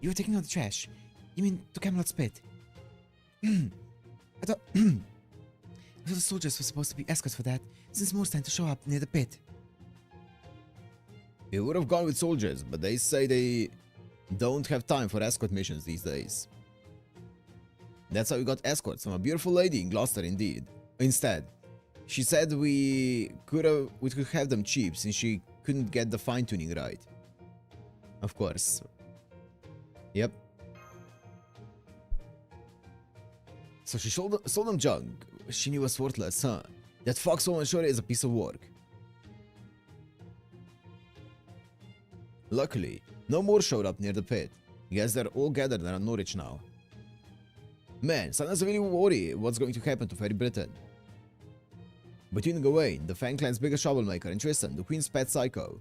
You were taking out the trash. You mean to Camelot's pit? I thought the soldiers were supposed to be escorts for that, since most tend to show up near the pit. We would have gone with soldiers, but they say they don't have time for escort missions these days. That's how we got escorts from a beautiful lady in Gloucester instead. She said we could have them cheap since she couldn't get the fine-tuning right. Of course. Yep. So she sold them junk she knew was worthless, huh? That foxhole sure is a piece of work. Luckily, no more showed up near the pit. Guess they're all gathered around Norwich now. Man, sometimes I really worry what's going to happen to Fairy Britain. Between Gawain, the Fang Clan's biggest troublemaker, and Tristan, the Queen's pet psycho.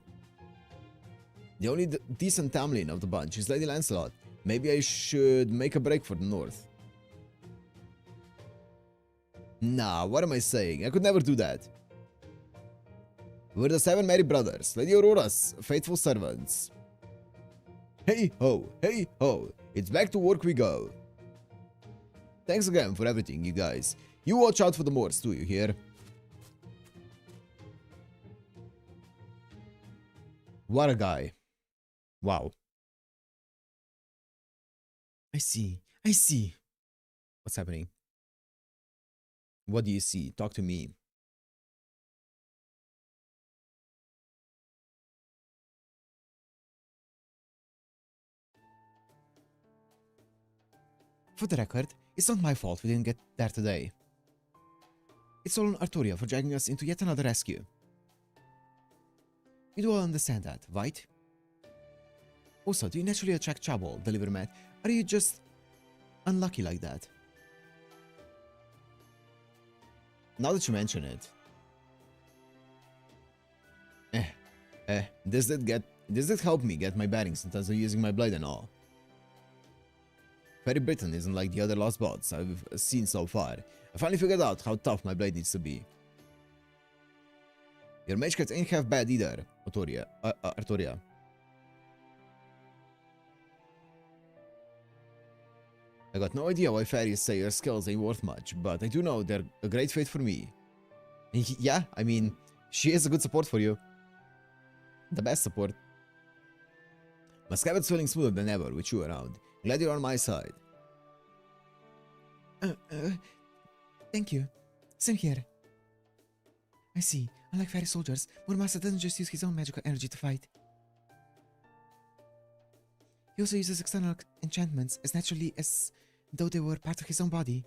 The only decent Tamlin of the bunch is Lady Lancelot. Maybe I should make a break for the north. Nah, what am I saying? I could never do that. We're the 7 Merry Brothers, Lady Aurora's faithful servants. Hey ho, it's back to work we go. Thanks again for everything, you guys. You watch out for the Moors too, you hear? What a guy. Wow. I see. What's happening? What do you see? Talk to me. For the record, it's not my fault we didn't get there today. It's all on Altoria for dragging us into yet another rescue. You do all understand that, right? Also, do you naturally attract trouble, Deliver Matt? Or are you just unlucky like that? Now that you mention it. This did help me get my bearings in terms of using my blade and all. Fairy Britain isn't like the other lost bots I've seen so far. I finally figured out how tough my blade needs to be. Your mage cats ain't half bad either, Altoria. I got no idea why fairies say your skills ain't worth much, but I do know they're a great fit for me. Yeah, I mean, she is a good support for you. The best support. My scabbard's feeling smoother than ever with you around. Glad you're on my side. Thank you. Same here. I see. Unlike fairy soldiers, Muramasa doesn't just use his own magical energy to fight. He also uses external enchantments as naturally as though they were part of his own body.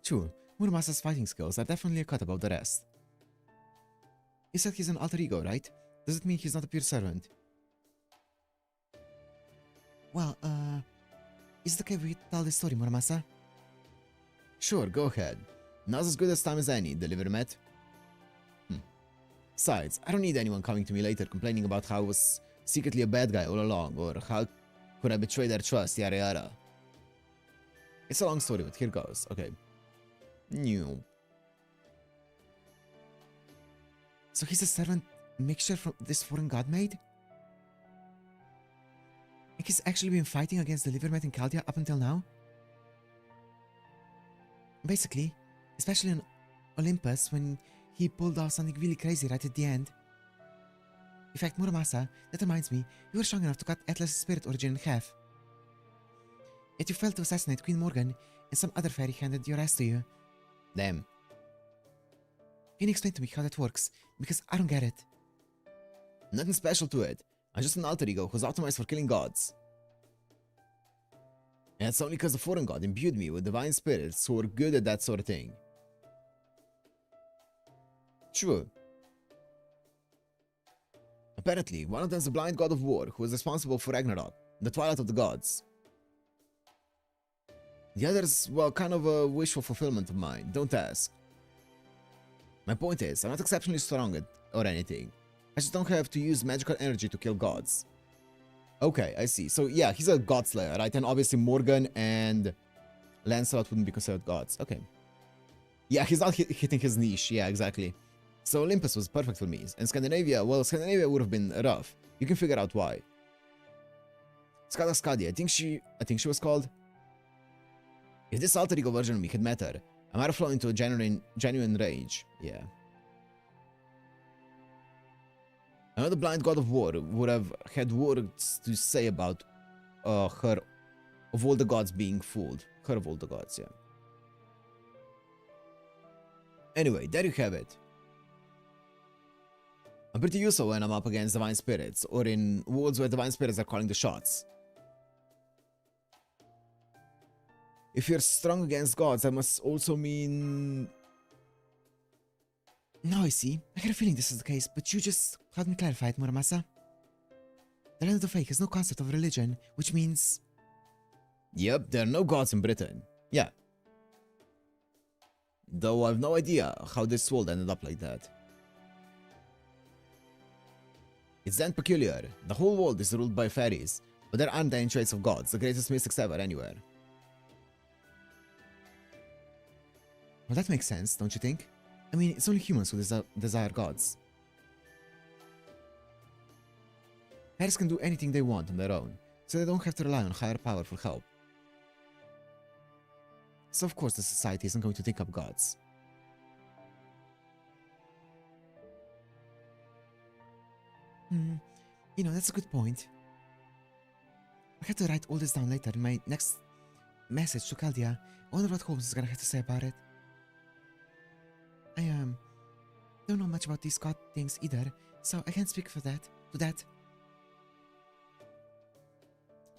True, Muramasa's fighting skills are definitely a cut above the rest. You said he's an alter ego, right? Does it mean he's not a pure servant? Well, is it okay if we tell this story, Muramasa? Sure, go ahead. Now's as good a time as any, Deliver Matt. Besides, I don't need anyone coming to me later complaining about how I was secretly a bad guy all along, or how could I betray their trust, yada yada. It's a long story, but here goes. Okay. New. So he's a servant mixture from this foreign god made? Like he's actually been fighting against the Livermet in Chaldea up until now? Basically, especially on Olympus when he pulled off something really crazy right at the end. In fact, Muramasa, that reminds me, you were strong enough to cut Atlas' spirit origin in half. Yet you failed to assassinate Queen Morgan, and some other fairy handed your ass to you. Damn. Can you explain to me how that works? Because I don't get it. Nothing special to it. I'm just an alter ego who's optimized for killing gods. And it's only because the foreign god imbued me with divine spirits who are good at that sort of thing. True. Apparently, one of them is the blind god of war who is responsible for Ragnarok, the twilight of the gods. The other's, well, kind of a wishful fulfillment of mine, don't ask. My point is, I'm not exceptionally strong or anything. I just don't have to use magical energy to kill gods. Okay, I see. So yeah, he's a godslayer, right? And obviously Morgan and Lancelot wouldn't be considered gods. Okay. Yeah, he's not hitting his niche. Yeah, exactly. So Olympus was perfect for me. And Scandinavia, well, Scandinavia would have been rough. You can figure out why. Skirmish, I think she was called. If this alter ego version of me had met her, I might have flown into a genuine rage. Yeah. I know the blind god of war would have had words to say about her, of all the gods being fooled. Her of all the gods, yeah. Anyway, there you have it. I'm pretty useful when I'm up against divine spirits, or in worlds where divine spirits are calling the shots. If you're strong against gods, that must also mean... Now I see. I had a feeling this is the case, but you just helped me clarify it, Muramasa. The land of the fake has no concept of religion, which means... Yep, there are no gods in Britain. Yeah. Though I've no idea how this world ended up like that. It's then peculiar. The whole world is ruled by fairies, but there aren't any traits of gods, the greatest mystics ever anywhere. Well, that makes sense, don't you think? I mean, it's only humans who desire gods. Fairies can do anything they want on their own, so they don't have to rely on higher power for help. So of course the society isn't going to think up gods. You know, that's a good point. I have to write all this down later in my next message to Chaldea. I wonder what Holmes is gonna have to say about it. I don't know much about these god things either, so I can't speak for that, to that.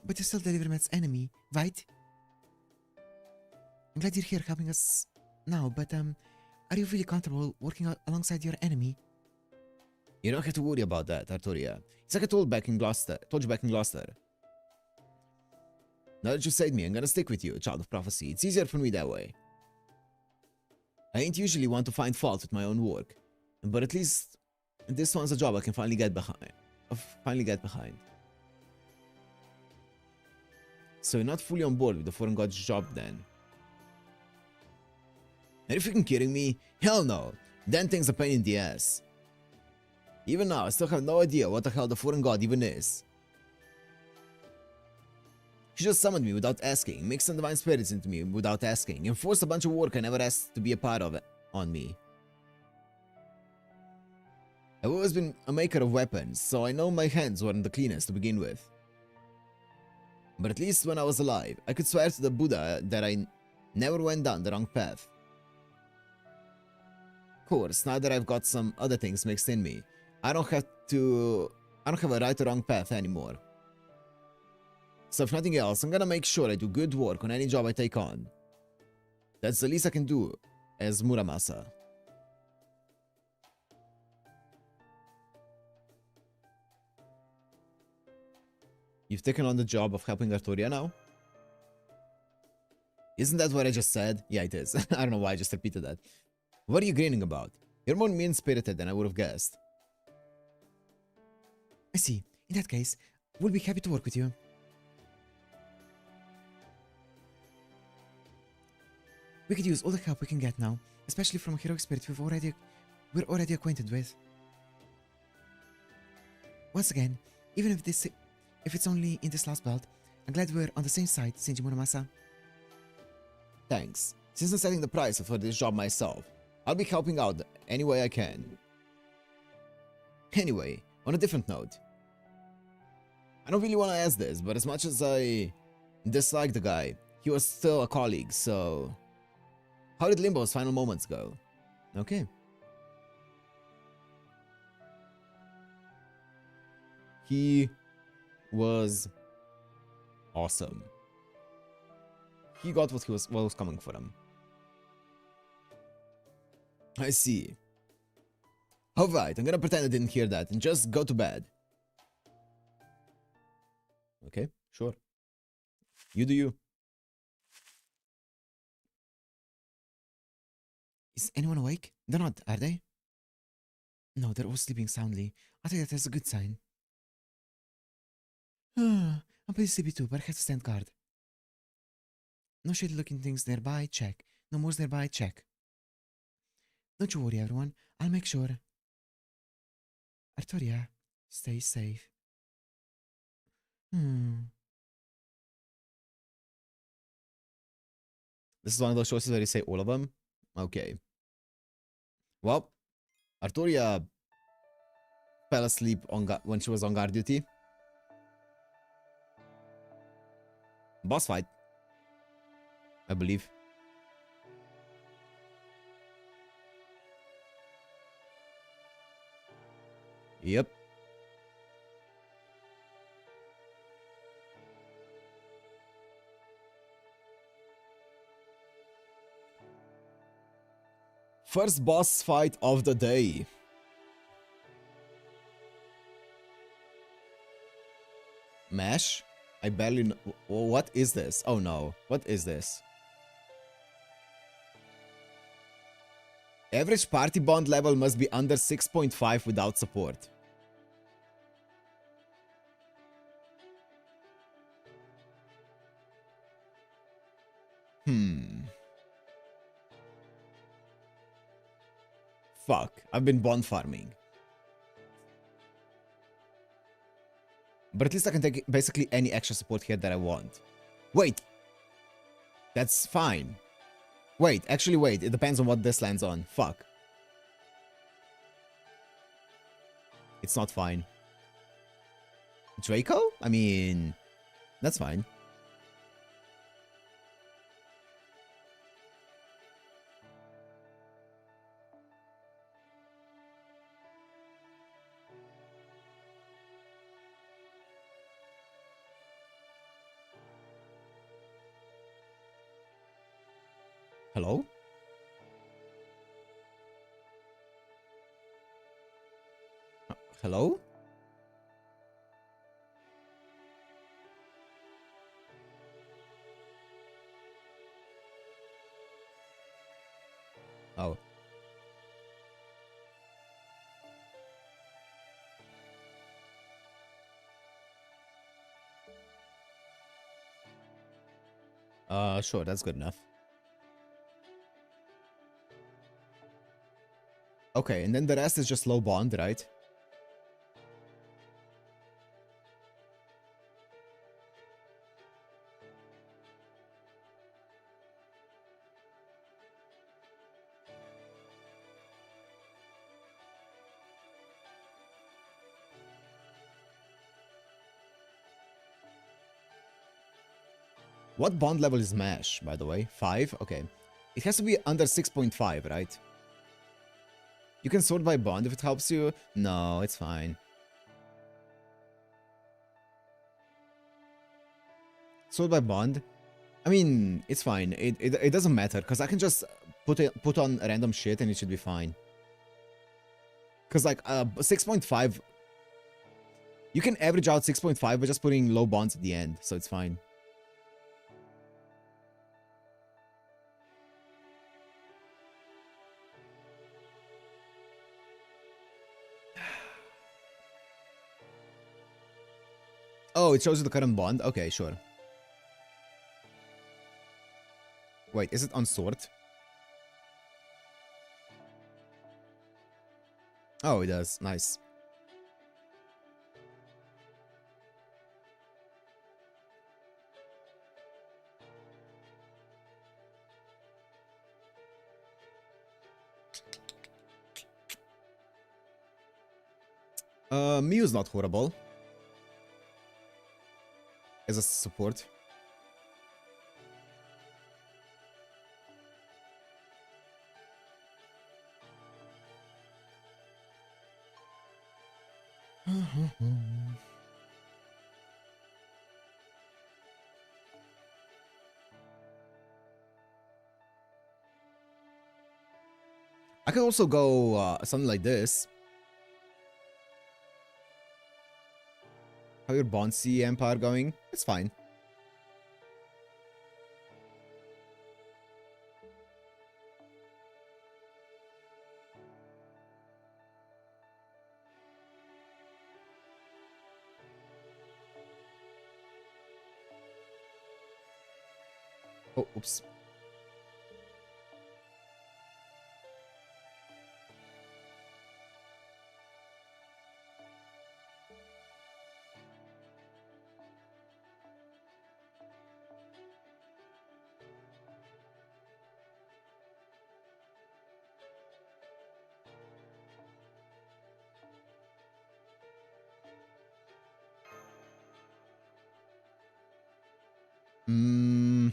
But you're still the Livermet's enemy, right? I'm glad you're here helping us now, but are you really comfortable working alongside your enemy? You don't have to worry about that, Altoria. It's like I told you back in Gloucester. Now that you saved me, I'm gonna stick with you, child of prophecy. It's easier for me that way. I ain't usually one to find fault with my own work, but at least this one's a job I can finally get behind. So you're not fully on board with the foreign god's job then? Are you freaking kidding me? Hell no! That thing's a pain in the ass. Even now, I still have no idea what the hell the foreign god even is. She just summoned me without asking, mixed some divine spirits into me without asking, and forced a bunch of work I never asked to be a part of on me. I've always been a maker of weapons, so I know my hands weren't the cleanest to begin with. But at least when I was alive, I could swear to the Buddha that I never went down the wrong path. Of course, now that I've got some other things mixed in me, I don't have a right or wrong path anymore. So if nothing else, I'm gonna make sure I do good work on any job I take on. That's the least I can do as Muramasa. You've taken on the job of helping Altoria now? Isn't that what I just said? Yeah, it is. I don't know why I just repeated that. What are you grinning about? You're more mean-spirited than I would have guessed. I see. In that case, we'll be happy to work with you. We could use all the help we can get now, especially from a heroic spirit we're already acquainted with. Once again, even if it's only in this last belt, I'm glad we're on the same side, Senji Muramasa. Thanks. Since I'm setting the price for this job myself, I'll be helping out any way I can. Anyway, on a different note, I don't really want to ask this, but as much as I dislike the guy, he was still a colleague, so how did Limbo's final moments go? Okay. He was awesome. He got what was coming for him. I see. Alright, I'm gonna pretend I didn't hear that and just go to bed. Okay, sure. You do you. Is anyone awake? They're not, are they? No, they're all sleeping soundly. I think that's a good sign. I'm pretty sleepy too, but I have to stand guard. No shady looking things nearby, check. No more nearby, check. Don't you worry, everyone. I'll make sure. Altoria, stay safe. This is one of those choices where you say all of them? Okay. Well, Altoria fell asleep when she was on guard duty. Boss fight, I believe. Yep. First boss fight of the day. Mash? I barely know. What is this? Oh no. What is this? Average party bond level must be under 6.5 without support. Fuck. I've been bond farming. But at least I can take basically any extra support here that I want. Wait. That's fine. Wait, actually wait. It depends on what this lands on. Fuck. It's not fine. Draco? I mean, that's fine. Hello? Hello? Oh. Sure, that's good enough. Okay, and then the rest is just low bond, right? What bond level is MASH, by the way? 5? Okay. It has to be under 6.5, right? You can sort by bond if it helps you. No, it's fine. Sort by bond? I mean, it's fine. It doesn't matter, because I can just put on random shit and it should be fine. Because, like, 6.5... You can average out 6.5 by just putting low bonds at the end, so it's fine. Oh, it shows you the current bond? Okay, sure. Wait, is it on sort? Oh, it does. Nice. Mew's not horrible. As a support. I can also go something like this. How your Bouncy Empire going? It's fine. Oh, oops. Hmm.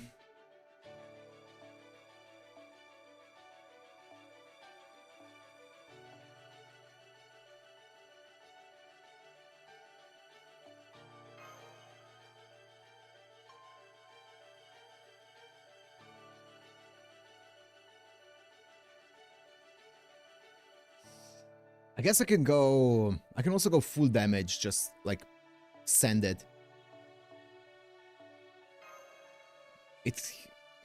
I guess I can go... I can also go full damage, just, like, send it. It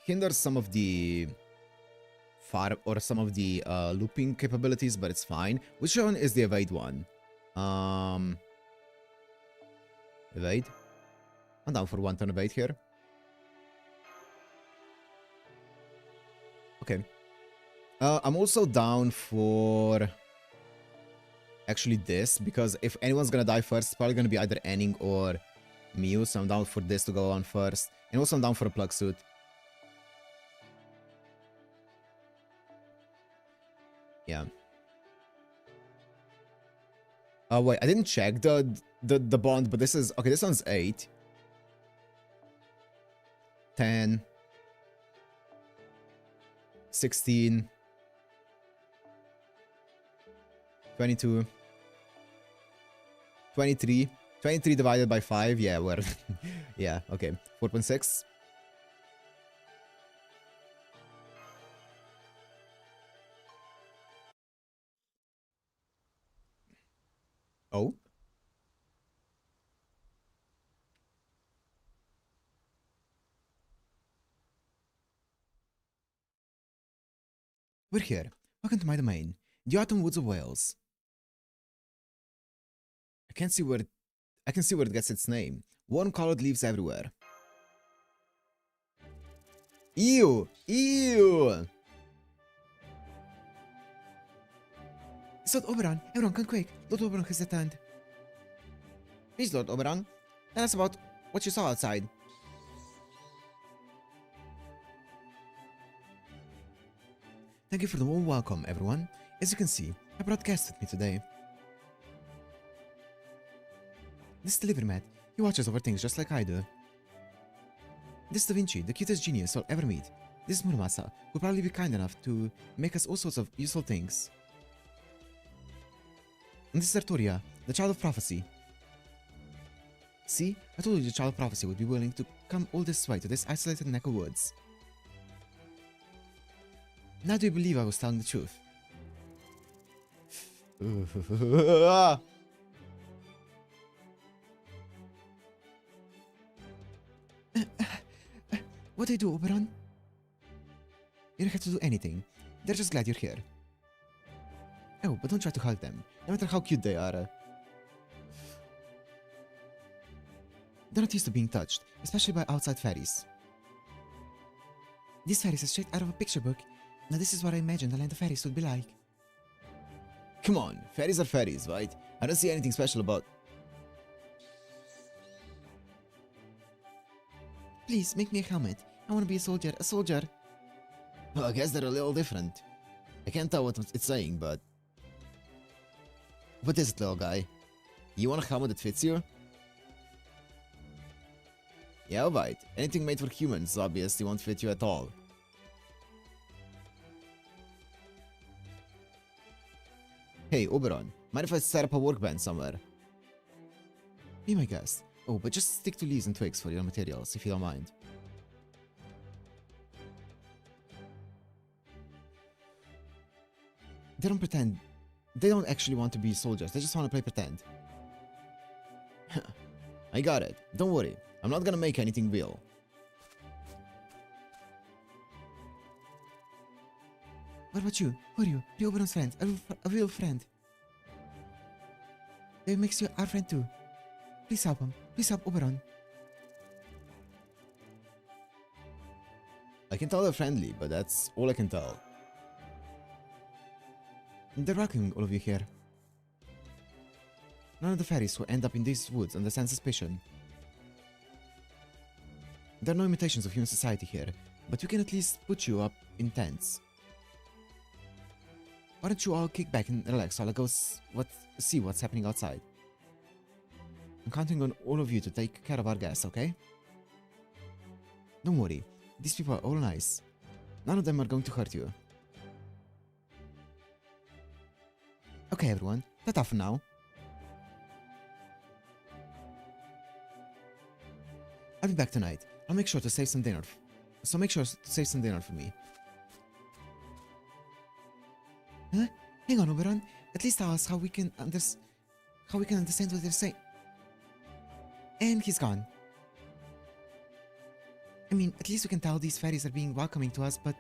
hinders some of the far or some of the looping capabilities, but it's fine. Which one is the evade one? Evade? I'm down for one turn evade here. Okay. I'm also down for actually this, because if anyone's gonna die first, it's probably gonna be either Enning or Mew, so I'm down for this to go on first. And also I'm down for a plug suit. Yeah. Oh wait, I didn't check the bond, but this is okay, this one's 8. 10. 16. 22. 23. 23 divided by 5, yeah, we're... yeah, okay. 4.6. Oh? We're here. Welcome to my domain, the autumn woods of Wales. I can see where it gets its name. Warm-colored leaves everywhere. Ew! Ew! It's Lord Oberon. Everyone, come quick. Lord Oberon has returned. Please, Lord Oberon, tell us about what you saw outside. Thank you for the warm welcome, everyone. As you can see, I brought guests with me today. This is the Livermat. He watches over things just like I do. This is Da Vinci, the cutest genius I'll ever meet. This is Muramasa, who'll probably be kind enough to make us all sorts of useful things. And this is Altoria, the child of prophecy. See, I told you the child of prophecy would be willing to come all this way to this isolated neck of woods. Now do you believe I was telling the truth? What do I do, Oberon? You don't have to do anything. They're just glad you're here. Oh, but don't try to hug them, no matter how cute they are. They're not used to being touched, especially by outside fairies. These fairies are straight out of a picture book. Now this is what I imagined the land of fairies would be like. Come on, fairies are fairies, right? I don't see anything special about... Please, make me a helmet. I want to be a soldier, a soldier. Well, I guess they're a little different. I can't tell what it's saying, but... What is it, little guy? You want a helmet that fits you? Yeah, alright. Anything made for humans obviously won't fit you at all. Hey, Oberon, mind if I set up a workbench somewhere? Be my guest. Oh, but just stick to leaves and twigs for your materials, if you don't mind. They don't pretend. They don't actually want to be soldiers. They just want to play pretend. I got it. Don't worry. I'm not gonna make anything real. What about you? Who are you? The Oberon's friend. A real friend. It makes you our friend too. Please help him. Please help Oberon. I can tell they're friendly, but that's all I can tell. They're welcoming all of you here. None of the fairies who end up in these woods understand suspicion. There are no imitations of human society here, but we can at least put you up in tents. Why don't you all kick back and relax while I go see what's happening outside? I'm counting on all of you to take care of our guests, okay? Don't worry, these people are all nice. None of them are going to hurt you. Okay, everyone, that's all for now. I'll be back tonight. I'll make sure to save some dinner. So make sure to save some dinner for me. Huh? Hang on, Oberon. At least tell us how we can understand what they're saying. And he's gone. I mean, at least we can tell these fairies are being welcoming to us, but...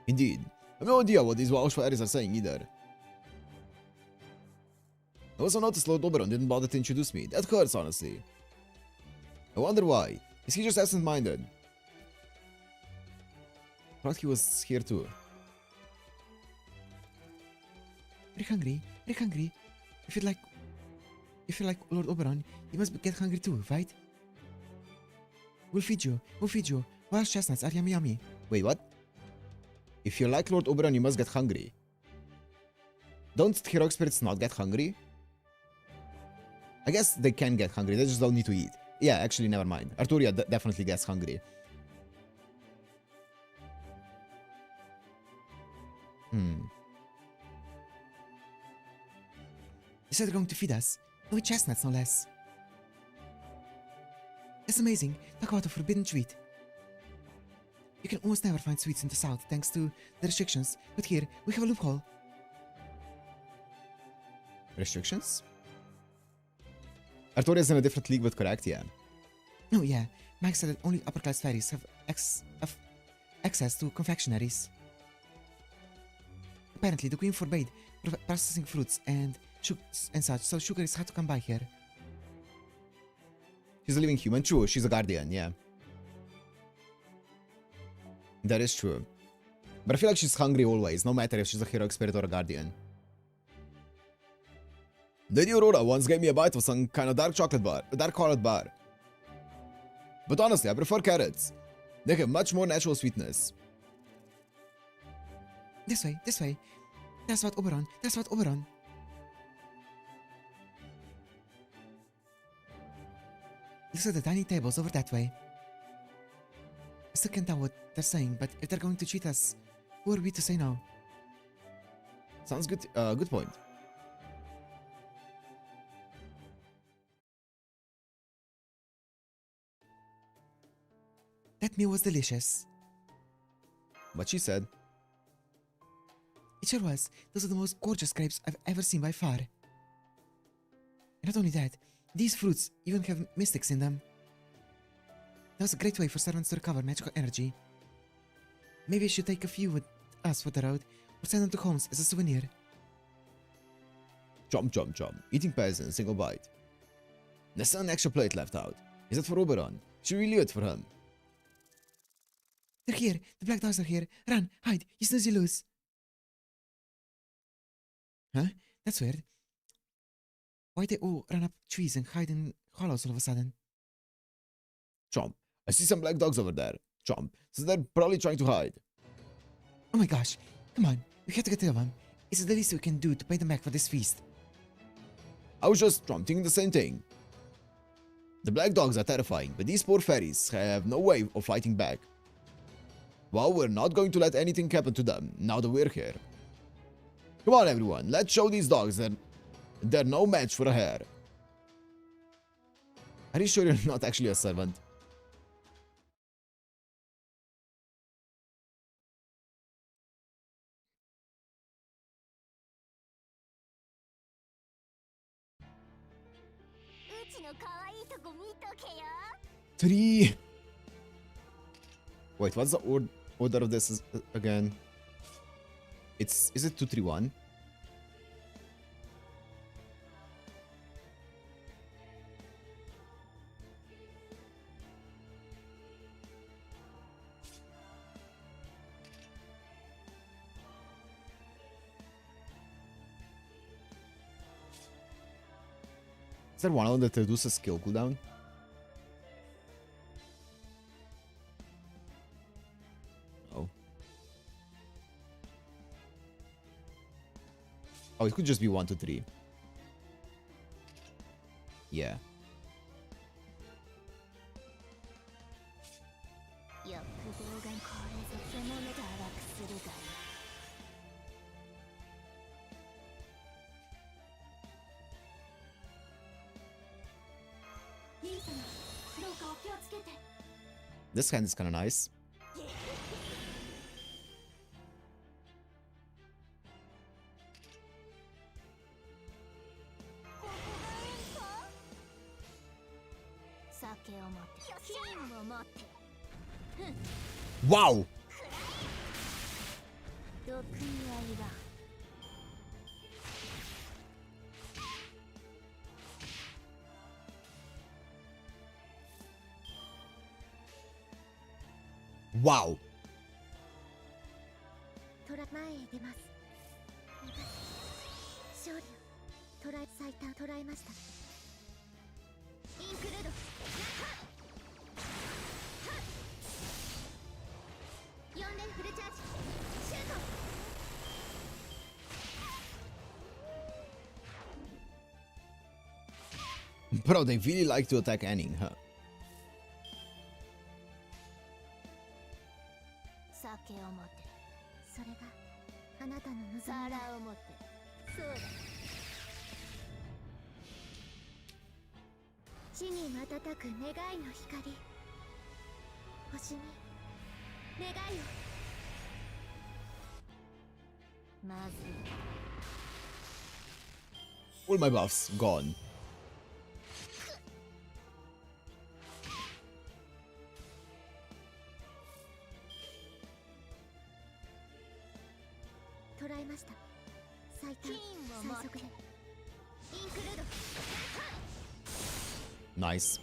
Indeed. I have no idea what these Welsh fairies are saying either. I also noticed Lord Oberon didn't bother to introduce me. That hurts, honestly. I wonder why. Is he just absent-minded? Thought he was here too. Very hungry, very hungry. If you're like Lord Oberon, you must get hungry too, right? We'll feed you. Welsh chestnuts are yummy yummy. Wait, what? If you're like Lord Oberon, you must get hungry. Don't heroic spirits not get hungry? I guess they can get hungry, they just don't need to eat. Yeah, actually, never mind. Altoria definitely gets hungry. They said they're going to feed us. No chestnuts, no less. It's amazing. Talk about a forbidden treat. You can almost never find sweets in the south thanks to the restrictions, but here we have a loophole. Restrictions? Altoria's in a different league, but correct, yeah. No, yeah. Mike said that only upper-class fairies have access to confectionaries. Apparently, the queen forbade processing fruits and such, so sugar is hard to come by here. She's a living human. True, she's a guardian, yeah. That is true. But I feel like she's hungry always, no matter if she's a heroic spirit or a guardian. Lady Aurora once gave me a bite of some kind of dark chocolate bar. But honestly, I prefer carrots. They have much more natural sweetness. This way. That's what Oberon. Looks at the dining tables over that way. I still can't tell what they're saying, but if they're going to cheat us, who are we to say no? Sounds good. Good point. That meal was delicious. What she said. It sure was. Those are the most gorgeous grapes I've ever seen by far. And not only that, these fruits even have mystics in them. That was a great way for servants to recover magical energy. Maybe I should take a few with us for the road, or send them to homes as a souvenir. Chomp chomp chomp. Eating pears in a single bite. There's still an extra plate left out. Is that for Oberon? Should we leave it for him? They're here! The black dogs are here! Run! Hide! You snooze, you lose! Huh? That's weird. Why they all run up trees and hide in hollows all of a sudden? Chomp. I see some black dogs over there. Chomp. So they're probably trying to hide. Oh my gosh. Come on. We have to get rid of them. It's the least we can do to pay them back for this feast. I was just thinking the same thing. The black dogs are terrifying, but these poor fairies have no way of fighting back. Well, we're not going to let anything happen to them, now that we're here. Come on, everyone, let's show these dogs that they're no match for a hare. Are you sure you're not actually a servant? Three. Wait, what's the order of this again? Is it 2-3-1? Is there one of them that reduces skill cooldown? Oh. Oh, it could just be 1-3. Yeah. This hand is kind of nice. Wow! Wow! Bro, they really like to attack Anning, huh? All my buffs gone. Nice.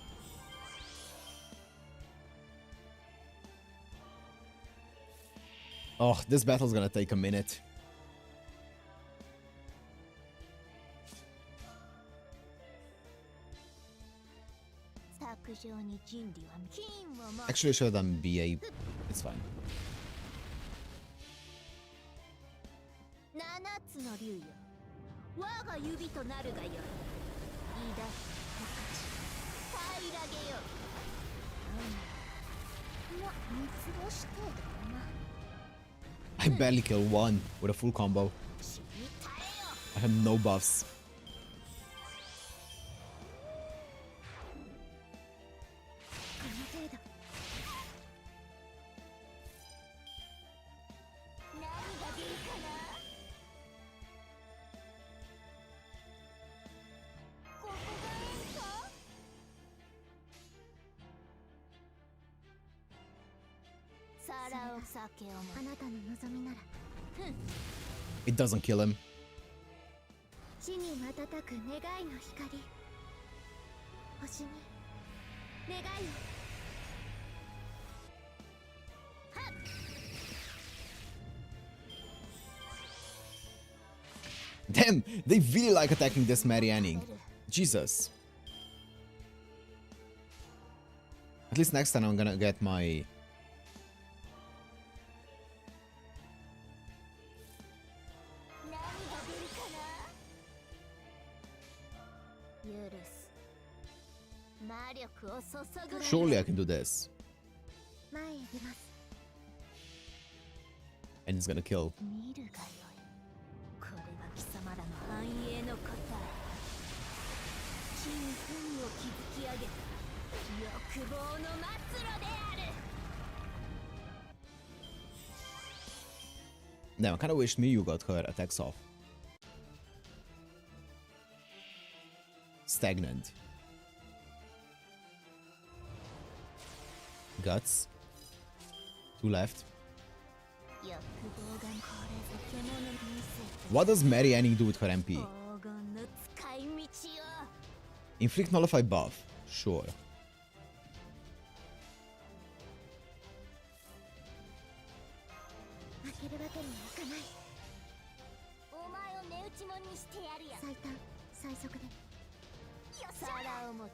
Oh, this battle's gonna take a minute. Actually, I should have done BA. It's fine. I barely killed one with a full combo. I have no buffs. It doesn't kill him. Damn, they really like attacking this Mary Anning. Jesus. At least next time I'm gonna get my... Surely I can do this. 前へ出ます。 And he's gonna kill. 見るがよい。これが貴様らの繁栄のこと。金粉を築き上げた欲望の末路である。 Damn, I kinda wish Miyu got her attacks off. Stagnant. Guts. 2 left. 欲望がこれ漬物に見せて。 What does Mary Anning do with her MP? 黄金の使い道を。 Inflict nullify buff. Sure. 負けるわけにはいかない。お前を値打ちもんにしてやるや。最短最速で。よっしゃ。皿を持って。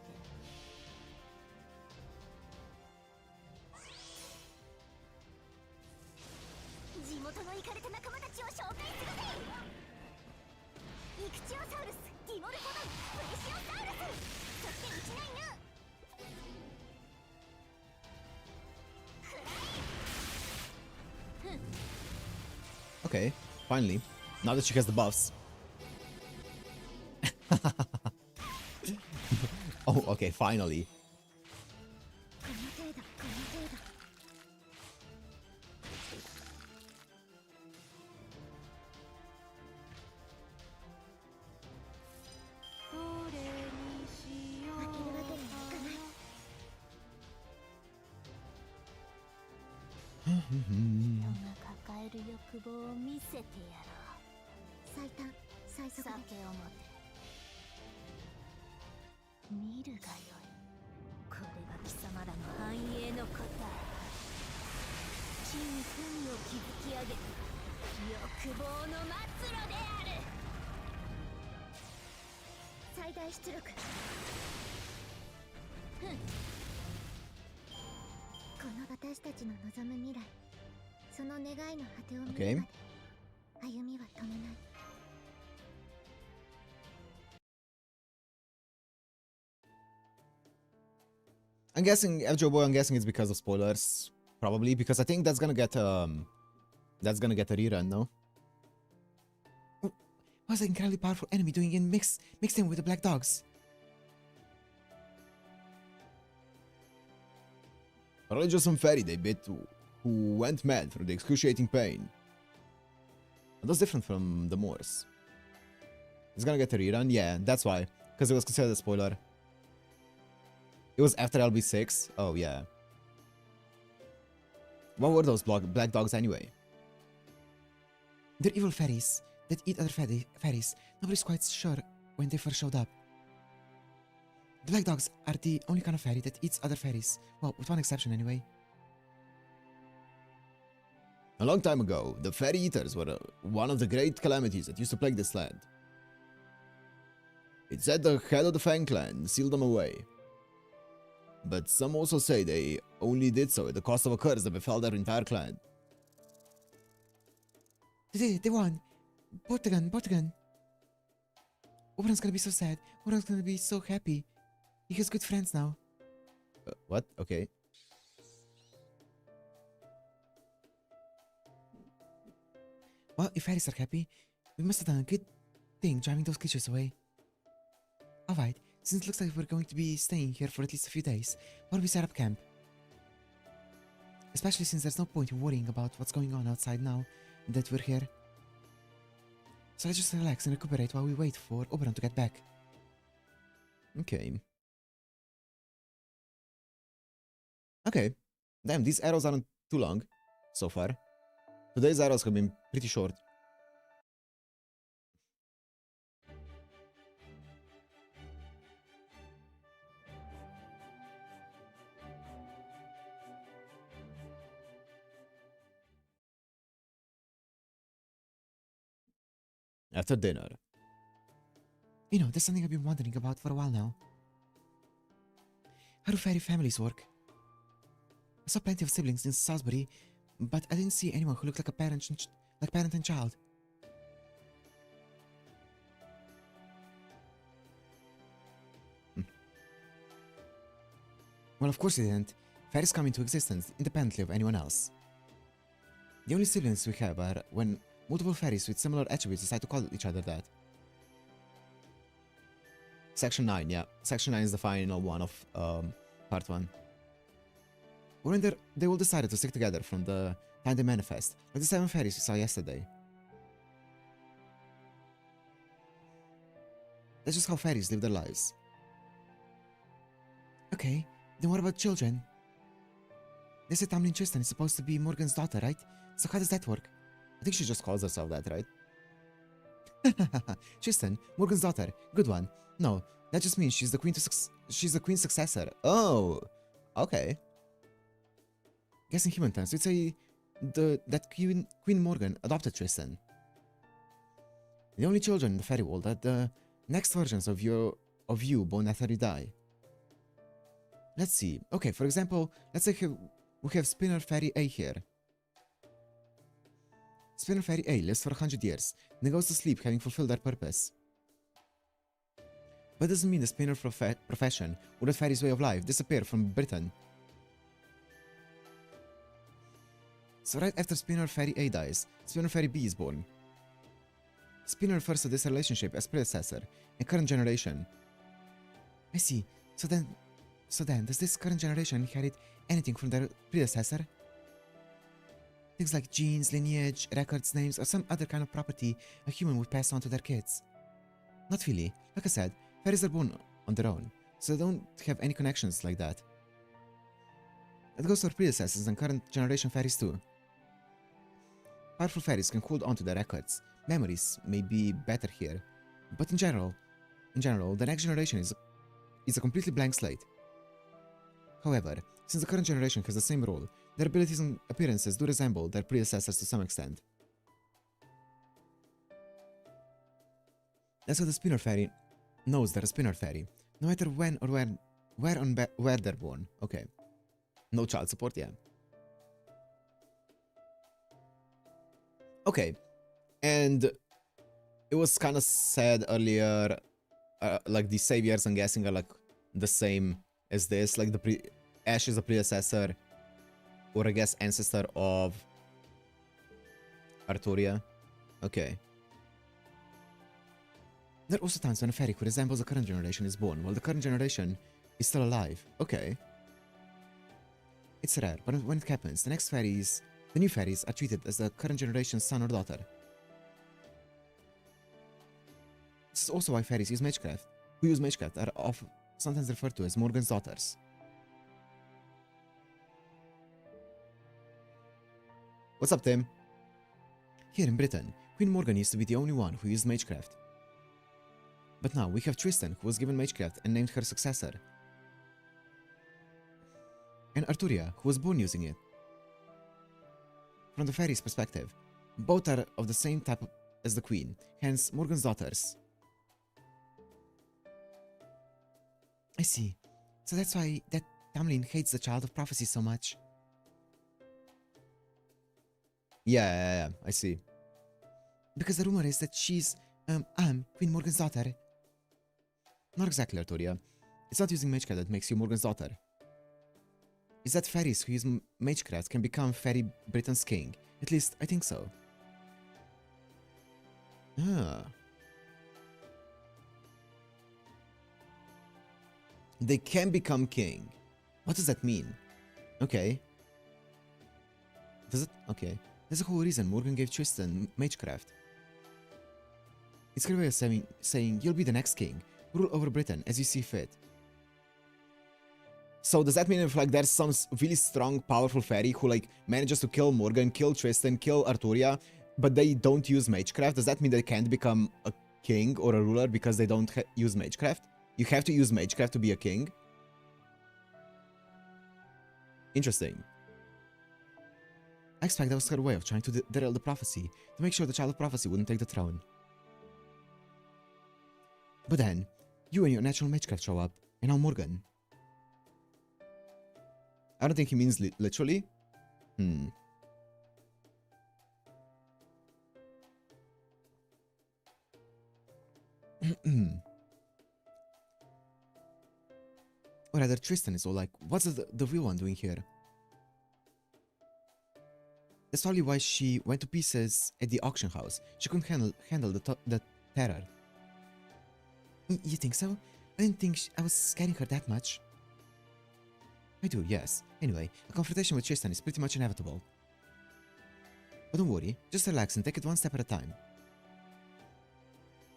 地元のイカれた仲間たちを紹介するぜ。イクチオサウルス、ディモルフォドン、プレシオサウルス、そしてうちないぬ。 Okay, finally. Now that she has the buffs. Oh, okay, finally. この程度、この程度。 人が抱える欲望を見せてやろう。最短最速で。酒を持て。見るがよい。これが貴様らの繁栄のこと。金粉を築き上げた欲望の末路である。最大出力。この私たちの望む未来、その願いの果てを見るまで、歩みは止めない。 I'm guessing, FJ Boy, I'm guessing it's because of spoilers. Probably, because I think that's gonna get a rerun, no? What was that incredibly powerful enemy doing in mixed in with the black dogs? A religious and fairy they bit who went mad through the excruciating pain. That's different from the Moors. It's gonna get a rerun? Yeah, that's why. Because it was considered a spoiler. It was after LB6? Oh, yeah. What were those black dogs anyway? They're evil fairies that eat other fairies. Nobody's quite sure when they first showed up. The black dogs are the only kind of fairy that eats other fairies. Well, with one exception anyway. A long time ago, the fairy eaters were one of the great calamities that used to plague this land. It's said the head of the Fang clan sealed them away. But some also say they only did so at the cost of a curse that befell their entire clan. They won! Bortagan! Oberon's gonna be so sad. Oberon's gonna be so happy. He has good friends now. What? Okay. Well, if fairies are happy, we must have done a good thing driving those creatures away. Alright, since it looks like we're going to be staying here for at least a few days, why don't we set up camp? Especially since there's no point in worrying about what's going on outside now that we're here. So let's just relax and recuperate while we wait for Oberon to get back. Okay. Okay. Damn, these arrows aren't too long so far. Today's arrows have been pretty short. After dinner. You know, there's something I've been wondering about for a while now. How do fairy families work? I saw plenty of siblings in Salisbury, but I didn't see anyone who looked like a parent and child. Well, of course they didn't. Fairies come into existence independently of anyone else. The only siblings we have are when multiple fairies with similar attributes decide to call each other that. Section 9, yeah. Section 9 is the final one of part 1. Or when they all decided to stick together from the time they manifest, like the 7 fairies we saw yesterday. That's just how fairies live their lives. Okay, then what about children? They said Tamlin Tristan is supposed to be Morgan's daughter, right? So how does that work? I think she just calls herself that, right? Tristan, Morgan's daughter, good one. No, that just means she's the queen's successor. Oh, okay. Guess in human terms, we'd say that Queen Morgan adopted Tristan. The only children in the fairy world are the next versions of you born after you die. Let's see. Okay, for example, let's say we have Spinner Fairy A here. Spinner Fairy A lives for 100 years, then goes to sleep having fulfilled their purpose. But doesn't mean the Spinner profession or that fairy's way of life disappear from Britain. So right after Spinner Fairy A dies, Spinner Fairy B is born. Spinner refers to this relationship as predecessor and current generation. I see. So then, does this current generation inherit anything from their predecessor? Things like genes, lineage, records, names, or some other kind of property a human would pass on to their kids? Not really. Like I said, fairies are born on their own, so they don't have any connections like that. That goes for predecessors and current generation fairies too. Powerful fairies can hold on to their records. Memories may be better here, but in general, the next generation is a completely blank slate. However, since the current generation has the same role, their abilities and appearances do resemble their predecessors to some extent. That's why the Spinner Fairy knows they're a Spinner Fairy, no matter when or where they're born. Okay. No child support, yeah. Okay. And it was kind of said earlier, like the saviors, I'm guessing, are like the same as this. Like Ash is the predecessor, or I guess ancestor of Altoria. Okay. There are also times when a fairy who resembles the current generation is born, while the current generation is still alive. Okay. It's rare, but when it happens, the new fairies are treated as the current generation's son or daughter. This is also why fairies who use magecraft are sometimes referred to as Morgan's daughters. What's up, Tim? Here in Britain, Queen Morgan used to be the only one who used magecraft. But now we have Tristan, who was given magecraft and named her successor. And Altoria, who was born using it. From the fairy's perspective, both are of the same type as the queen, hence Morgan's daughters. I see. So that's why that Tamlin hates the Child of Prophecy so much. Yeah, I see. Because the rumor is that she's, Queen Morgan's daughter. Not exactly, Altoria. It's not using magecraft that makes you Morgan's daughter. It's that fairies who use magecraft can become Fairy Britain's king. At least, I think so. Ah. They can become king. What does that mean? Okay. Does it? Okay. There's a whole reason Morgan gave Tristan magecraft. It's her way of saying, you'll be the next king. Rule over Britain as you see fit. So does that mean if like there's some really strong, powerful fairy who like manages to kill Morgan, kill Tristan, kill Altoria, but they don't use magecraft, does that mean they can't become a king or a ruler because they don't use magecraft? You have to use magecraft to be a king? Interesting. I expect that was her way of trying to derail the prophecy, to make sure the Child of Prophecy wouldn't take the throne. But then, you and your natural magecraft show up, and now Morgan. I don't think he means literally. Or rather, Tristan is all like, what's the real one doing here? That's probably why she went to pieces at the auction house. She couldn't handle the terror. You think so? I didn't think I was scaring her that much. I do, yes. Anyway, a confrontation with Tristan is pretty much inevitable. But don't worry, just relax and take it one step at a time.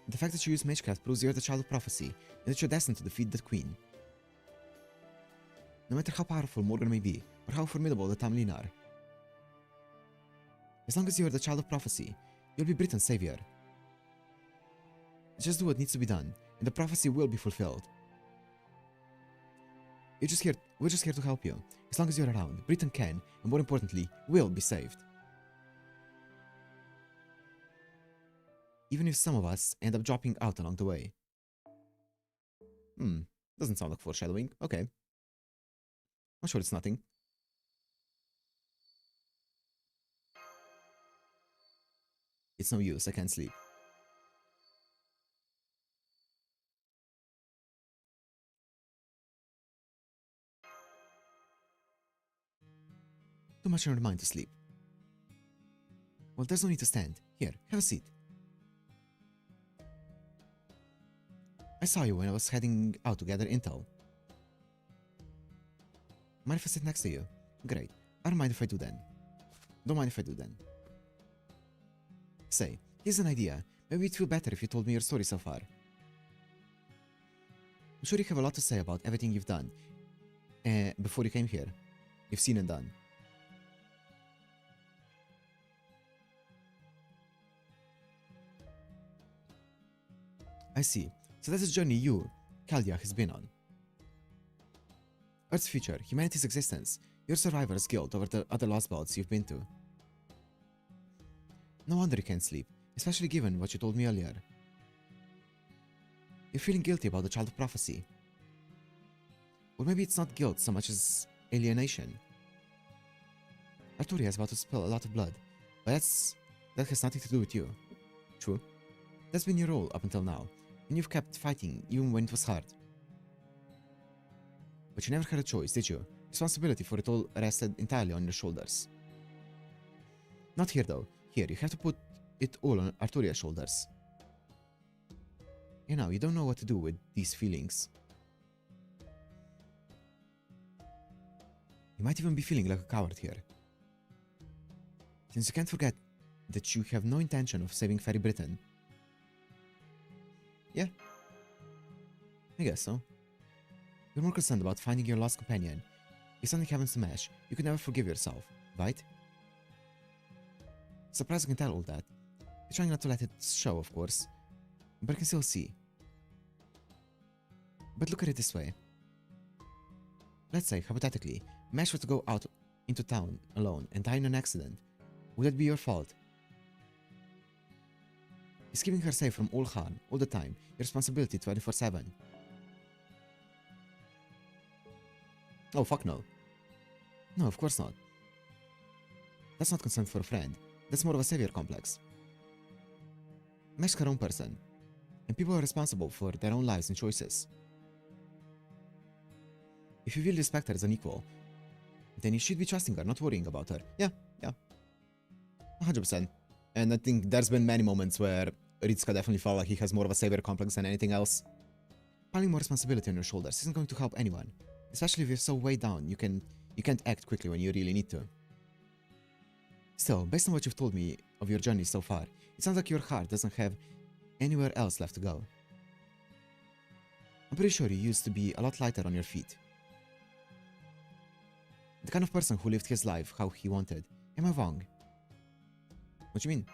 The fact that you use magecraft proves you're the child of prophecy, and that you're destined to defeat the queen. No matter how powerful Morgan may be, or how formidable the Tamlin are. As long as you are the child of prophecy, you'll be Britain's savior. Just do what needs to be done, and the prophecy will be fulfilled. We're just here to help you. As long as you're around, Britain can, and more importantly, will be saved. Even if some of us end up dropping out along the way. Doesn't sound like foreshadowing. Okay. I'm sure it's nothing. It's no use, I can't sleep. Too much on your mind to sleep. Well, there's no need to stand. Here, have a seat. I saw you when I was heading out to gather intel. Mind if I sit next to you? Great. I don't mind if I do then. Don't mind if I do then. Say, here's an idea. Maybe it'd feel better if you told me your story so far. I'm sure you have a lot to say about everything you've done before you came here. You've seen and done. I see. So that's the journey you, Kaldia, has been on. Earth's future, humanity's existence, your survivor's guilt over the other lost worlds you've been to. No wonder you can't sleep, especially given what you told me earlier. You're feeling guilty about the child of prophecy. Or maybe it's not guilt so much as alienation. Altoria is about to spill a lot of blood, but that has nothing to do with you. True. That's been your role up until now, and you've kept fighting even when it was hard. But you never had a choice, did you? Responsibility for it all rested entirely on your shoulders. Not here though. Here, you have to put it all on Altoria's shoulders. You know, you don't know what to do with these feelings. You might even be feeling like a coward here. Since you can't forget that you have no intention of saving Fairy Britain. Yeah. I guess so. You're more concerned about finding your lost companion. If something happens to Mesh, you could never forgive yourself, right? Surprised I can tell all that. You're trying not to let it show, of course, but I can still see. But look at it this way. Let's say, hypothetically, Mesh were to go out into town alone and die in an accident. Would that be your fault? Is keeping her safe from all harm, all the time, your responsibility 24/7? Oh, fuck no. No, of course not. That's not concern for a friend. That's more of a savior complex. Mesh's her own person, and people are responsible for their own lives and choices. If you will respect her as an equal, then you should be trusting her, not worrying about her. Yeah. 100%. And I think there's been many moments where Ritsuka definitely felt like he has more of a savior complex than anything else. Piling more responsibility on your shoulders isn't going to help anyone. Especially if you're so weighed down, you can't act quickly when you really need to. Still, based on what you've told me of your journey so far, it sounds like your heart doesn't have anywhere else left to go. I'm pretty sure you used to be a lot lighter on your feet. The kind of person who lived his life how he wanted. Am I wrong? What do you mean?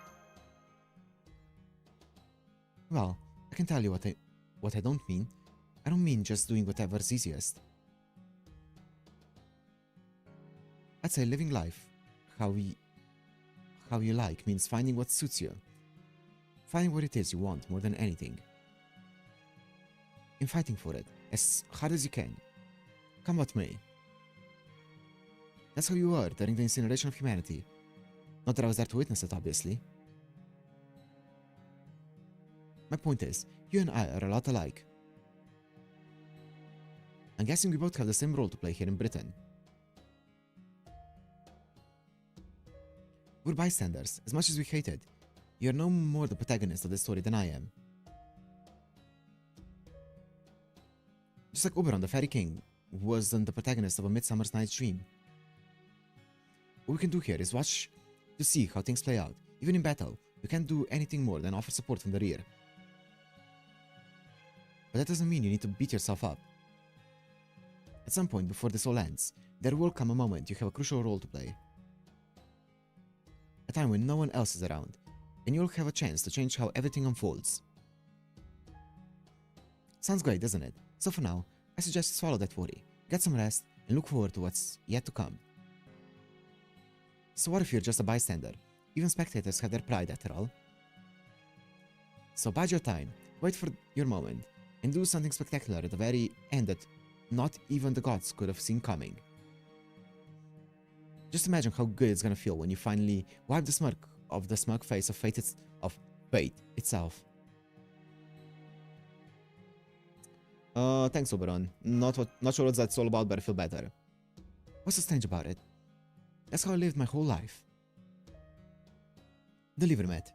Well, I can tell you what I don't mean. I don't mean just doing whatever's easiest. I'd say living life how you like means finding what suits you. Finding what it is you want more than anything. In fighting for it, as hard as you can. Come what may. That's how you were during the incineration of humanity. Not that I was there to witness it, obviously. My point is, you and I are a lot alike. I'm guessing we both have the same role to play here in Britain. We're bystanders. As much as we hate it, you're no more the protagonist of this story than I am. Just like Oberon, the Fairy King, wasn't the protagonist of A Midsummer's Night's Dream. What we can do here is watch to see how things play out. Even in battle, we can't do anything more than offer support from the rear. But that doesn't mean you need to beat yourself up. At some point before this all ends, there will come a moment you have a crucial role to play. A time when no one else is around, and you'll have a chance to change how everything unfolds. Sounds great, doesn't it? So for now, I suggest you swallow that worry, get some rest, and look forward to what's yet to come. So what if you're just a bystander? Even spectators have their pride after all. So bide your time, wait for your moment, and do something spectacular at the very end that not even the gods could have seen coming. Just imagine how good it's gonna feel when you finally wipe the smirk off the smug face of fate itself. Thanks, Oberon. Not sure what that's all about, but I feel better. What's so strange about it? That's how I lived my whole life. Deliver, Matt.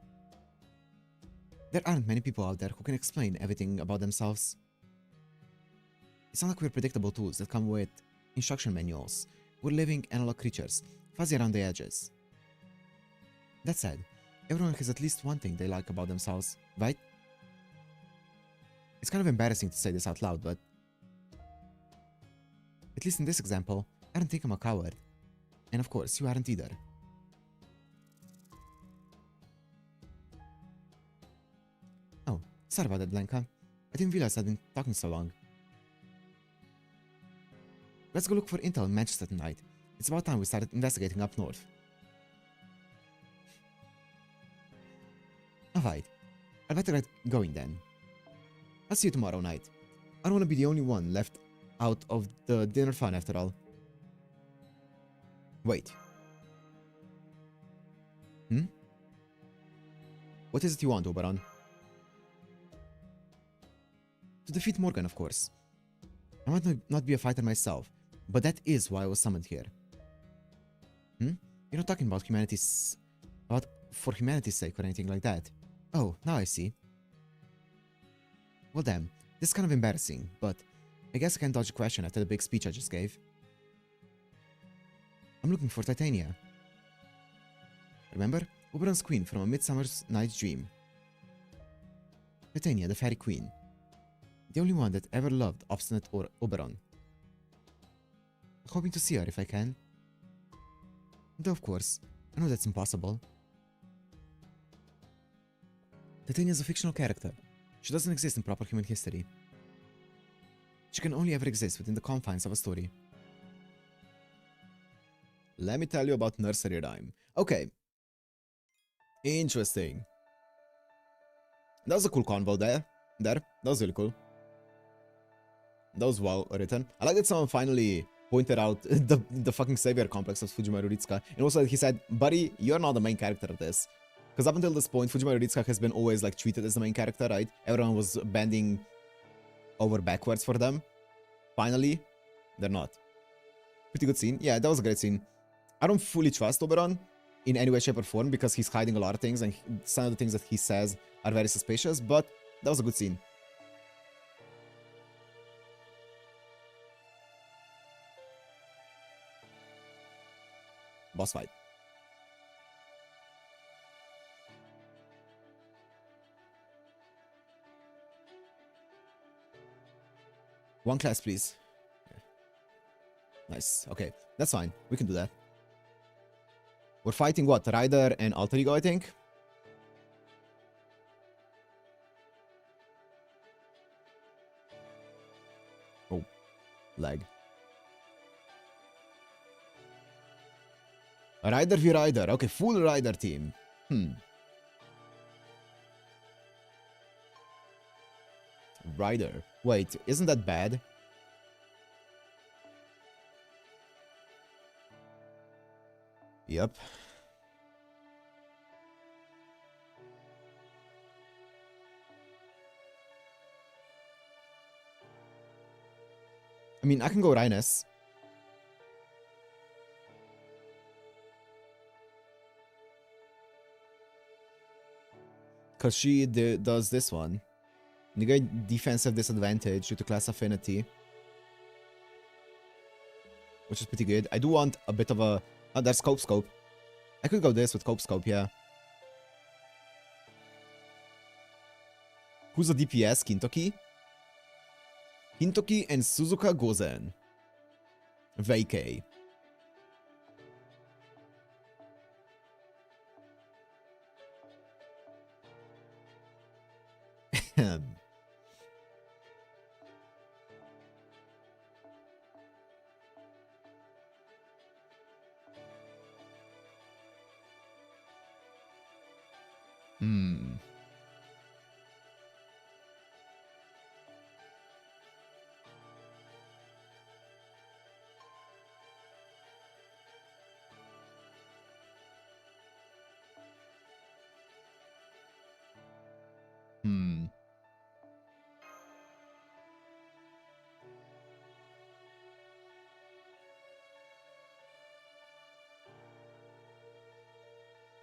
There aren't many people out there who can explain everything about themselves. It's not like we're predictable tools that come with instruction manuals. We're living analog creatures, fuzzy around the edges. That said, everyone has at least one thing they like about themselves, right? It's kind of embarrassing to say this out loud, but at least in this example, I don't think I'm a coward. And of course, you aren't either. Oh, sorry about that, Blanca. I didn't realize I'd been talking so long. Let's go look for intel in Manchester tonight. It's about time we started investigating up north. Alright, I'd better get going then. I'll see you tomorrow night. I don't want to be the only one left out of the dinner fun after all. Wait. What is it you want, Oberon? To defeat Morgan, of course. I might not be a fighter myself, but that is why I was summoned here. You're not talking about for humanity's sake or anything like that. Oh, now I see. Well damn, this is kind of embarrassing, but I guess I can't dodge a question after the big speech I just gave. I'm looking for Titania. Remember? Oberon's queen from A Midsummer's Night's Dream. Titania, the fairy queen. The only one that ever loved obstinate Oberon. Hoping to see her if I can. Though of course, I know that's impossible. Titania is a fictional character. She doesn't exist in proper human history. She can only ever exist within the confines of a story. Let me tell you about nursery rhyme. Okay. Interesting. That was a cool convo there. That was really cool. That was well written. I like that someone finally pointed out the fucking savior complex of Fujimaru Ritsuka. And also that he said, buddy, you're not the main character of this. Because up until this point, Fujimaru Ritsuka has been always like treated as the main character, right? Everyone was bending over backwards for them. Finally, they're not. Pretty good scene. Yeah, that was a great scene. I don't fully trust Oberon in any way, shape, or form because he's hiding a lot of things and some of the things that he says are very suspicious, but that was a good scene. Boss fight. One class, please. Nice. Okay, that's fine. We can do that. We're fighting what? Ryder and Alter Ego, I think? Oh, lag. Ryder v Ryder. Okay, full Ryder team. Ryder. Wait, isn't that bad? Yep. I mean, I can go Rhinus. Because she does this one. Negate defensive disadvantage due to class affinity. Which is pretty good. I do want a bit of a... Oh, there's Scope. I could go this with Scope, yeah. Who's the DPS? Kintoki? Kintoki and Suzuka Gozen. Vacay.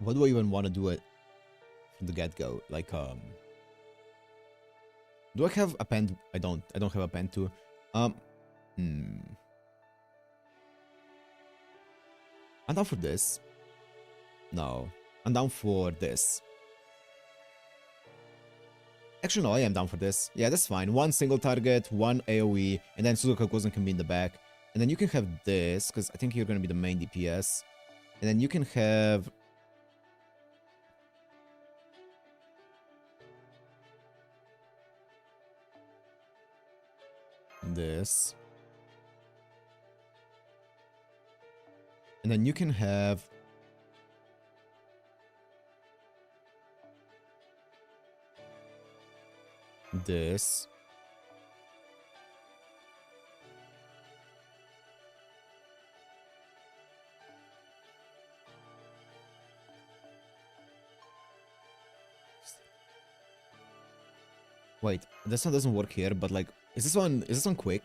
What do I even want to do it from the get-go? Like, do I have a pen? I don't have a pen too. I'm down for this. No. I'm down for this. Actually, no, I am down for this. Yeah, that's fine. One single target, one AoE, and then Suzuka Gozen can be in the back. And then you can have this, because I think you're going to be the main DPS. And then you can have... this. And then you can have... this. Wait, this one doesn't work here, but like, is this one quick?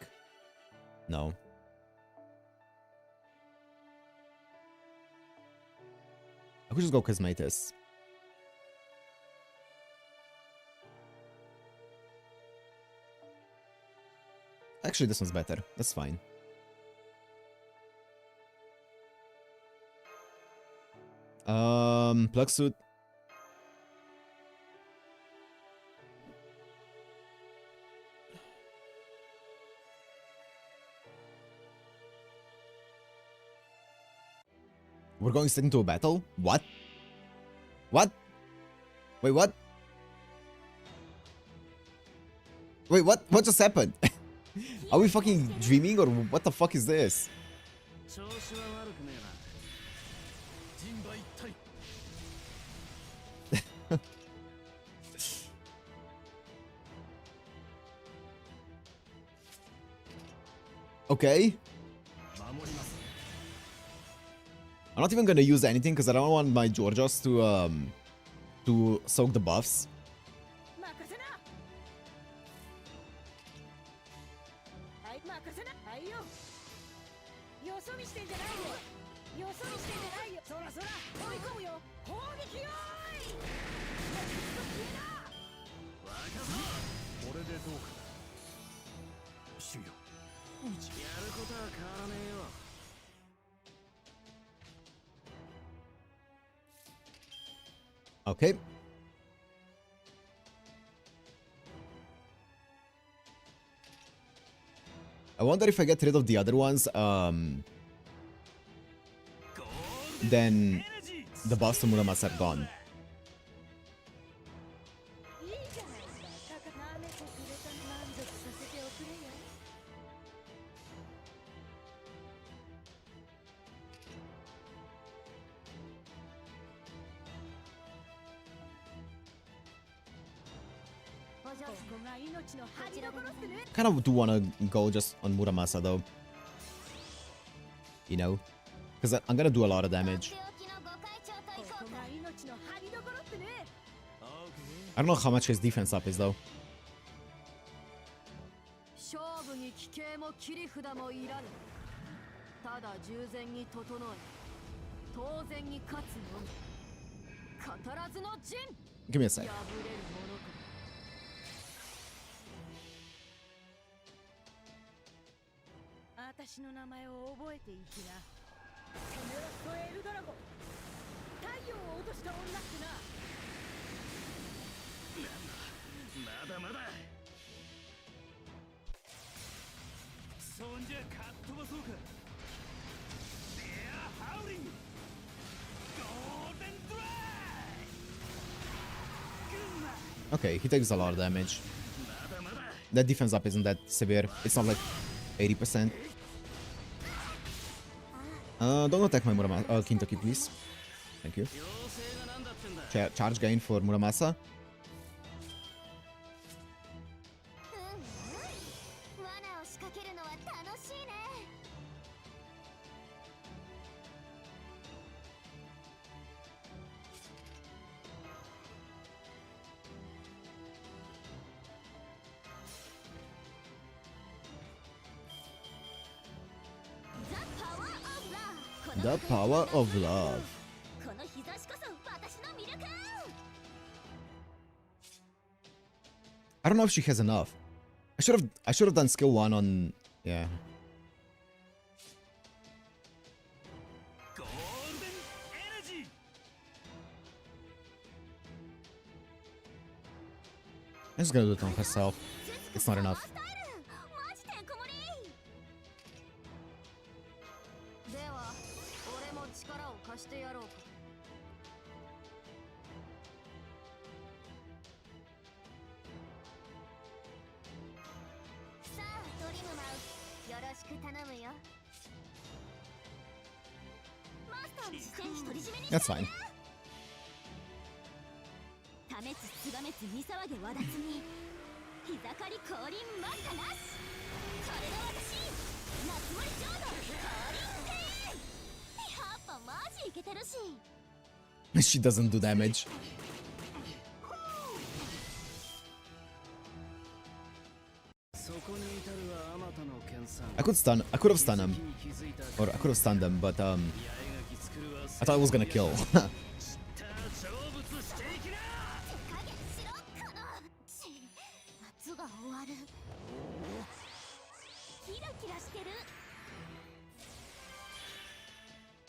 No. I could just go Cosmatus. Actually, this one's better. That's fine. Plug suit. We're going straight into a battle? What? What? Wait, what? Wait, what? What just happened? Are we fucking dreaming or what the fuck is this? Okay. I'm not even gonna use anything because I don't want my Georgios to soak the buffs. Okay. I wonder if I get rid of the other ones, then the buffs to Muramasa are gone. Kind of do want to go just on Muramasa though. You know? Because I'm gonna do a lot of damage. I don't know how much his defense up is though. も切り札もいらぬ。ただ従前に整え、当然に勝つのみ。語らずの陣。 Give me a sec. 破れるものか。私の名前を覚えていきな。てめえはクソエルドラゴン、太陽を落とした女ってな。まだまだ。そんじゃかっ飛ばそうか。エアハウリングゴールデンドライ。 Okay, he takes a lot of damage. That defense up isn't that severe. It's not like 80%. Don't attack my Muramasa. Kentucky, please. Thank you. Charge gain for Muramasa. 罠を仕掛けるのは楽しいね。The power of love. この日差しこそ私の魅力。 I don't know if she has enough. I should have done skill 1 on yeah. ゴールデンエナジー。 I'm just gonna do it on herself. It's not enough. マジてんこ盛り。では俺も力を貸してやろうか。さあドリムマウ、よろしく頼むよ。マスターの視線独り占めにして That's fine. ためつつがめつ見騒げわだつに膝刈り降臨待ったなし。これが私夏森浄土降臨天。やっぱマジイケてるし。 She doesn't do damage. そこに至るはあまたの剣さん。 I could have stunned him. Or I could have stunned him, but I thought I was gonna kill. 勝負していきな。手加減しろこのち夏が終わる。キラキラしてる。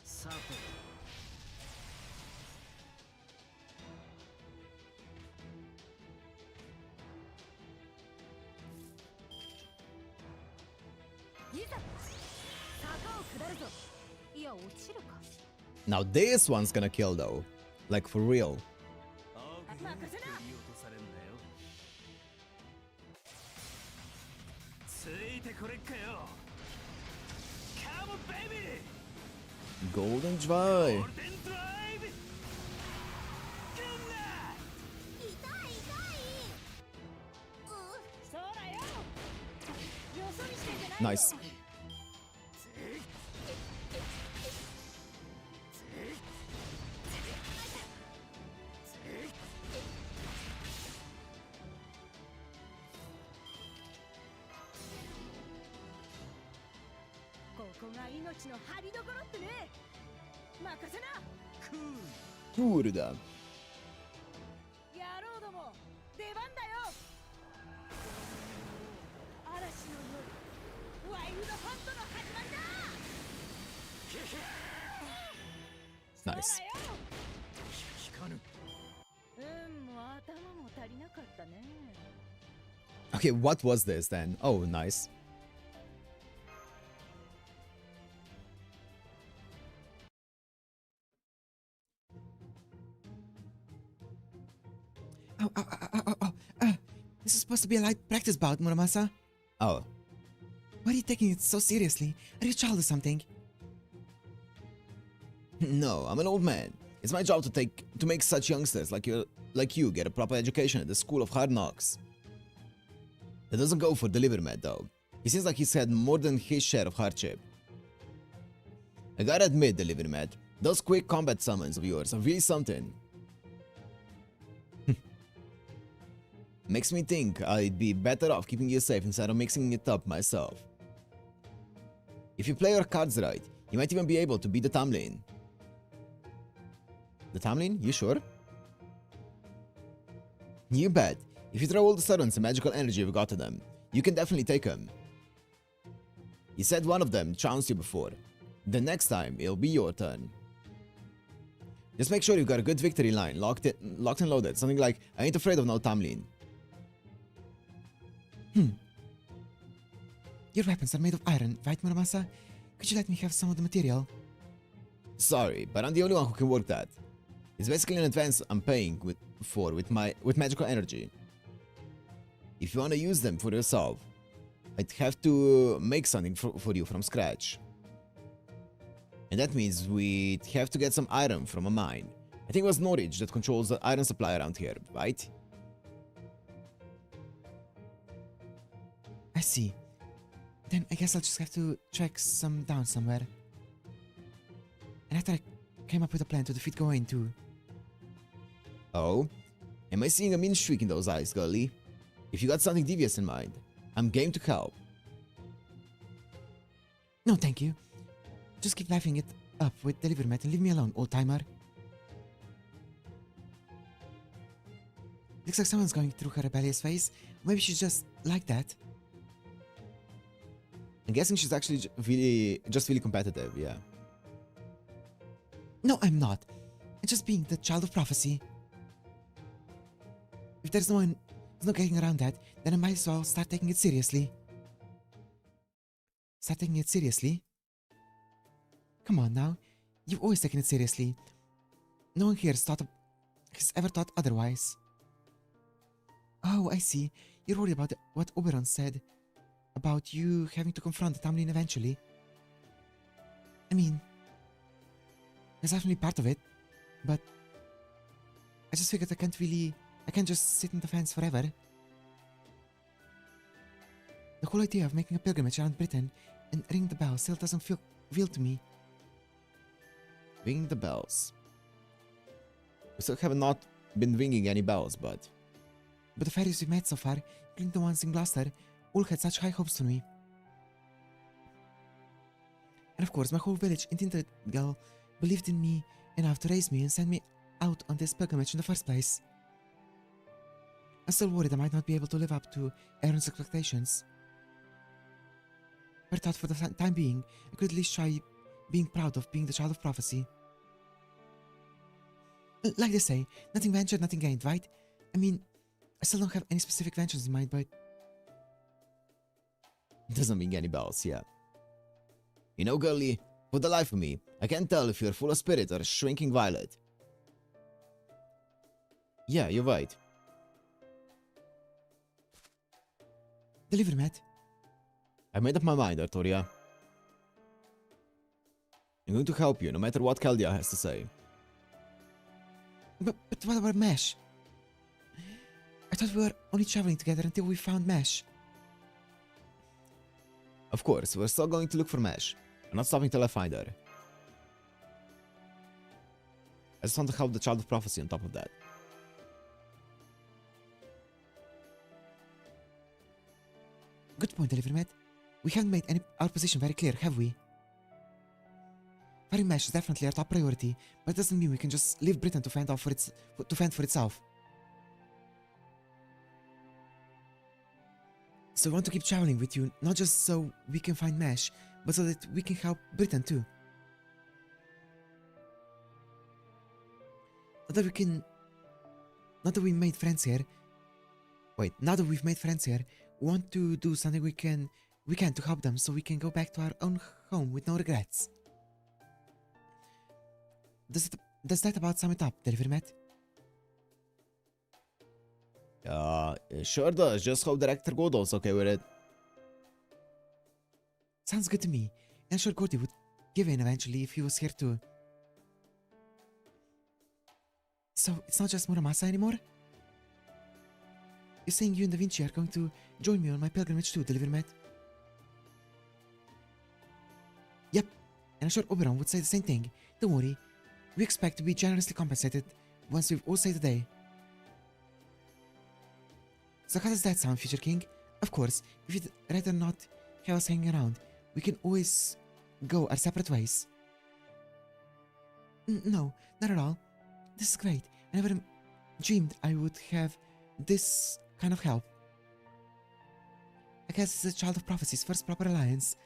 さて。いざ坂を下るぞ。いや落ちるか。 Now this one's gonna kill though. Like for real. 振り落とされんなよ。ついてこれっかよ。Come on, baby! Golden Drive. ゴールデンドライブ。痛い痛い。そうだよ。よそ見してんじゃないよ。 Nice.ここが命の張りどころってね。任せな。 Cool da. 野郎ども、出番だよ。嵐の夜、ワイルドハントの始まりだ。 Nice. そうだよ。聞かぬ。もう頭も足りなかったね。 Okay, what was this then? Oh, nice. This is supposed to be a light practice bout, Muramasa. Oh. Why are you taking it so seriously? Are you a child or something? No, I'm an old man. It's my job to make such youngsters like you get a proper education at the school of hard knocks. That doesn't go for Deliver Matt though. He seems like he's had more than his share of hardship. I gotta admit, Deliver Matt, those quick combat summons of yours are really something. Makes me think I'd be better off keeping you safe instead of mixing it up myself. If you play your cards right, you might even be able to beat the Tamlin. The Tamlin? You sure? You bet. If you throw all the servants and magical energy you've got to them, you can definitely take them. You said one of them trounced you before. The next time, it'll be your turn. Just make sure you've got a good victory line, locked and loaded. Something like, I ain't afraid of no Tamlin. Your weapons are made of iron, right, Muramasa? Could you let me have some of the material? Sorry, but I'm the only one who can work that. It's basically an advance I'm paying with magical energy. If you want to use them for yourself, I'd have to make something for you from scratch. And that means we'd have to get some iron from a mine. I think it was Norwich that controls the iron supply around here, right? I see. Then I guess I'll just have to track some down somewhere. And after I came up with a plan to defeat Gawain too. Oh? Am I seeing a mean streak in those eyes, girlie? If you got something devious in mind, I'm game to help. No, thank you. Just keep laughing it up with Delivermat and leave me alone, old-timer. Looks like someone's going through her rebellious phase. Maybe she's just like that. I'm guessing she's actually just really competitive, yeah. No, I'm not. I'm just being the child of prophecy. If there's no getting around that, then I might as well start taking it seriously. Start taking it seriously? Come on now. You've always taken it seriously. No one here has ever thought otherwise. Oh, I see. You're worried about what Oberon said about you having to confront the Tamlin eventually. I mean, that's definitely part of it, but I just figured I can't just sit on the fence forever. The whole idea of making a pilgrimage around Britain and ringing the bell still doesn't feel real to me. Ring the bells. We still have not been ringing any bells, but the fairies we've met so far, including the ones in Gloucester, all had such high hopes for me. And of course, my whole village in Tintagel believed in me enough to raise me and send me out on this pilgrimage in the first place. I'm still worried I might not be able to live up to Aaron's expectations. But I thought for the time being, I could at least try being proud of being the child of prophecy. Like they say, nothing ventured, nothing gained, right? I mean, I still don't have any specific ventures in mind, but doesn't ring any bells, yeah. You know, girlie, for the life of me, I can't tell if you're full of spirit or a shrinking violet. Yeah, you're right. Deliver, Matt. I made up my mind, Altoria. I'm going to help you, no matter what Caldia has to say. But what about Mesh? I thought we were only traveling together until we found Mesh. Of course, we're still going to look for Mesh. I'm not stopping till I find her. I just want to help the child of prophecy on top of that. Good point, Delivermet. We haven't made our position very clear, have we? Finding Mesh is definitely our top priority, but it doesn't mean we can just leave Britain to fend for itself. So we want to keep traveling with you, not just so we can find Mesh, but so that we can help Britain too. Not that we made friends here. Wait, now that we've made friends here, we want to do something we can to help them so we can go back to our own home with no regrets. Does that about sum it up, Delivermet? It sure does. Just hope Director Godol's okay with it. Sounds good to me. And I'm sure Gordy would give in eventually if he was here too. So, it's not just Muramasa anymore? You're saying you and Da Vinci are going to join me on my pilgrimage too, Delivermet? Yep, and I'm sure Oberon would say the same thing. Don't worry, we expect to be generously compensated once we've all saved the day. So how does that sound, Future King? Of course, if you'd rather not have us hanging around, we can always go our separate ways. No, not at all. This is great. I never dreamed I would have this kind of help. I guess it's a Child of Prophecy's first proper alliance.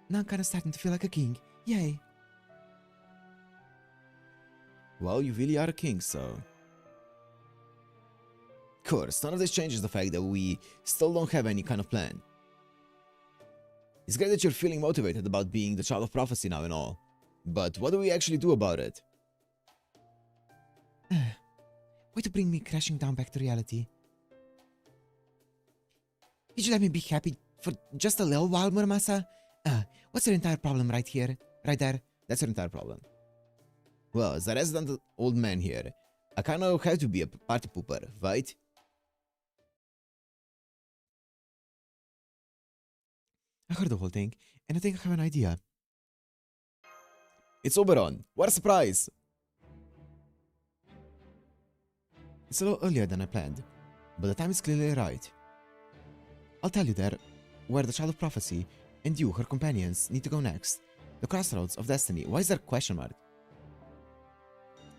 Now I'm kind of starting to feel like a king. Yay. Well, you really are a king, so... Of course, none of this changes the fact that we still don't have any kind of plan. It's great that you're feeling motivated about being the Child of Prophecy now and all. But what do we actually do about it? Way to bring me crashing down back to reality. Could you let me be happy for just a little while, Muramasa? What's your entire problem right here? Right there? That's your entire problem. Well, as a resident old man here, I kind of have to be a party pooper, right? I heard the whole thing, and I think I have an idea. It's Oberon. What a surprise! It's a little earlier than I planned, but the time is clearly right. I'll tell you there, where the Child of Prophecy and you, her companions, need to go next. The crossroads of destiny. Why is there a question mark?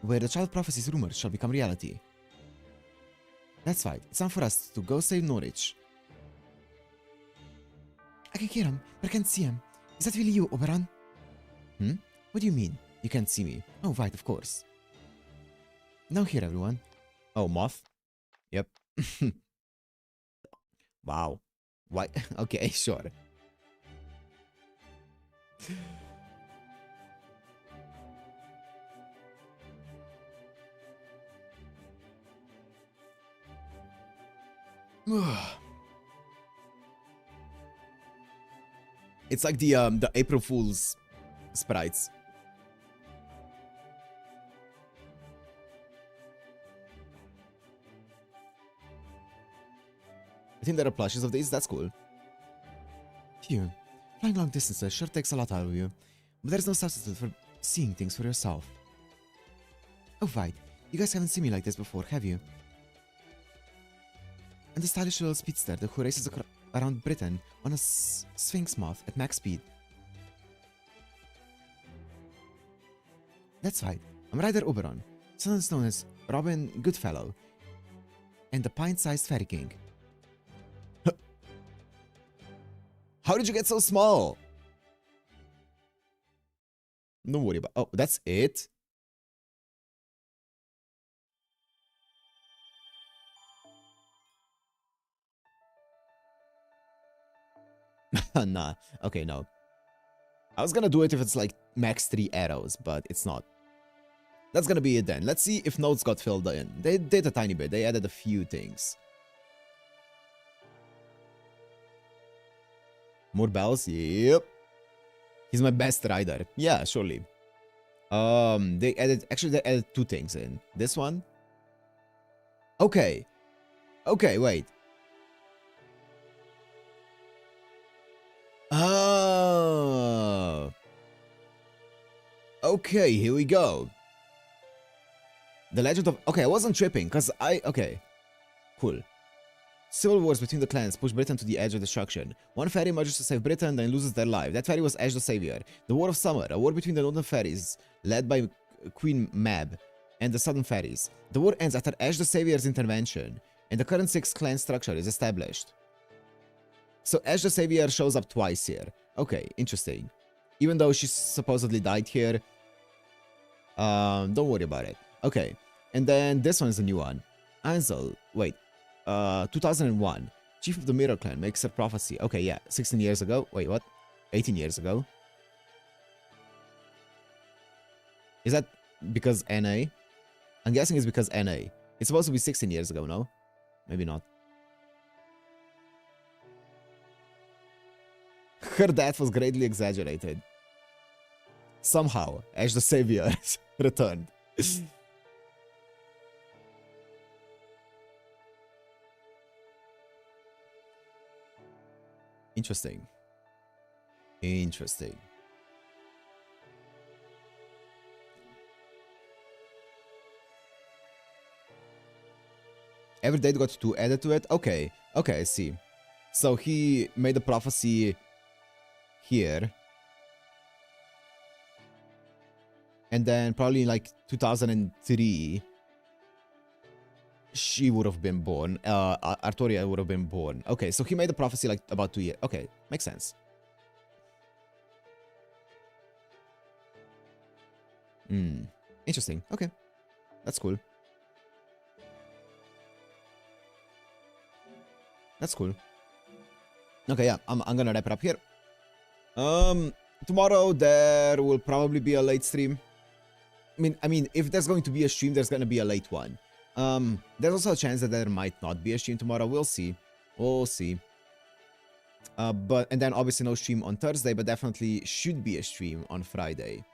Where the Child of Prophecy's rumors shall become reality. That's right. It's time for us to go save Norwich. I can hear him, but I can't see him. Is that really you, Oberon? What do you mean? You can't see me. Oh, right, of course. Now here, everyone. Oh, moth? Yep. Wow. Why? Okay, sure. It's like the April Fool's sprites. I think there are plushes of these, that's cool. Phew. Flying long distances sure takes a lot out of you, but there's no substitute for seeing things for yourself. Oh right, you guys haven't seen me like this before, have you? And the stylish little speedster who races around Britain on a Sphinx moth at max speed. That's right, I'm Ryder Oberon, sometimes known as Robin Goodfellow, and the pint-sized fairy king. How did you get so small? Don't worry about... Oh, that's it? Nah. Okay, no. I was gonna do it if it's like max 3 arrows, but it's not. That's gonna be it then. Let's see if notes got filled in. They did a tiny bit. They added a few things. More bells? Yep. He's my best rider. Yeah, surely. They added 2 things in. This one. Okay. Okay, wait. Oh. Okay, here we go. The legend of... Okay, I wasn't tripping, because Okay. Cool. Civil wars between the clans push Britain to the edge of destruction. One fairy emerges to save Britain, then loses their life. That fairy was Ash the Savior. The War of Summer, a war between the northern fairies, led by Queen Mab, and the southern fairies. The war ends after Ash the Savior's intervention, and the current 6 clan structure is established. So Ash the Savior shows up twice here. Okay, interesting. Even though she supposedly died here. Don't worry about it. Okay, and then this one is a new one. Ansel, wait. 2001. Chief of the Mirror Clan makes a prophecy. Okay, yeah, 16 years ago. Wait, what? 18 years ago. Is that because NA? I'm guessing it's because NA. It's supposed to be 16 years ago, no? Maybe not. Her death was greatly exaggerated. Somehow, Ash the Savior returned. Interesting. Interesting. Every date got 2 added to it? Okay. Okay, I see. So he made a prophecy here. And then probably like 2003, she would have been born. Altoria would have been born. Okay, so he made the prophecy like about 2 years. Okay, makes sense. Interesting. Okay, that's cool. That's cool. Okay, yeah, I'm gonna wrap it up here. Tomorrow there will probably be a late stream. I mean, if there's going to be a stream, there's gonna be a late one. There's also a chance that there might not be a stream tomorrow. We'll see. We'll see. And then obviously no stream on Thursday, but definitely should be a stream on Friday.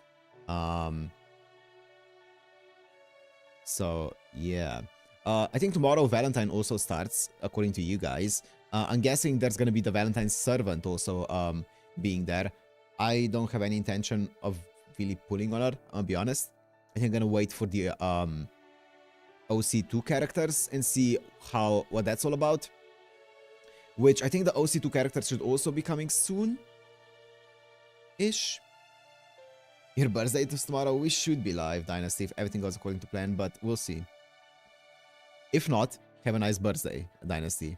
So yeah. I think tomorrow Valentine also starts, according to you guys. I'm guessing there's gonna be the Valentine's servant also being there. I don't have any intention of really pulling on her, I'll be honest. I think I'm gonna wait for the OC2 characters and see what that's all about. Which I think the OC2 characters should also be coming soon-ish. Your birthday is tomorrow. We should be live, Dynasty, if everything goes according to plan, but we'll see. If not, have a nice birthday, Dynasty.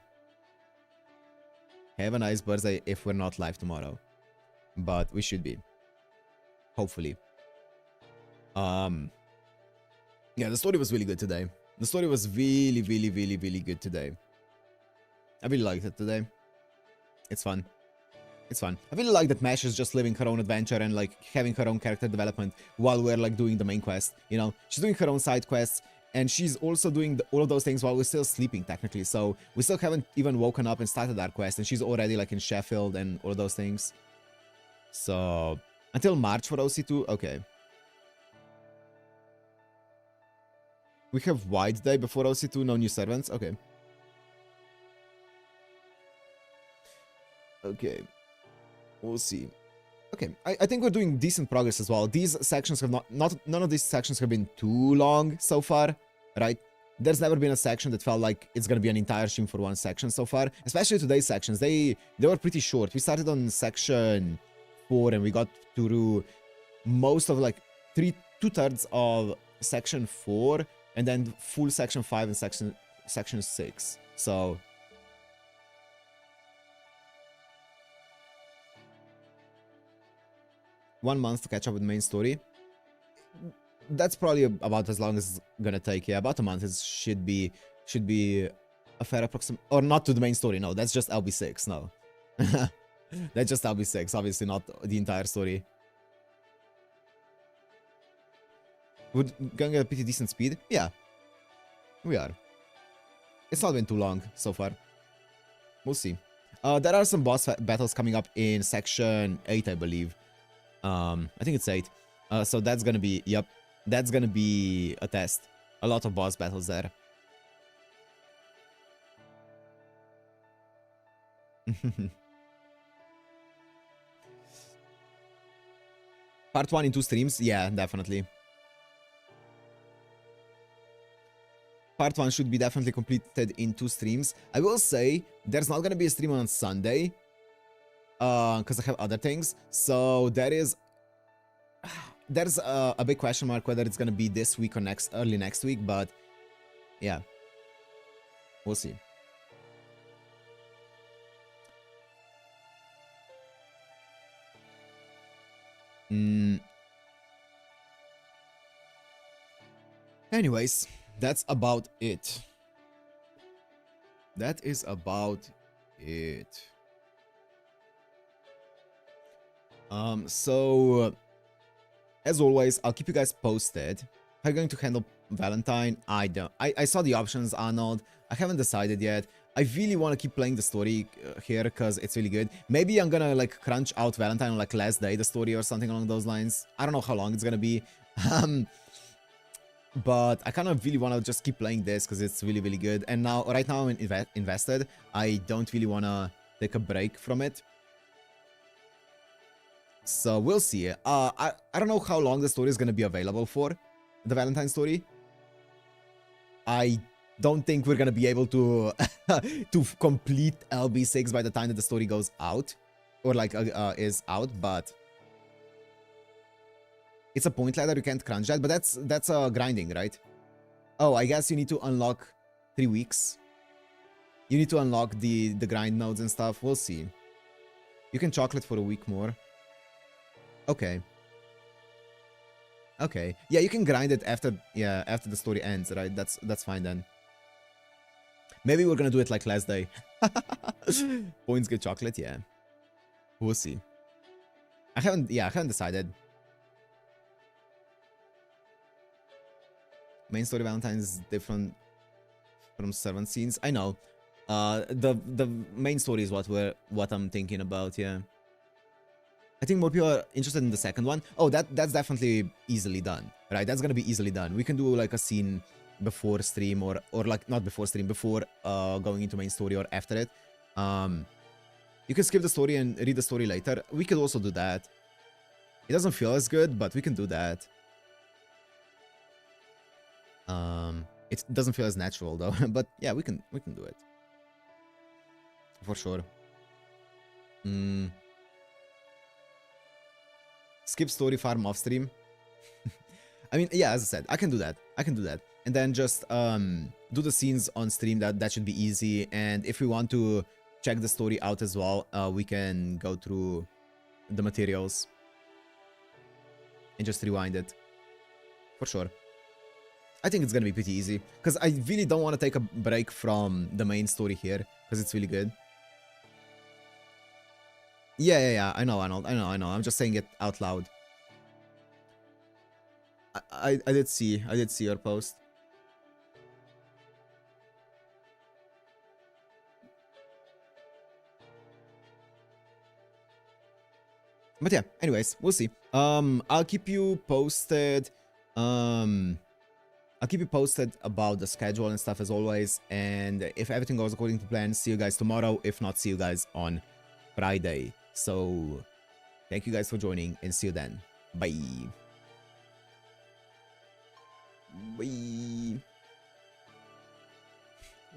Have a nice birthday if we're not live tomorrow. But we should be. Hopefully. Yeah, the story was really good today. The story was really, really, really, really good today. I really liked it today. It's fun. It's fun. I really like that Mesh is just living her own adventure and like having her own character development while we're like doing the main quest. You know, she's doing her own side quests and she's also doing all of those things while we're still sleeping technically. So we still haven't even woken up and started our quest and she's already like in Sheffield and all of those things. So until March for OC2, okay. We have White Day before OC2, no new servants, okay. Okay. We'll see. Okay, I think we're doing decent progress as well. These sections have none of these sections have been too long so far, right? There's never been a section that felt like it's gonna be an entire stream for one section so far. Especially today's sections, they were pretty short. We started on section 4 and we got through most of like 2/3 of section 4 and then full section 5 and section 6. So 1 month to catch up with the main story. That's probably about as long as it's gonna take. Yeah, about a month should be a fair approximation. Or not to the main story. No, that's just LB6. No, that's just LB6. Obviously, not the entire story. We're gonna get a pretty decent speed. Yeah, we are. It's not been too long so far. We'll see. There are some boss battles coming up in section 8, I believe. I think it's 8. So that's gonna be, yep, that's gonna be a test. A lot of boss battles there. Part 1 in 2 streams? Yeah, definitely. Part 1 should be definitely completed in 2 streams. I will say, there's not gonna be a stream on Sunday. Because I have other things. So there's a big question mark whether it's gonna be this week or early next week, but yeah, we'll see. Anyways, that's about it. That is about it. So as always, I'll keep you guys posted. How are you going to handle Valentine? I saw the options, Arnold. I haven't decided yet. I really want to keep playing the story here because it's really good. Maybe I'm gonna like crunch out Valentine on like last day the story or something along those lines. I don't know how long it's gonna be. But I kind of really want to just keep playing this because it's really, really good. And now, right now I'm invested. I don't really want to take a break from it. So we'll see. I don't know how long the story is going to be available for, the Valentine story. I don't think we're going to be able to to complete LB6 by the time that the story goes out. Or like is out, but It's a point ladder, you can't crunch that, but that's grinding, right? Oh, I guess you need to unlock 3 weeks. You need to unlock the grind nodes and stuff. We'll see. You can chocolate for a week more. Okay. Okay. Yeah, you can grind it after the story ends, right? That's fine then. Maybe we're gonna do it like last day. Points get chocolate, yeah. We'll see. I haven't decided. Main story Valentine's is different from servant scenes. I know. The main story is what I'm thinking about, yeah. I think more people are interested in the second one. Oh, that's definitely easily done, right? That's gonna be easily done. We can do like a scene before stream or like not before stream, before going into main story or after it. You can skip the story and read the story later. We could also do that. It doesn't feel as good, but we can do that. It doesn't feel as natural though, but yeah, we can do it. For sure. Skip story farm off stream. I mean, yeah, as I said, I can do that. And then just do the scenes on stream. That should be easy. And if we want to check the story out as well, we can go through the materials and just rewind it. For sure. I think it's gonna be pretty easy, because I really don't want to take a break from the main story here, because it's really good. Yeah. I know. I'm just saying it out loud. I did see your post. But yeah, anyways, we'll see. I'll keep you posted. I'll keep you posted about the schedule and stuff as always. And if everything goes according to plan, see you guys tomorrow. If not, see you guys on Friday. So thank you guys for joining and see you then. Bye. Bye.